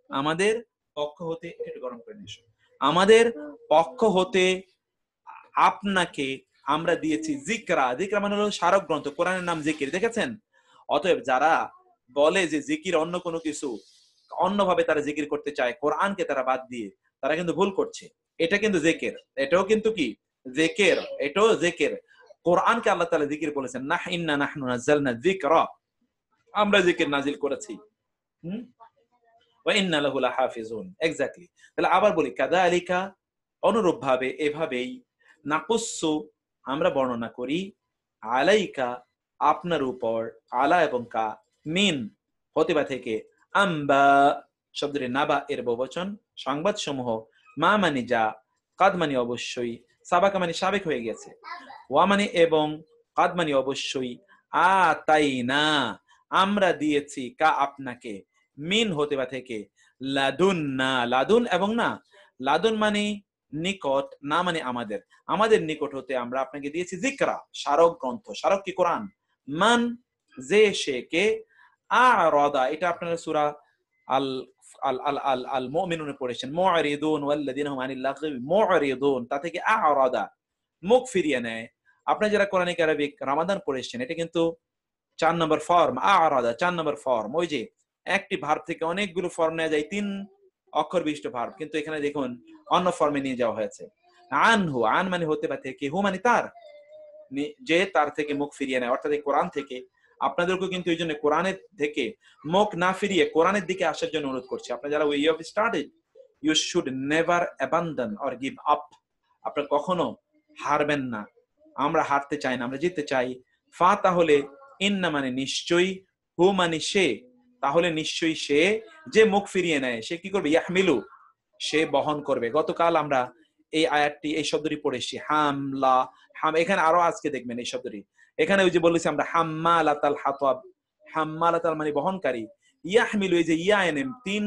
আমাদের পক্ষ হতে, একটু গরম করে নিস, আমাদের পক্ষ হতে আপনাকে আমরা দিয়েছি জিকরা। জিকরা মানে হলো স্মারক গ্রন্থ, কোরআনের নাম জিকির, দেখেছেন? অতএব যারা বলে যে জিকির অন্য কোনো কিছু, অন্যভাবে তারা জিকির করতে চায় কোরআনকে তারা বাদ দিয়ে, তারা কিন্তু ভুল করছে। এটা কিন্তু জিকির, এটাও কিন্তু কি জিকির, এটাও জিকির। কোরআনকে আল্লাহ তাআলা জিকির বলেছেন, নাহ ইন্না নাহনু নাযালনা যিকরা, আমরা জিকির নাজিল করেছি, ওয়া ইন্না লাহু লাহাফিজুন। এক্স্যাক্টলি। তাহলে আবার বলি কাযালিকা, অনুরূপ ভাবে, এভাবেই, নাকুসসু আমরা বর্ণনা করি, আলাইকা আপনার উপর, আলা এবং কা, মিন হতে বা থেকে, আম্বা শব্দটি নাবা এর বহুবচন, সংবাদ সমূহ, মা মানে যা, কাদ মানে অবশ্যই, সাবাকা মানে সাবেক হয়ে গেছে, ওয়া মানে এবং, কাদ মানে অবশ্যই, আতাইনা আমরা দিয়েছি, কা আপনাকে, মিন হতে বা থেকে, লাদুন না, লাদুন এবং না, লাদুন মানে নিকট, না মানে আমাদের, আমাদের নিকট হতে আমরা আপনাকে দিয়েছি যিকরা স্মারক গ্রন্থ। স্মারক কি? কোরআন। মান যে সে কে, আরাদা এটা আপনারা সূরা আল আল আল আল আল মুমিনুনে পড়েছেন, মুআরিদুন ওয়াল্লাযিনা হুম আনিল লাগবি মুআরিদুন, তা থেকে আরাদা মুখ ফিরিয়ে নেয়। আপনারা যারা কোরআনিক আরবিক রমাদান পড়েছেন, এটা কিন্তু 4 নম্বর ফর্ম, আরাদা 4 নম্বর ফর্ম। ওই যে একটি ভার্ব থেকে অনেকগুলো ফর্ম নেওয়া যায়, 3 অক্ষর বিশিষ্ট ভার্ব, কিন্তু এখানে দেখুন অন্য ফর্মে নিয়ে যাওয়া হয়েছে। আনহু, আন মানে হতে বা থেকে, হু মানে তার, যে তার থেকে মুখ ফিরিয়ে নেয়, অর্থাৎ এই কোরআন থেকে। আপনাদেরকে কিন্তু এই জন্য কোরআনের থেকে মুখ না ফিরিয়ে কোরআনের দিকে আসার জন্য অনুরোধ করছি। আপনারা যারা we have started, you should never abandon or give up. আপনারা কখনো হারবেন না, আমরা হারতে চাই না, আমরা জিততে চাই। ফা তাহলে, ইন্না মানে নিশ্চয়ই, হু মানে সে, তাহলে নিশ্চয়ই সে যে মুখ ফিরিয়ে নেয় সে কি করবে? ইয়াহমিলু সে বহন করবে। গতকাল আমরা এই আয়াতটি, এই শব্দটি পড়েছি, হামলা, হাম, এখানে আরো আজকে দেখবেন এই শব্দটি। এখানে ওই যে বলেছি আমরা হাম্মালাতাল হাতাব, হাম্মালাতাল মানে বহনকারী, ইয়াহমিলু এই যে ইয়া এনে 3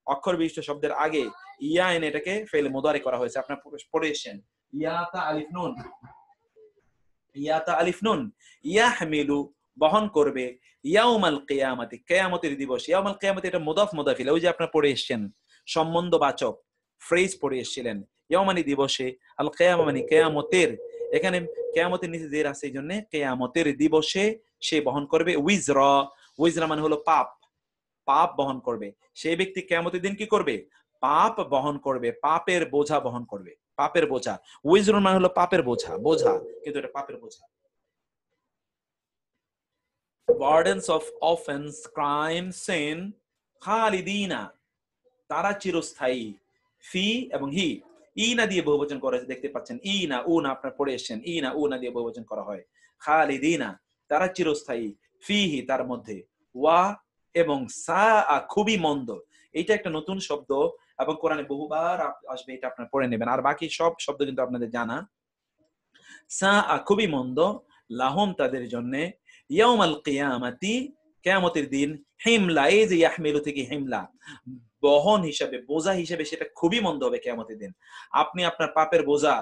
অক্ষর বিশিষ্ট শব্দের আগে ইয়া এনে এটাকে ফেল মুদারি করা হয়েছে, আপনারা পড়েছেন। ইয়াতা আলিফ নুন, ইয়াতা আলিফ নুন, ইয়াহমিলু বহন করবে, ইয়াউমাল কিয়ামতি কিয়ামতের দিবস। ইয়াউমাল কিয়ামতি এটা মুদাফ মুদাফ ইলাইহি, ওই যে আপনারা পড়ে এসেছেন সম্বন্ধবাচক ফ্রেজ পড়ে এসেছিলেন, ইয়াউমানি দিবসে, আল কিয়ামা মানে কিয়ামতের, এখানে কিয়ামতের নিচে জের আছে এই জন্য কিয়ামতের দিবসে সে বহন করবে, উইজরা, উইজরা মানে হলো পাপ, পাপ বহন করবে। সেই ব্যক্তি কিয়ামতের দিন কি করবে? পাপ বহন করবে, পাপের বোঝা বহন করবে, পাপের বোঝা। উইজর মানে হলো পাপের বোঝা, বোঝা, কিন্তু এটা পাপের বোঝা। burdens of offense, crime, sin, খালিদিনা তারা চিরস্থায়ী, ফি এবং হি, ইনা দিয়ে বহুবচন করা হয়েছে, দেখতে পাচ্ছেন ইনা উনা, আপনারা পড়ে এসেছেন, ইনা উনা দিয়ে বহুবচন করা হয়। খালিদিনা তারা চিরস্থায়ী, ফিহি তার মধ্যে, ওয়া এবং সা খুবই মন্দ, এইটা একটা নতুন শব্দ এবং কোরআনে বহুবার আসবে, এটা আপনারা পড়ে নেবেন। আর বাকি সব শব্দ কিন্তু আপনাদের জানা। সা খুবই মন্দ, লাহুম তাদের জন্য, ইয়াউমাল কিয়ামাতি কিয়ামতের দিন, হিমলা এই যে ইয়াহমিলু থেকে হিমলা বহন হিসাবে, বোঝা হিসাবে, সেটা খুবই মন্দ হবে কিয়ামতের দিন। আপনি আপনার পাপের বোঝা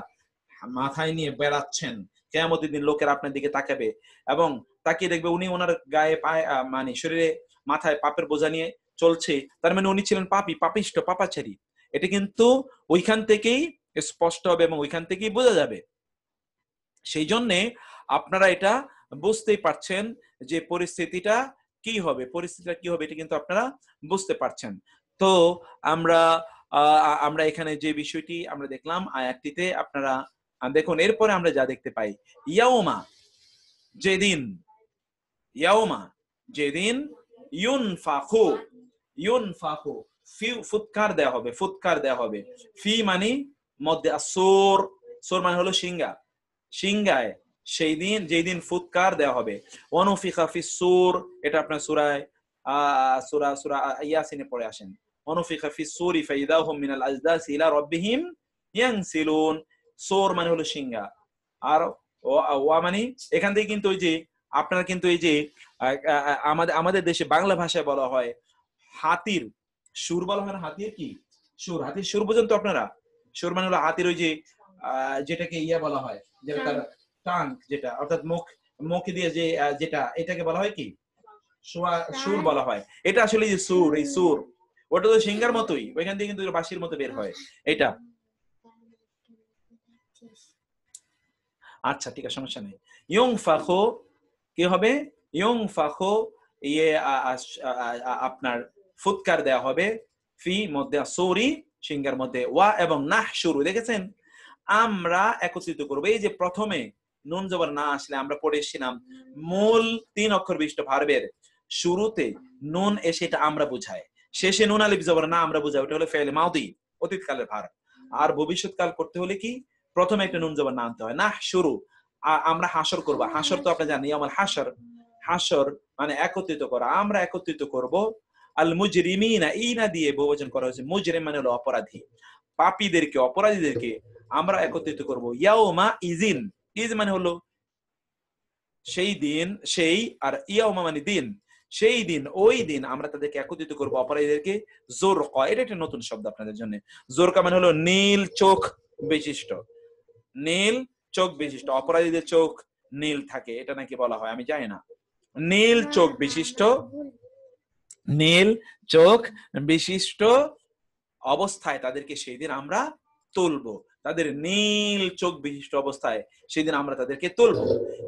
মাথায় নিয়ে বেড়াচ্ছেন, কিয়ামতের দিন লোকেরা আপনার দিকে তাকাবে এবং তাকিয়ে দেখবে উনি ওনার গায়ে পায়ে মানে শরীরে মাথায় পাপের বোঝা নিয়ে চলছে, তার মানে উনি ছিলেন পাপী, পাপিষ্ট, পাপাচারী। এটা কিন্তু ওইখান থেকেই স্পষ্ট হবে এবং ওইখান থেকেই বোঝা যাবে। সেই জন্যে আপনারা এটা বুঝতেই পারছেন যে পরিস্থিতিটা কি হবে, পরিস্থিতিটা কি হবে, এটা কিন্তু আপনারা বুঝতে পারছেন। তো আমরা এখানে যে বিষয়টি আমরা দেখলাম আয়াতটিতে, আপনারা দেখুন এরপরে আমরা যা দেখতে পাই, ইয়াউমা যেদিন, ইয়াউমা যেদিন, ইউনফাখু, ইউনফাখু ফুৎকার দেওয়া হবে, ফুৎকার দেওয়া হবে, ফি মানে মধ্যে, সোর, সোর মানে হলো সিংহা, সিংহায় সেই দিন যেই দিন ফুৎকার দেওয়া হবে। ওয়ানুফিখা ফিস সূর, এটা আপনার সূরায় সূরা ইয়াসিনে পড়ে আসেন। ওয়ানুফিখা ফিস সূরি ফাইদাহুম মিনাল আজদাসি ইলা রাব্বিহিম ইয়ানসিলুন। সূর মানে হলো সিংহা, আর ওয়া মানে এখান থেকে কিন্তু ওই যে আপনার কিন্তু এই যে আমাদের দেশে বাংলা ভাষায় বলা হয় হাতির সুর বলা হয় না, হাতির কি সুর, হাতির সুর পর্যন্ত আপনারা, সুর মানে হলো হাতির ওই যে যেটাকে ইয়া বলা হয়, যেটা তার টাং, যেটা অর্থাৎ মুখ দিয়ে যে যেটা, এটাকে বলা হয় কি সুর বলা হয়। এটা আসলে যে সুর, এই সুর ওটা তো সিংহার মতোই, ওইখান থেকে কিন্তু বাঁশির মতো বের হয় এটা। আচ্ছা ঠিক আছে, সমস্যা নেই। ইউনফাখু কি হবে? ইউনফাখু ইয়ে আপনার ফুৎকার দেওয়া হবে ফি মধ্যে সূরি সিংহার মধ্যে, ওয়া এবং নাহশুরু, দেখেছেন আমরা একত্রিত করব। এই যে প্রথমে নুন জবর না আসলে আমরা পড়ে এসেছিলাম মূল 3 অক্ষর বিশিষ্ট ভার্বের শুরুতে নুন এসে এটা আমরা বুঝায়, শেষে নুন আলিফ জবর না আমরা বুঝাই, ওটা হলো ফেলে মাউদি, অতীতকালের ভার্ব। আর ভবিষ্যৎকাল করতে হলে কি প্রথমে একটা নুন জবর না আনতে হয়। নাহশুরু আমরা হাসর করব, হাসর তো আপনি জানেন আমার হাসর, হাসর মানে একত্রিত করা, আমরা একত্রিত করব। আল মুজরিমিনা, ইনা দিয়ে বহুবচন করা হয়েছে, মুজরিম মানে হলো অপরাধী, পাপীদেরকে অপরাধীদেরকে আমরা একত্রিত করব। ইয়াউমা ইজিন, ইজ মানে হলো সেই দিন, সেই, আর ইয়াউমা মানে দিন, সেই দিন, ওই দিন আমরা তাদেরকে একত্রিত করব অপরাধীদেরকে। জোরকা, এটা একটা নতুন শব্দ আপনাদের জন্য। জোরকা মানে হলো নীল চোখ বিশিষ্ট, নীল চোখ বিশিষ্ট, অপরাধীদের চোখ নীল থাকে এটা নাকি বলা হয়, আমি জানি না। নীল চোখ বিশিষ্ট, নীল চোখ বিশিষ্ট অবস্থায় তাদেরকে সেই দিন আমরা তুলবো, তাদের নীল চোখ বিশিষ্ট অবস্থায় সেই দিন আমরা তাদেরকে তুলবো।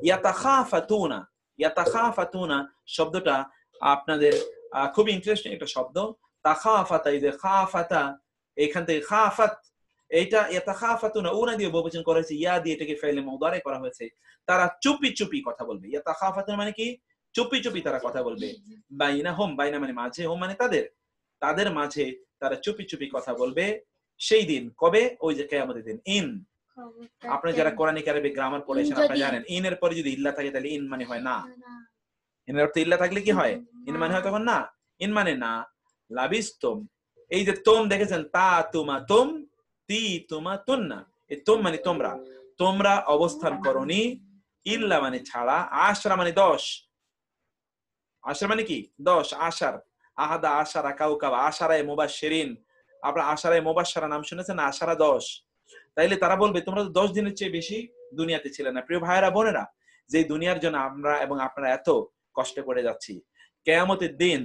ইয়াতাখাফাতুনা, ইয়াতাখাফাতুনা শব্দটা আপনাদের খুব ইন্টারেস্টিং একটা শব্দ। তাখাফাতা, এই যে খাফাতা, এখান থেকে খাফাত, এইটা ইয়াতাখাফাতুনা উনা দিয়ে বহুবচন করা হয়েছে, ইয়া দিয়ে এটাকে ফেলে মুদারে করা হয়েছে। তারা চুপি চুপি কথা বলবে। ইয়াতাখাফাতুনা মানে কি চুপি চুপি তারা কথা বলবে। বাইনাহুম, বাইনা মানে মাঝে, হুম মানে তাদের, তাদের মাঝে তারা চুপি চুপি কথা বলবে সেই দিন। কবে? ওই যে কিয়ামতের দিন। ইন, আপনারা যারা কোরআনিক আরবি গ্রামার পড়েছেন আপনারা জানেন ইন এর পরে যদি ইল্লা থাকে তাহলে ইন মানে হয় না। ইন এর অর্থ ইল্লা থাকলে কি হয়? ইন মানে হয় তখন না, ইন মানে না। লাবিস্তুম, এই যে তোম দেখেছেন, তা তুমা তুম, তি তুমা তুন্না, এই তোম মানে তোমরা, তোমরা অবস্থান করনি, ইল্লা মানে ছাড়া, আশরা মানে 10, আশরা মানে কি 10, আশার, আহাদা আশারা কাউকাবা, আশারায়ে মুবাশশিরিন, আপনারা আশারায়ে মুবাশশারা নাম শুনেছেন না, আশারা 10। তাইলে তারা বলবে তোমরা তো 10 দিনের চেয়ে বেশি দুনিয়াতে ছিলে না। প্রিয় ভাইয়েরা বোনেরা, যে দুনিয়ার জন্য আমরা এবং আপনারা এত কষ্ট করে যাচ্ছি, কিয়ামতের দিন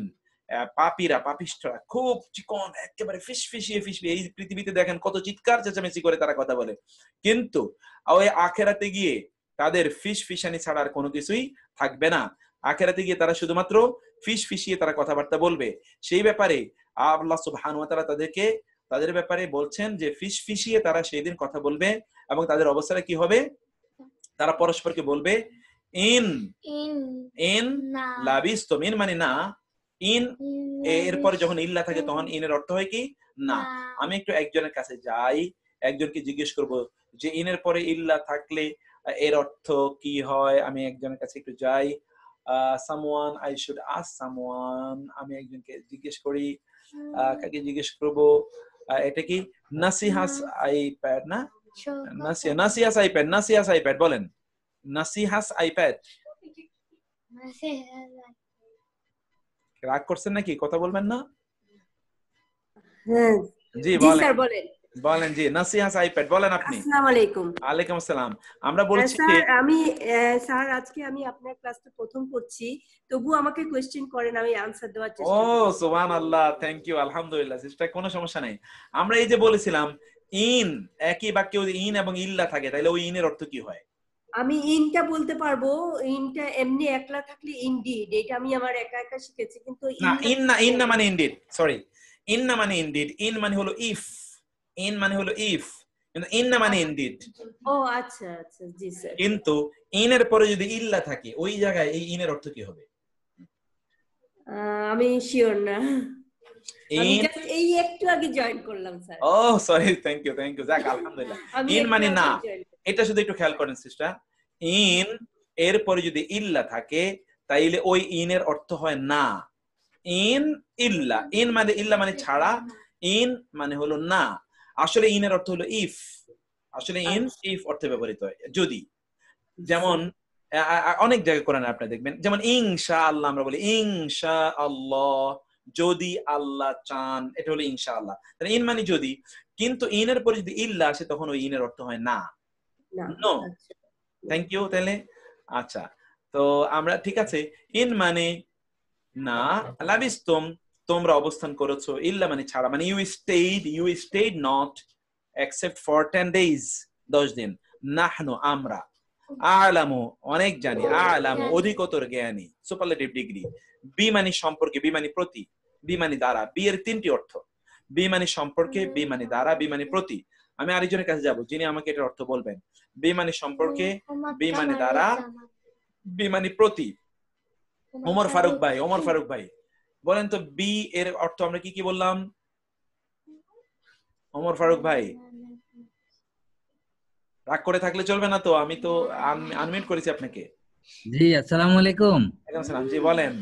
পাপীরা, পাপিষ্ঠরা খুব চিকন একেবারে ফিসফিসিয়ে ফিসফিয়ে, এই পৃথিবীতে দেখেন কত চিৎকার চেঁচামেচি করে তারা কথা বলে, কিন্তু ওই আখেরাতে গিয়ে তাদের ফিসফিসানি ছাড়া আর কোনো কিছুই থাকবে না। আখেরাতে গিয়ে তারা শুধুমাত্র ফিসফিসিয়ে তারা কথাবার্তা বলবে। সেই ব্যাপারে আল্লাহ সুবহানাহু ওয়া তাআলা তাদের ব্যাপারে বলছেন যে ফিসফিসিয়ে তারা সেই দিন কথা বলবে, এবং তাদের অবস্থাটা কি হবে? তারা পরস্পরকে বলবে ইন ইন লাবিস্তুম, ইন মানে না, ইন এরপরে যখন ইল্লা থাকে তখন ইনের অর্থ হয় কি না। আমি একটু একজনের কাছে যাই, একজনকে জিজ্ঞেস করব যে ইনের পরে ইল্লা থাকলে এর অর্থ কি হয়। আমি একজনের কাছে একটু যাই, someone I should ask someone, আমি একজনকে জিজ্ঞেস করি, কাকে জিজ্ঞেস করব? এটা কি নাসিহাস আইপ্যাড না? নাসিহাস আইপ্যাড, নাসিহাস আইপ্যাড বলেন, নাসিহাস আইপ্যাড। রাগ করছেন নাকি? কথা বলবেন না?
হ্যাঁ
জি বলেন, বলেন জি, নাসিহাস আইপ্যাড বলেন আপনি।
আসসালামু আলাইকুম।
ওয়ালাইকুম আসসালাম। আমরা বলছি
স্যার, স্যার আজকে আমি আপনার ক্লাসটা প্রথম করছি, তবু আমাকে কোশ্চেন করেন, আমি আনসার দেওয়ার চেষ্টা করব।
ও সুবহানাল্লাহ, থ্যাংক ইউ, আলহামদুলিল্লাহ সিস্টার, কোনো সমস্যা নেই। আমরা এই যে বলেছিলাম ইন, একই বাক্যে যদি ইন এবং ইল্লা থাকে তাহলে ওই ইনের অর্থ কি হয়?
আমি ইনটা বলতে পারবো, ইনটা এমনি একলা থাকলে ইনডিড, এটা আমি আমার একা একা শিখেছি, কিন্তু
না ইন না মানে ইনডিড, সরি, ইন না মানে ইনডিড, ইন মানে হলো ইফ, ইন মানে হলো ইফ, কিন্তু ইন না মানে ইনডিড।
ও আচ্ছা আচ্ছা, জি স্যার।
কিন্তু ইনের পরে যদি ইল্লা থাকে ওই জায়গায় এই ইনের অর্থ কি হবে?
আমি শিওর না। আমি
ইন,
just এই একটু আগে জয়েন করলাম sir.
Oh sorry, thank you যাক আলহামদুলিল্লাহ।
আমি
ইন
একটু
মানে
আগে
না,
join
এটা শুধু একটু খেয়াল করেন সিস্টার। ইন এর পরে যদি ইল্লা থাকে তাইলে ওই ইনের অর্থ হয় না। ইন ইল্লা, ইন মানে ইল্লা মানে ছাড়া, ইন মানে হলো না। আসলে ইনের অর্থ হলো ইফ, আসলে ইন ইফ অর্থে ব্যবহৃত হয় যদি। যেমন অনেক জায়গায় কোরআনে আপনি দেখবেন, যেমন ইনশাআল্লাহ আমরা বলি ইনশাআল্লাহ, যদি আল্লাহ চান, এটা হলো ইনশাআল্লাহ। তাহলে ইন মানে যদি, কিন্তু ইনের পরে যদি ইল্লা আসে তখন ওই ইনের অর্থ হয় না, নো। Thank you. তাহলে আচ্ছা, তো আমরা ঠিক আছে, ইন মানে না, লাবিস্তুম তোমরা অবস্থান করেছো, ইল্লা মানে ছাড়া, মানে you stayed not except for 10 days 10 দিন। নাহনু আমরা, আলামু অনেক জানি, আলামু অধিকতর জ্ঞানী, সুপারলেটিভ ডিগ্রি। বি মানে সম্পর্কে, বি মানে প্রতি, বি মানে দ্বারা। বি এর তিনটি অর্থ, বি মানে সম্পর্কে, বি মানে দ্বারা, বি মানে প্রতি। আমি আরেকজনের কাছে যাব যিনি আমাকে এটার অর্থ বলবেন। বি মানে সম্পর্কে, বি মানে দ্বারা, বি মানে প্রতি। ওমর ফারুক ভাই বলেন তো বি এর অর্থ আমরা কি কি বললাম? ওমর ফারুক ভাই রাগ করে থাকলে চলবে না তো, আমি তো আনমিউট করেছি আপনাকে।
জি আসসালামু আলাইকুম।
ওয়ালাইকুম আসসালাম। জি বলেন।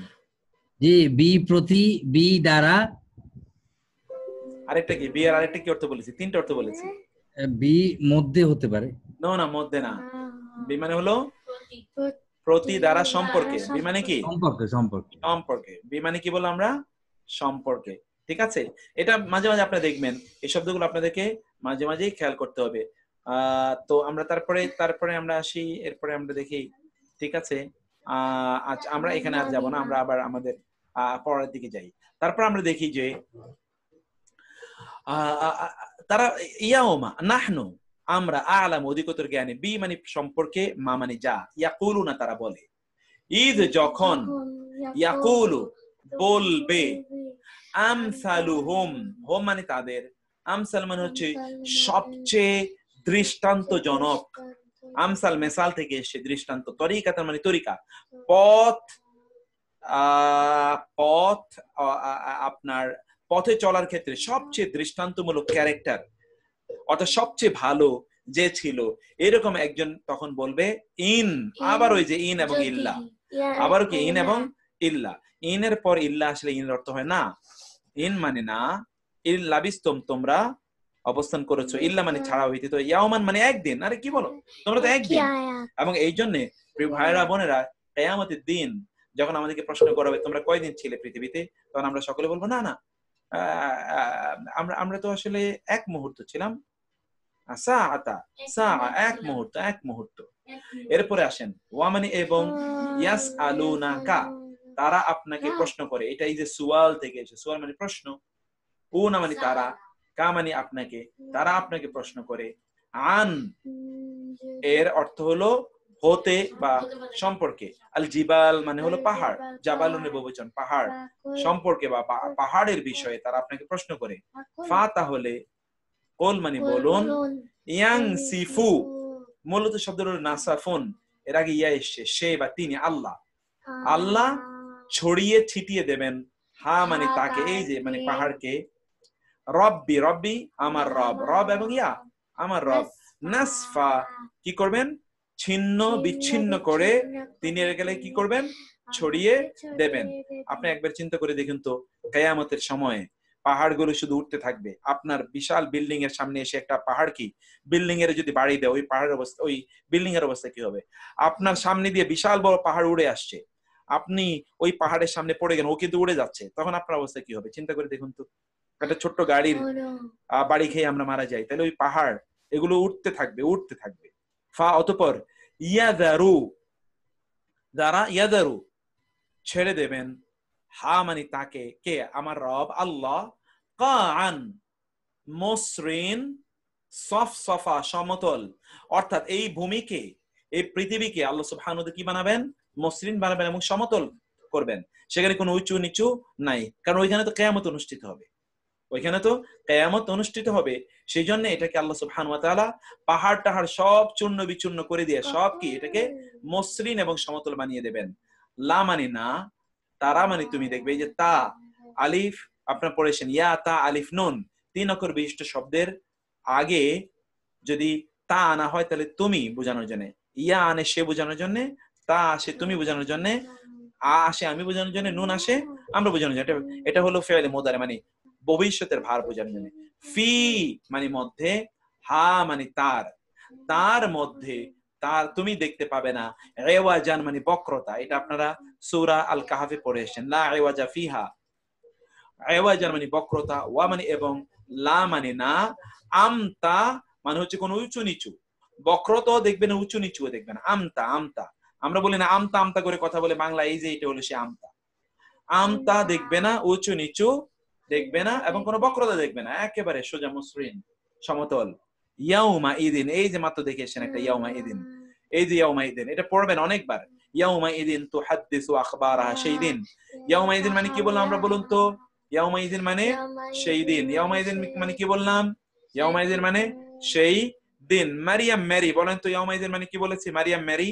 জি বি প্রতি, বি দ্বারা,
আরেকটা কি? বি এর আরেকটা কি অর্থ বলেছি? তিনটা অর্থ বলেছি।
বি মধ্যে হতে পারে।
না মধ্যে না, বি মানে হলো প্রতি, দ্বারা, সম্পর্কে। বি মানে কি? সম্পর্কে। বি মানে কি বললাম আমরা? সম্পর্কে। ঠিক আছে, এটা মাঝে মাঝে আপনারা দেখবেন এই শব্দগুলো আপনাদেরকে মাঝে মাঝেই খেয়াল করতে হবে। তো আমরা তারপরে আমরা আসি, এরপরে আমরা দেখি। ঠিক আছে, আচ্ছা আমরা এখানে আর যাব না, আমরা আবার আমাদের পরের দিকে যাই। তারপর আমরা দেখি যে তারা ইয়াউমা নাহনু আমরা, আলাম অধিকতর জ্ঞানী, বি মানে সম্পর্কে, মা মানে যা, ইয়াকুলুনা তারা বলে, ঈদ যখন, ইয়াকুলু বলবে, আমসালুহুম হোম মানে তাদের, আমসাল মানে হচ্ছে সবচেয়ে দৃষ্টান্তজনক। আমসাল মেসাল থেকে এসে দৃষ্টান্ত, তরিকাত মানে তরিকা, পথ, আপনার পথে চলার ক্ষেত্রে সবচেয়ে দৃষ্টান্তমূলক ক্যারেক্টার, অর্থাৎ সবচেয়ে ভালো যে ছিল, এরকম একজন তখন বলবে ইন। আবার ওই যে ইন এবং ইল্লা, আবারও কি ইন এবং ইল্লা। ইনের পর ইল্লা আসলে ইনের অর্থ হয় না। ইন মানে না, ইল্লা বিস্তম তোমরা অবস্থান করেছো, ইল্লা মানে ছাড়া হইতে, তো ইয়াওমান মানে একদিন। আরে কি বলো, তোমরা তো একদিন। এবং এই জন্য প্রিয় ভাইরা বোনেরা, কিয়ামতের দিন যখন আমাদেরকে প্রশ্ন করা হবে তোমরা কয়দিন ছিলে পৃথিবীতে, তখন আমরা সকলে বলবো না আমরা তো আসলে এক মুহূর্ত ছিলাম। এক মুহূর্ত। এরপরে আসেন ওয়া মানে এবং, ইয়াসআলুনাকা তারা আপনাকে প্রশ্ন করে। এটা এই যে সুয়াল থেকে এসে, সুয়াল মানে প্রশ্ন, ও না মানে তারা, কা মানে আপনাকে, তারা আপনাকে প্রশ্ন করে। আন এর অর্থ হলো হতে বা সম্পর্কে, আল জিবাল মানে হলো পাহাড়, জাবালুনের বহুবচন পাহাড়, সম্পর্কে বা পাহাড়ের বিষয়ে তারা আপনাকে প্রশ্ন করে। ফা তাহলে, কোল মানে বলুন, ইয়াং সিফু মূলত শব্দ হলো নাসাফুন, এর আগে ইয়া এসছে, সে বা তিনি, আল্লাহ ছড়িয়ে ছিটিয়ে দেবেন, হা মানে তাকে, এই যে মানে পাহাড়কে, রব্বি আমার রব এবং ইয়া আমার রব, নাসফা কি করবেন, ছিন্ন বিচ্ছিন্ন করে, তিনি এর গেলে কি করবেন, ছড়িয়ে দেবেন। আপনি একবার চিন্তা করে দেখুন তো, কিয়ামতের সময়ে পাহাড়গুলো শুধু উঠতে থাকবে। আপনার বিশাল বিল্ডিং এর সামনে এসে একটা পাহাড় কি বিল্ডিং এর যদি বাড়ি দেয়, ওই পাহাড়ের অবস্থা, ওই বিল্ডিং এর অবস্থা কি হবে? আপনার সামনে দিয়ে বিশাল বড় পাহাড় উড়ে আসছে, আপনি ওই পাহাড়ের সামনে পড়ে গেলেন, ও কিন্তু উড়ে যাচ্ছে, তখন আপনার অবস্থা কি হবে? চিন্তা করে দেখুন তো, একটা ছোট্ট গাড়ির বাড়ি খেয়ে আমরা মারা যাই, তাহলে ওই পাহাড় এগুলো উঠতে থাকবে। ফা অতঃপর ইয়াদারু, যারা ইয়াদারু ছেড়ে দেবেন, হা মানে তাকে, কে? আমার রব আল্লাহ, কাআন মসরিন সফসফা সমতল, অর্থাৎ এই ভূমিকে, এই পৃথিবীকে আল্লাহ সুবহানাহু ওয়া তাআলা কি বানাবেন? মসৃণ বানাবেন এবং সমতল করবেন। সেখানে কোনো উঁচু নিচু নাই, কারণ ওইখানে তো কিয়ামত অনুষ্ঠিত হবে। সেই জন্য এটাকে আল্লাহ সুবহানাহু ওয়া তাআলা পাহাড় টাহাড় সব চূর্ণ বিচূর্ণ করে দিয়ে সব কি এটাকে মসৃণ এবং সমতল বানিয়ে দেবেন। লা মানে না, তারা মানে তুমি দেখবে, এই যে তা, আলিফ আপনারা পড়েছেন ইয়া তা আলিফ নুন, 3 অক্ষর বিশিষ্ট শব্দের আগে যদি তা আনা হয় তাহলে তুমি বোঝানোর জন্য, ইয়া আনে সে বোঝানোর জন্য, তা আসে তুমি বোঝানোর জন্য, আ আসে আমি বোঝানোর জন্য, নুন আসে আমরা বোঝানোর জন্য। এটা হলো ফেলে মোদারে মানে ভবিষ্যতের ভার বোঝানোর জন্য। ফি মানে মধ্যে, হা মানে তার, তার মধ্যে তার তুমি দেখতে পাবে না। এওয়াজান মানে বক্রতা, এটা আপনারা সূরা আল কাহাফে পড়ে এসেছেন, লা এওয়াজা ফিহা। এওয়াজান মানে বক্রতা, ওয়া মানে এবং, লা মানে না, আমতা মানে হচ্ছে কোন উঁচু নিচু, বক্রতাও দেখবে না উঁচু নিচুও দেখবে না। আমতা আমতা আমরা বলি না আমতা আমতা করে কথা বলে বাংলা, এই যে এটা হলো সে আমতা। আমতা দেখবে না, উঁচু নিচু দেখবে না, এবং কোনো বক্রতা দেখবে না, একেবারে সোজা মসৃণ সমতল। ইয়াউমা ইদিন, এই যে মাত্র দেখেছেন একটা ইয়াউমা ইদিন, এই যে ইয়াউমা ইদিন এটা পড়বেন অনেকবার। ইয়াউমা ইদিন তুহাদ্দিসু আখবারাহা, সেই দিন। ইয়াউমা ইদিন মানে কি বললাম আমরা বলুন তো? ইয়াউমা ইদিন মানে সেই দিন। ইয়াউমা ইদিন মানে কি বললাম? ইয়াউমা ইদিন মানে সেই দিন। মারিয়াম মেরি, বলেন তো ইয়াউমা ইদিন মানে কি বলেছি? মারিয়াম মেরি।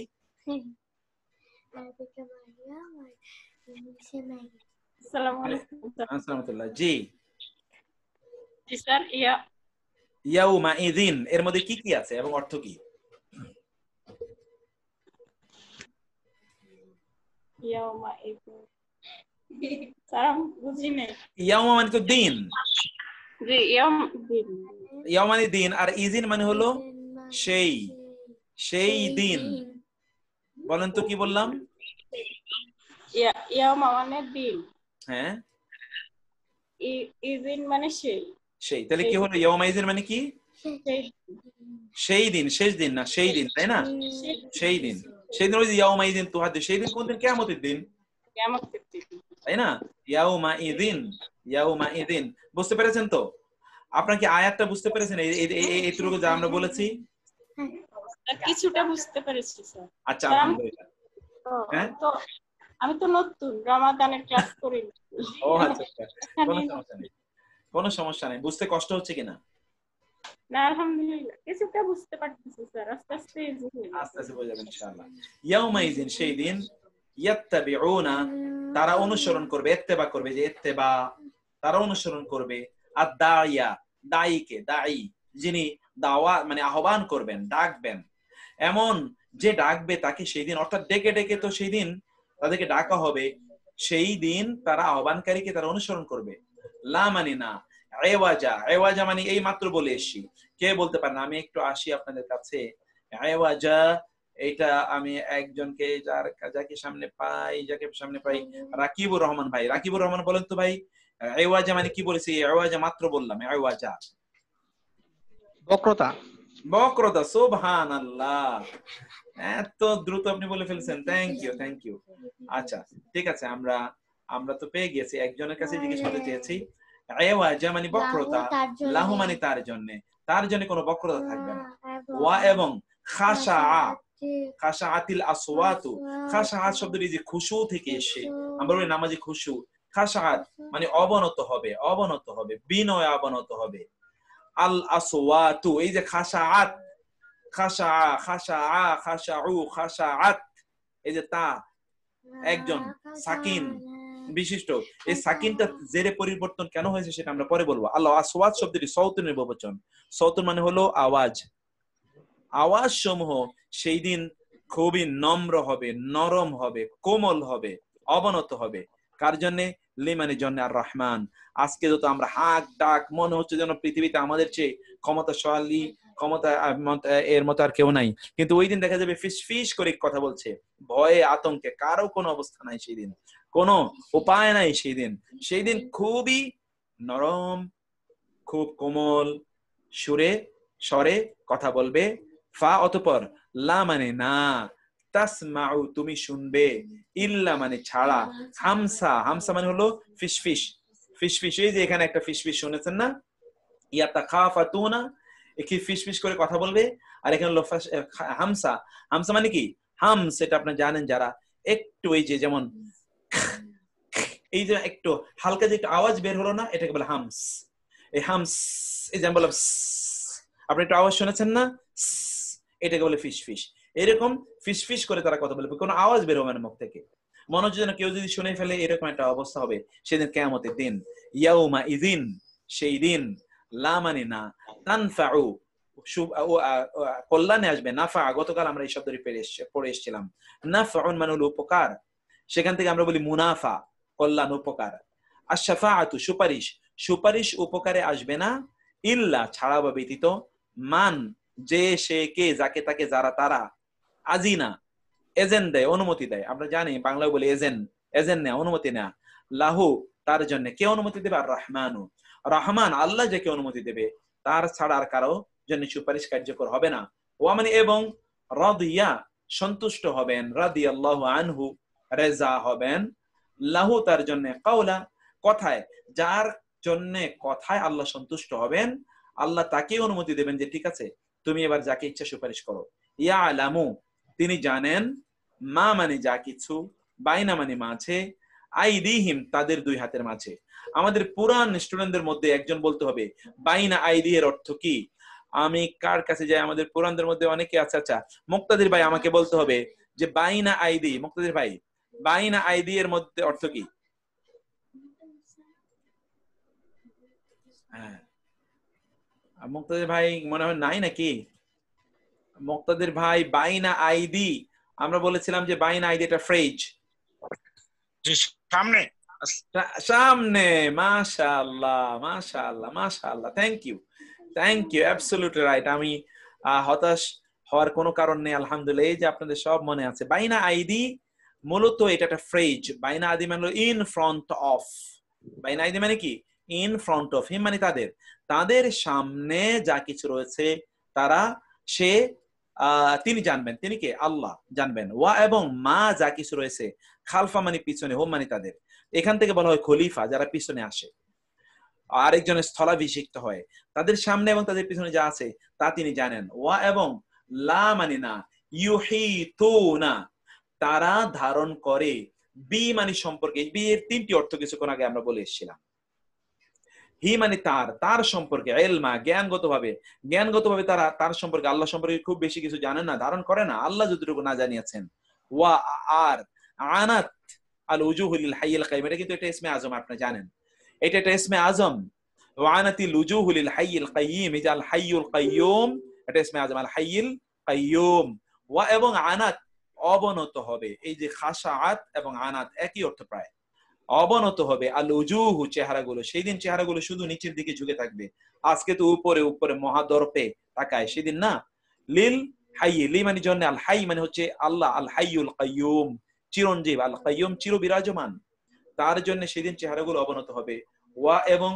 জি
জি স্যার,
ইয়াউমা ইদিন এর মধ্যে কি কি আছে এবং অর্থ কি?
ইয়াউমা ইদিন স্যার আমি বুঝি নাই।
ইয়াউমা মানে তো দিন,
জি দিন,
ইয়াউমা মানে দিন, আর ইদিন মানে হলো সেই, সেই দিন। বলেন তো কি বললাম?
ইয়াউমা মানে দিন,
হ্যাঁ,
ইদিন মানে সেই,
সেই। তাহলে কি হলো? ইয়াউমা ইদিন মানে কি? সেই দিন, শেষ দিন না, সেই দিন, তাই না? সেই দিন, সেই দিন ওই যে ইয়াউমা ইদিন তুহাদ্দিস, সেই দিন কোন দিন? কিয়ামতের দিন, তাই না? ইয়াউমা ইদিন, ইয়াউমা ইদিন। বুঝতে পেরেছেন তো? আপনারা কি আয়াতটা বুঝতে পেরেছেন? এইটুকু যা আমরা বলেছি
কিছুটা বুঝতে পেরেছি স্যার।
আচ্ছা, আলহামদুলিল্লাহ। হ্যাঁ,
তো আমি তো নতুন, রমাদানের ক্লাস করি।
ও আচ্ছা, কোনো সমস্যা নেই, কোনো সমস্যা নেই। বুঝতে কষ্ট হচ্ছে কিনা?
না আলহামদুলিল্লাহ কিছুটা বুঝতে পারতেছি স্যার, আস্তে আস্তে
আস্তে আস্তে বুঝে যাবেন ইনশাআল্লাহ। ইয়াউমা ইদিন সেই দিন, ইয়াত্তাবিউনা তারা অনুসরণ করবে, ইত্তেবা করবে, যে ইত্তেবা তারা অনুসরণ করবে, আর দাইয়া দায়ীকে, দায়ী যিনি দাওয়া মানে আহ্বান করবেন, ডাকবেন, এমন যে ডাকবে তাকে সেই দিন, অর্থাৎ ডেকে ডেকে তো সেই দিন তাদেরকে ডাকা হবে, সেই দিন তারা আহ্বানকারীকে তারা অনুসরণ করবে। লা মানে না, এওয়াজা, এওয়াজা মানে এই মাত্র বলে এসেছি, কে বলতে পারেন? আমি একটু আসি আপনাদের কাছে। এওয়াজা এটা আমি একজনকে যাকে সামনে পাই, রাকিবুর রহমান ভাই। রাকিবুর রহমান বলেন তো ভাই, এওয়াজা মানে কি বলেছি? এওয়াজা মাত্র বললাম, এওয়াজা
বক্রতা।
বক্রতা, সুবহানাল্লাহ, এত দ্রুত আপনি বলে ফেলছেন, থ্যাংক ইউ, থ্যাংক ইউ। আচ্ছা ঠিক আছে, আমরা তো পেয়ে গেছি। একজনের কাছে জিজ্ঞেস করতে চেয়েছি, এওয়াজা মানে বক্রতা, লাহু মানে তার জন্য, তার জন্য কোনো বক্রতা থাকবে না। ওয়া এবং খাশাআ, খাশাআতিল আসওয়াতু, খাশাআত শব্দটি যে খুশু থেকে এসে, আমরা বলি নামাজে খুশু। খাশাআত মানে অবনত হবে, অবনত হবে, বিনয় অবনত হবে। আল আসওয়াতু, এই যে খাশাআত, খাশাআ, খাশাআ, খাশাউ, খাশাআত, এই যে তা একজন সাকিন বিশিষ্ট, এই সাকিনটা জেরে পরিবর্তন কেন হয়েছে সেটা আমরা পরে বলবো। আল্লাহ আসওয়াত শব্দটি সৌতুনের বহুবচন, সৌতুন মানে হলো আওয়াজ। আওয়াজ সমূহ সেই দিন খুবই নম্র হবে, নরম হবে, কোমল হবে, অবনত হবে। কার জন্যে? লিমানের জন্য, আর রহমান। আজকে যত আমরা হাক ডাক, মনে হচ্ছে যেন পৃথিবীতে আমাদের চেয়ে ক্ষমতাশালী, ক্ষমতা এর মতো আর কেউ নাই, কিন্তু ওই দিন দেখা যাবে ফিস ফিস করে কথা বলছে, ভয়ে আতঙ্কে, কারো কোনো অবস্থা নাই সেই দিন, কোনো উপায় নাই সেই দিন। সেই দিন খুবই নরম, খুব কোমল সুরে স্বরে কথা বলবে। ফা অতঃপর, লা মানে না, তাসমাউ তুমি শুনবে, ইল্লা মানে ছাড়া, হামসা, হামসা মানে হলো ফিসফিস, ফিসফিস। এই যে এখানে একটা ফিসফিস শুনেছেন না, ইয়াতাখাফাতুনা, কি ফিসফিস করে কথা বলবে। আর এখানে হলো হামসা, হামসা মানে কি? হামস এটা আপনারা জানেন যারা, একটু এই যে যেমন এই যে একটু হালকা যে একটু আওয়াজ বের হলো না, এটাকে বলে হামস। এই হামস, এই যে আমি বললাম আপনি একটু আওয়াজ শুনেছেন না, এটাকে বলে ফিসফিস। এরকম ফিসফিস করে তারা কথা বলবে, কোনো আওয়াজ বের হবে না মুখ থেকে। মনে হচ্ছে যেন কেউ যদি শুনে ফেলে এরকম একটা অবস্থা হবে সেদিন কিয়ামতের দিন। ইয়াউমা ইযিন, সেই দিন, লা মানে না, তানফাউ কল্যাণে আসবে, নাফা গতকাল আমরা এই শব্দটি পড়ে এসেছিলাম। নাফাউন মানে হলো উপকার, সেখান থেকে আমরা বলি মুনাফা, কল্যাণ, উপকার। আর শাফাআতু সুপারিশ, সুপারিশ উপকারে আসবে না, ইল্লা ছাড়া বা ব্যতীত, মান যে, সে, কে, যাকে, তাকে, যারা, তারা, আজিনা এজেন্ট দেয়, অনুমতি দেয়। আমরা জানি বাংলায় বলি এজেন্ট, এজেন্ট নেয়া, অনুমতি নেয়া। লাহু তার জন্য, কে অনুমতি দেবে? আর রহমানু, রহমান আল্লাহ যাকে অনুমতি দেবে তার ছাড়া আর কারো জন্য সুপারিশ কার্যকর হবে না। ও মানে এবং রাদিয়া সন্তুষ্ট হবেন, রাদিয়াল্লাহু আনহু রেজা হবেন, লাহু তার জন্য, কাওলা কথায়, যার জন্য কথায় আল্লাহ সন্তুষ্ট হবেন আল্লাহ তাকে অনুমতি দেবেন যে ঠিক আছে তুমি এবার যাকে ইচ্ছা সুপারিশ করো। ইয়ালামু তিনি জানেন, মা মানে যা কিছু, বাইনা মানে মাঝে, আইদিহিম তাদের দুই হাতের মাঝে। আমাদের পুরান স্টুডেন্টদের মধ্যে একজন বলতে হবে বাইনা আইদি এর অর্থ কি। আমি কার কাছে যাই? আমাদের পুরানদের মধ্যে অনেকে আছে। আচ্ছা মুক্তাদির ভাই আমাকে বলতে হবে যে বাইনা আইদি, মুক্তাদির ভাই বাইনা আইদি এর মধ্যে অর্থ কি? হ্যাঁ মুক্তাদির ভাই মনে হয় নাই নাকি? মুক্তাদির ভাই বাইনা আইদি, আমরা বলেছিলাম যে বাইনা আইদি এটা ফ্রেজ,
সামনে
সামনে। মাশাআল্লাহ মাশাআল্লাহ মাশাআল্লাহ, থ্যাংক ইউ অ্যাবসলিউটলি রাইট। আমি হতাশ হওয়ার কোনো কারণ নেই, আলহামদুলিল্লাহ। এই যে আপনাদের সব মনে আছে বাইনা আইদি, মূলত এটা একটা ফ্রেজ। বাইনা আইদি মানে ইন ফ্রন্ট অফ, বাইনা আইদি মানে কি? ইন ফ্রন্ট অফ হিম মানে তাদের, তাদের সামনে যা কিছু রয়েছে তারা, সে, তিনি জানবেন, তিনি কে? আল্লাহ জানবেন। ওয়া এবং মা যা কিছু রয়েছে, খালফা মানে পিছনে, হোম মানে তাদের, এখান থেকে বলা হয় খলিফা যারা পিছনে আসে, আরেকজনের স্থলাভিষিক্ত হয়, তাদের সামনে এবং তাদের পিছনে যা আছে তা তিনি জানেন। ওয়া এবং লা মানে না, ইউহিতুনা তারা ধারণ করে, বি মানে সম্পর্কে, বি এর তিনটি অর্থ কিছুক্ষণ আগে আমরা বলে এসেছিলাম। হি মানে তার, তার সম্পর্কে, এলমা জ্ঞানগতভাবে তারা তার সম্পর্কে, আল্লাহ সম্পর্কে খুব বেশি কিছু জানে না, ধারণ করে না, আল্লাহ যতটুকু না জানিয়েছেন। ওয়া আর আনাত আল উজুহুল হাইয়িল কাইয়ুম, এটা কিন্তু এটা ইসমে আজম, আপনি জানেন এটা একটা ইসমে আজম। ওয়া আনাতিল উজুহুল হাইয়িল কাইয়ুম, এই যে আল হাইয়ুল কাইয়ুম এটা ইসমে আজম, আল হাইয়িল কাইয়ুম। ওয়া এবং আনাত অবনত হবে, এই যে খাশাআত এবং আনাত একই অর্থ প্রায়, অবনত হবে। আল উজুহু চেহারাগুলো, সেই দিন চেহারাগুলো শুধু নিচের দিকে ঝুঁকে থাকবে, আজকে তো উপরে উপরে মহাদর্পে তাকায়, সেদিন না। লিল হাইয়ি, লি মানে জন্য, আল হাই মানে হচ্ছে আল্লাহ, আল হাইয়ুল কাইয়ুম চিরঞ্জীব, আল কাইয়ুম চির বিরাজমান, তার জন্য সেদিন চেহারাগুলো অবনত হবে। ওয়া এবং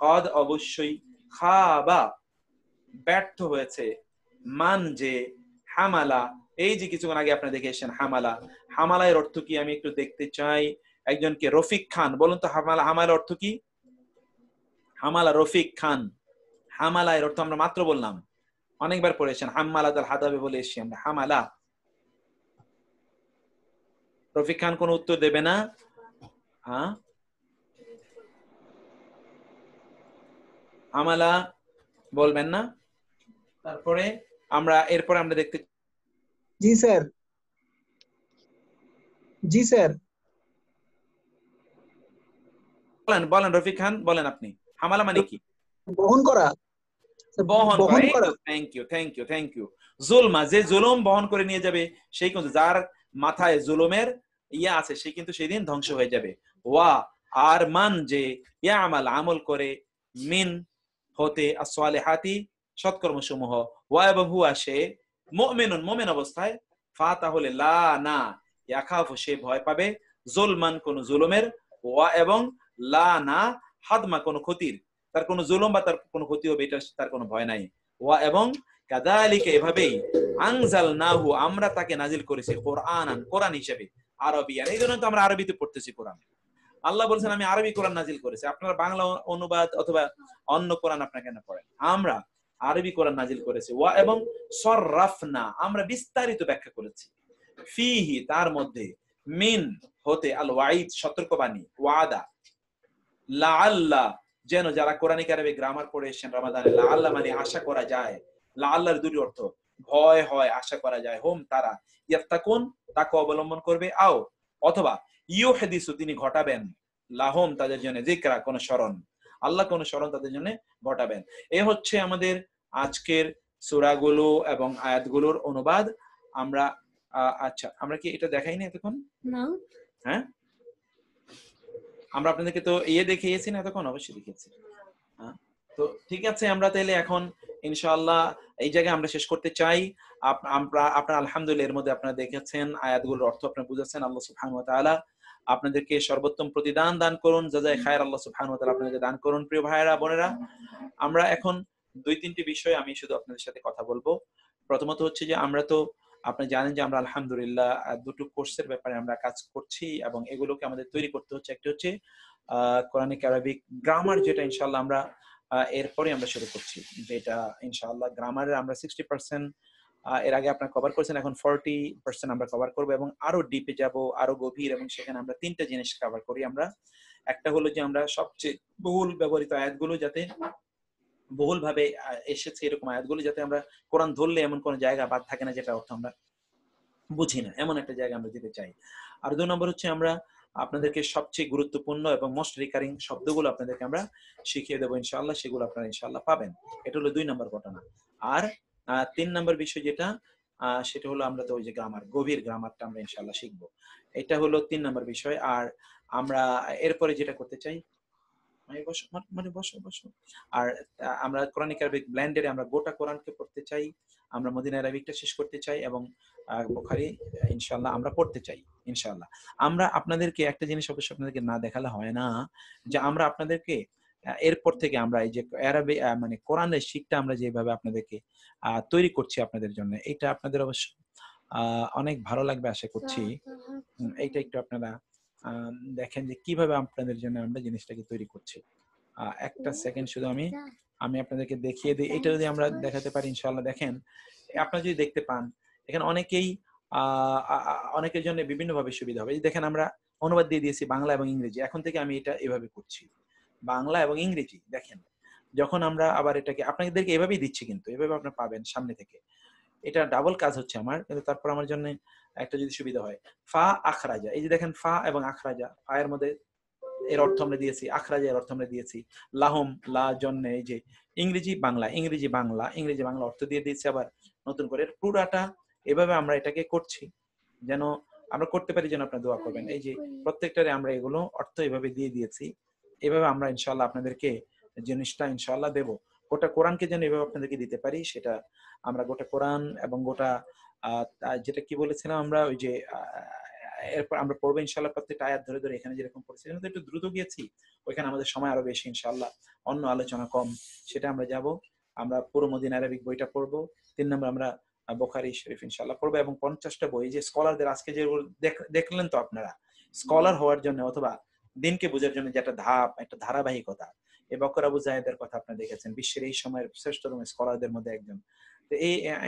কদ অবশ্যই, খাবা ব্যর্থ হয়েছে, মান যে, হামালা এই যে কিছুক্ষণ আগে আপনি দেখে এসেছেন হামালা, হামালা এর অর্থ কি আমি একটু দেখতে চাই একজনকে। রফিক খান বলুন তো হামালা, হামালার অর্থ কি? হামালা, রফিক খান, হামালা এর অর্থ আমরা মাত্র বললাম, অনেকবার পড়েছেন, হাম্মালাতুল হাতাবে বলে এসেছি আমরা, হামালা। রফিক খান কোন উত্তর দেবে না? হ্যাঁ হামালা বলবেন না? তারপরে এরপরে আমরা দেখতে,
জি স্যার, জি স্যার।
বলেন রফিক খান বলেন আপনি, হামালা মানে কি?
বহন করা,
বহন করা। Thank you. জুলমা, যে জুলুম বহন করে নিয়ে যাবে, সেই কিন্তু যার মাথায় জুলুমের ইয়া আছে সে কিন্তু সেদিন ধ্বংস হয়ে যাবে। ওয়া আর মান যে, ইয়ামাল আমল করে, মিন হতে, as-সালিহাতি সৎকর্মসমূহ, ওয়া এবং হুয়া সে, মুমিনুন মুমিন অবস্থায়, ফা তাহলে লা না, ইয়াখাফু সে ভয় পাবে, জুলমান কোন জুলুমের, ওয়া এবং লা না হাদমা কোন ক্ষতির, তার কোন জুলুম বা তার কোন ক্ষতি হবে এটা তার কোনো ভয় নাই। ওয়া এবং কাযালিকা এভাবেই, আনজালনাহু আমরা তাকে নাজিল করেছি, কোরআনান কোরআন হিসেবে, আরবিয়ান, এই জন্য তো আমরা আরবিতে পড়তেছি কোরআন। আল্লাহ বলছেন আমি আরবি কোরআন নাজিল করেছি, আপনারা বাংলা অনুবাদ অথবা অন্য কোরআন আপনারা কেন পড়েন? আমরা আরবি কোরআন নাজিল করেছি। ওয়া এবং সররাফনা আমরা বিস্তারিত ব্যাখ্যা করেছি, ফিহি তার মধ্যে, মিন হতে, আল ওয়াইদ সতর্কবাণী, ওয়াদা, লাআল্লা যেন, যারা কোরআনিক আরবি গ্রামার পড়ে এসেছেন রমাদানে, লাআল্লা মানে আশা করা যায়, লাআল্লার দুটি অর্থ, ভয় হয়, আশা করা যায়, হোম তারা, ইয়াত্তাকুন তাকে অবলম্বন করবে, আও অথবা ইউহাদিসু তিনি ঘটাবেন লাহম তাদের জন্য যিকরা কোন স্মরণ, আল্লাহ কোন স্মরণ তাদের জন্য ঘটাবেন। এ হচ্ছে আমাদের আজকের সূরাগুলো এবং আয়াতগুলোর অনুবাদ। আমরা আচ্ছা আমরা কি এটা দেখাইনি এতক্ষণ?
না।
হ্যাঁ আমরা আপনাদেরকে তো দেখিয়েছি না এতক্ষণ? অবশ্যই দেখিয়েছি। তো ঠিক আছে, আমরা তাহলে এখন ইনশাআল্লাহ এই জায়গায় আমরা শেষ করতে চাই। আপনারা আলহামদুলিল্লাহ এর মধ্যে আপনারা দেখেছেন আয়াতগুলোর অর্থ আপনারা বুঝেছেন। আল্লাহ সুবহানাহু ওয়া তাআলা আপনাদেরকে সর্বোত্তম প্রতিদান দান করুন, জাযায়ে খায়র আল্লাহ সুবহানাহু ওয়া তাআলা আপনাদেরকে দান করুন। প্রিয় ভাইয়েরা বোনেরা, আমরা এখন 2-3টি বিষয় আমি শুধু আপনাদের সাথে কথা বলবো। প্রথমত হচ্ছে যে আমরা তো আপনি জানেন যে আমরা আলহামদুলিল্লাহ দুটো কোর্সের ব্যাপারে আমরা কাজ করছি এবং এগুলোকে আমাদের তৈরি করতে হচ্ছে। একটা হচ্ছে কোরআনিক আরবিক গ্রামার, যেটা ইনশাআল্লাহ আমরা এরপরে আমরা শুরু করছি, যেটা ইনশাআল্লাহ গ্রামারের আমরা 60% এর আগে আপনারা কভার করেছেন, এখন 40% আমরা কভার করব এবং আরো ডিপে যাব, আরো গভীর, এবং সেখানে আমরা 3টা জিনিস কভার করি আমরা। একটা হলো যে আমরা সবচেয়ে বহুল ব্যবহৃত আয়াতগুলো, যাতে বহুল ভাবে এসেছে এরকম আয়াতগুলো, যাতে আমরা কোরআন ধরলে এমন কোন জায়গা বাদ থাকে না যেটা অর্থ আমরা বুঝি না, এমন একটা জায়গা আমরা যেতে চাই। আর 2 নম্বর হচ্ছে আমরা আপনাদেরকে সবচেয়ে গুরুত্বপূর্ণ এবং মোস্ট রিকারিং শব্দগুলো আপনাদেরকে আমরা শিখিয়ে দেবো ইনশাআল্লাহ, সেগুলো আপনারা ইনশাআল্লাহ পাবেন। এটা হলো 2 নম্বর ঘটনা। আর 3 নম্বর বিষয় যেটা সেটা হলো আমরা তো ওই যে গ্রামার, গভীর গ্রামারটা আমরা ইনশাআল্লাহ শিখবো। এটা হলো 3 নম্বর বিষয়। আর আমরা এরপরে যেটা করতে চাই, বসো। আর আমরা কোরআনিক আরবিক ব্লেন্ডেডে আমরা গোটা কোরআনকে পড়তে চাই, আমরা মদিনা আরবিকটা শেষ করতে চাই এবং বুখারী ইনশাআল্লাহ আমরা পড়তে চাই ইনশাআল্লাহ। আমরা আপনাদেরকে একটা জিনিস অবশ্যই আপনাদেরকে না দেখালে হয় না, যে আমরা আপনাদেরকে এরপর থেকে আমরা এই যে আরবি মানে কোরআনের শিক্ষা আমরা যেভাবে আপনাদেরকে তৈরি করছি আপনাদের জন্য, এটা আপনাদের অবশ্য অনেক ভালো লাগবে আশা করছি। এইটা একটু আপনারা দেখেন যে কিভাবে আপনাদের জন্য আমরা জিনিসটাকে তৈরি করছি। একটা সেকেন্ড শুধু আমি আপনাদেরকে দেখিয়ে দিই। এটা যদি আমরা দেখাতে পারি ইনশাআল্লাহ। দেখেন, আপনারা যদি দেখতে পান এখানে অনেকের জন্য বিভিন্ন ভাবে সুবিধা হবে। দেখেন আমরা অনুবাদ দিয়ে দিয়েছি বাংলা এবং ইংরেজি। এখন থেকে আমি এটা এভাবে করছি, বাংলা এবং ইংরেজি। দেখেন, যখন আমরা আবার এটাকে আপনাদেরকে এভাবেই দিচ্ছি, কিন্তু এভাবে আপনারা পাবেন সামনে থেকে। এটা ডাবল কাজ হচ্ছে আমার, কিন্তু তারপর আমার জন্য একটা যদি সুবিধা হয়, ফা আখরাজা, এই যে দেখেন ফা এবং আখরাজা, ফা এর মধ্যে এর অর্থ আমরা দিয়েছি, আখরাজা এর অর্থ আমরা দিয়েছি, লাহম লা জন্য এই যে ইংরেজি বাংলা, ইংরেজি বাংলা অর্থ দিয়ে দিয়েছি আবার নতুন করে। পুরাটা এভাবে আমরা এটাকে করছি, যেন আমরা করতে পারি, যেন আপনারা দোয়া করবেন। এই যে প্রত্যেকটারে আমরা এগুলো অর্থ এভাবে দিয়ে দিয়েছি। এভাবে আমরা ইনশাআল্লাহ আপনাদেরকে জিনিসটা ইনশাআল্লাহ দেব। গোটা কোরআনকে যেন এভাবে আপনাদেরকে দিতে পারি, সেটা আমরা গোটা কোরআন এবং গোটা যেটা কি বলেছিলাম আমরা, ওই যে এরপর আমরা পড়বো ইনশাআল্লাহ প্রত্যেকটা আয়াত ধরে ধরে। এখানে যেরকম পড়ছিলাম তো একটু দ্রুত গিয়েছি, ওইখানে আমাদের সময় আরো বেশি ইনশাআল্লাহ, অন্য আলোচনা কম, সেটা আমরা যাব। আমরা পুরো মদিনা আরবিক বইটা পড়বো। 3 নম্বর আমরা বুখারী শরীফ ইনশাআল্লাহ পড়বো এবং 50টা বই, যে স্কলারদের আজকে যে দেখলেন তো আপনারা, স্কলার হওয়ার জন্য অথবা দিনকে বোঝার জন্য যে একটা ধাপ, একটা ধারাবাহিকতা, এই বকর আবু জায়েদের কথা আপনারা দেখেছেন, বিশ্বের এই সময়ের শ্রেষ্ঠতম স্কলারদের মধ্যে একজন। তো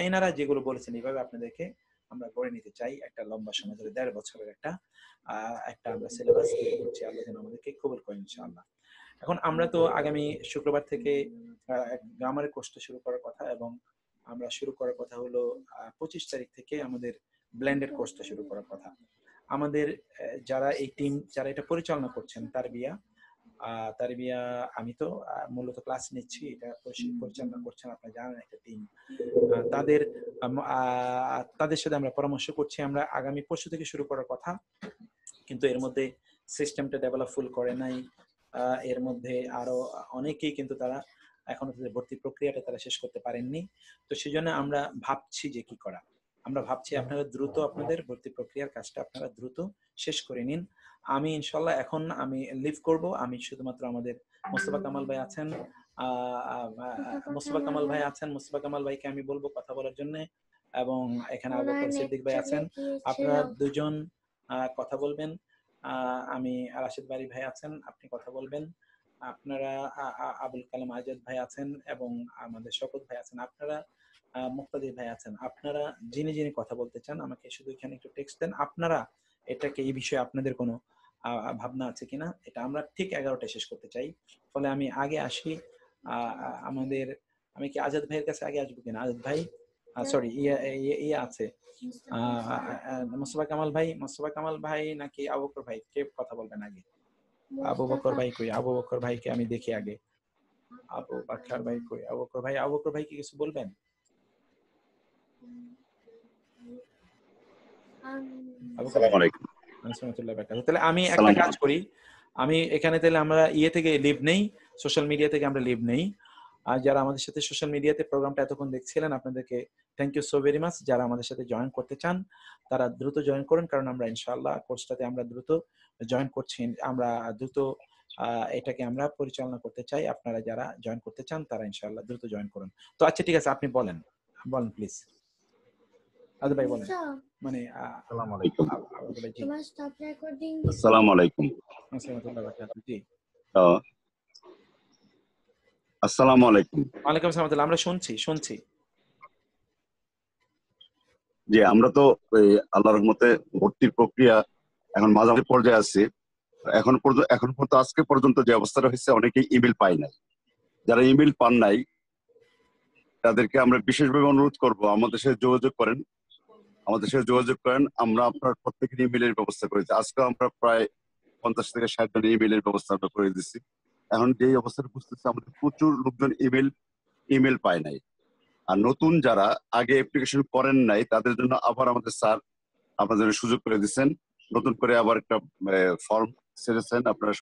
এনারা যেগুলো বলেছেন এইভাবে আপনাদেরকে আমরা গড়ে নিতে চাই, একটা লম্বা সময় ধরে 1.5 বছরের একটা আমরা সিলেবাস তৈরি করছি। আল্লাহ যেন আমাদেরকে কবুল করেন ইনশাআল্লাহ। এখন আমরা তো আগামী শুক্রবার থেকে গ্রামারের কোর্সটা শুরু করার কথা, এবং আমরা শুরু করার কথা হলো 25 তারিখ থেকে আমাদের ব্লেন্ডেড কোর্সটা শুরু করার কথা। আমাদের যারা এই টিম, যারা এটা পরিচালনা করছেন, তারবিয়া আমি তো মূলত ক্লাস নিচ্ছি, এটা পরিচালনা করছেন আপনারা জানেন একটা টিম। তাদের সাথে আমরা পরামর্শ করছি। আমরা আগামী পরশু থেকে শুরু করার কথা, কিন্তু এর মধ্যে সিস্টেমটা ডেভেলপ ফুল করে নাই। এর মধ্যে আরো অনেকেই কিন্তু তারা এখনো তাদের ভর্তি প্রক্রিয়াটা তারা শেষ করতে পারেননি। তো সেই জন্য আমরা ভাবছি যে কি করা। আমরা ভাবছি আপনারা দ্রুত আপনাদের ভর্তি প্রক্রিয়ার কাজটা আপনারা দ্রুত শেষ করে নিন। আমি ইনশাল্লাহ এখন আমি লিভ করব। আমি শুধুমাত্র আমাদের মোস্তফা কামাল ভাই আছেন, মোস্তফা কামাল ভাইকে আমি বলবো কথা বলার জন্য, এবং এখানে আবু বকর সিদ্দিক ভাই আছেন, আপনারা দুজন কথা বলবেন। আমি রাশিদ বারী ভাই আছেন, আপনি কথা বলবেন। আপনারা আবুল কালাম আজাদ ভাই আছেন এবং আমাদের শওকত ভাই আছেন, আপনারা মুক্তাদির ভাই আছেন। আপনারা যিনি কথা বলতে চান আমাকে শুধু এখানে একটু টেক্সট দেন। আপনারা এটাকে এই বিষয়ে আপনাদের কোনো ভাবনা আছে কিনা, এটা আমরা ঠিক 11টায় শেষ করতে চাই। ফলে আমি আগে আসি, আমি কি আজাদ ভাইয়ের কাছে আগে আসবো কিনা? আজাদ ভাই সরি ইয়ে আছে মোস্তফা কামাল ভাই নাকি আবু বকর ভাই, কে কথা বলবেন আগে? আবু বকর ভাই কই? আবু বকর ভাইকে আমি দেখি আগে। আবু বকর ভাই কই? আবু বকর ভাই কি কিছু বলবেন?
আসসালামু আলাইকুম।
তাহলে আমি একটা কাজ করি, আমি এখানে তাহলে আমরা ইয়ে থেকে লিভ নেই, সোশ্যাল মিডিয়া থেকে আমরা লিভ নেই। আর যারা আমাদের সাথে সোশ্যাল মিডিয়াতে প্রোগ্রামটা এতক্ষণ দেখছিলেন, আপনাদেরকে thank you so very much. যারা আমাদের সাথে জয়েন করতে চান তারা দ্রুত জয়েন করুন, কারণ আমরা ইনশাআল্লাহ কোর্সটাতে আমরা দ্রুত জয়েন করছি, আমরা দ্রুত এটাকে আমরা পরিচালনা করতে চাই। আপনারা যারা জয়েন করতে চান তারা ইনশাআল্লাহ দ্রুত জয়েন করুন। তো আচ্ছা ঠিক আছে, আপনি বলেন প্লিজ। আদু ভাই বলেন। মানে
আসসালামু আলাইকুম।
জি
আসসালামু আলাইকুম।
জি
আসসালামু আলাইকুম।
ওয়ালাইকুম আসসালাম। আমরা শুনছি।
জি, আমরা তো আল্লাহর রহমতে ভর্তির প্রক্রিয়া এখন মাঝামাঝি পর্যায়ে আছি। এখন পর্যন্ত আজকে পর্যন্ত যে অবস্থাটা হয়েছে, অনেকেই ইমেল পায় নাই। যারা ইমেল পান নাই তাদেরকে আমরা বিশেষভাবে অনুরোধ করব আমাদের সাথে যোগাযোগ করেন। আমরা আপনার প্রত্যেকের ইমেলের ব্যবস্থা করেছি। আজকে আমরা প্রায় 50 থেকে 60 জন ইমেলের ব্যবস্থা আমরা করে দিচ্ছি। এখন যে অবস্থাটা বুঝতেছি, আমাদের প্রচুর লোকজন ইমেল পায় নাই। আর নতুন যারা আগে অ্যাপ্লিকেশন করেন নাই তাদের জন্য আবার আমাদের স্যার আপনাদের সুযোগ করে দিচ্ছেন, নতুন করে আবার একটা ফর্ম ছেড়েছেন, আপনারা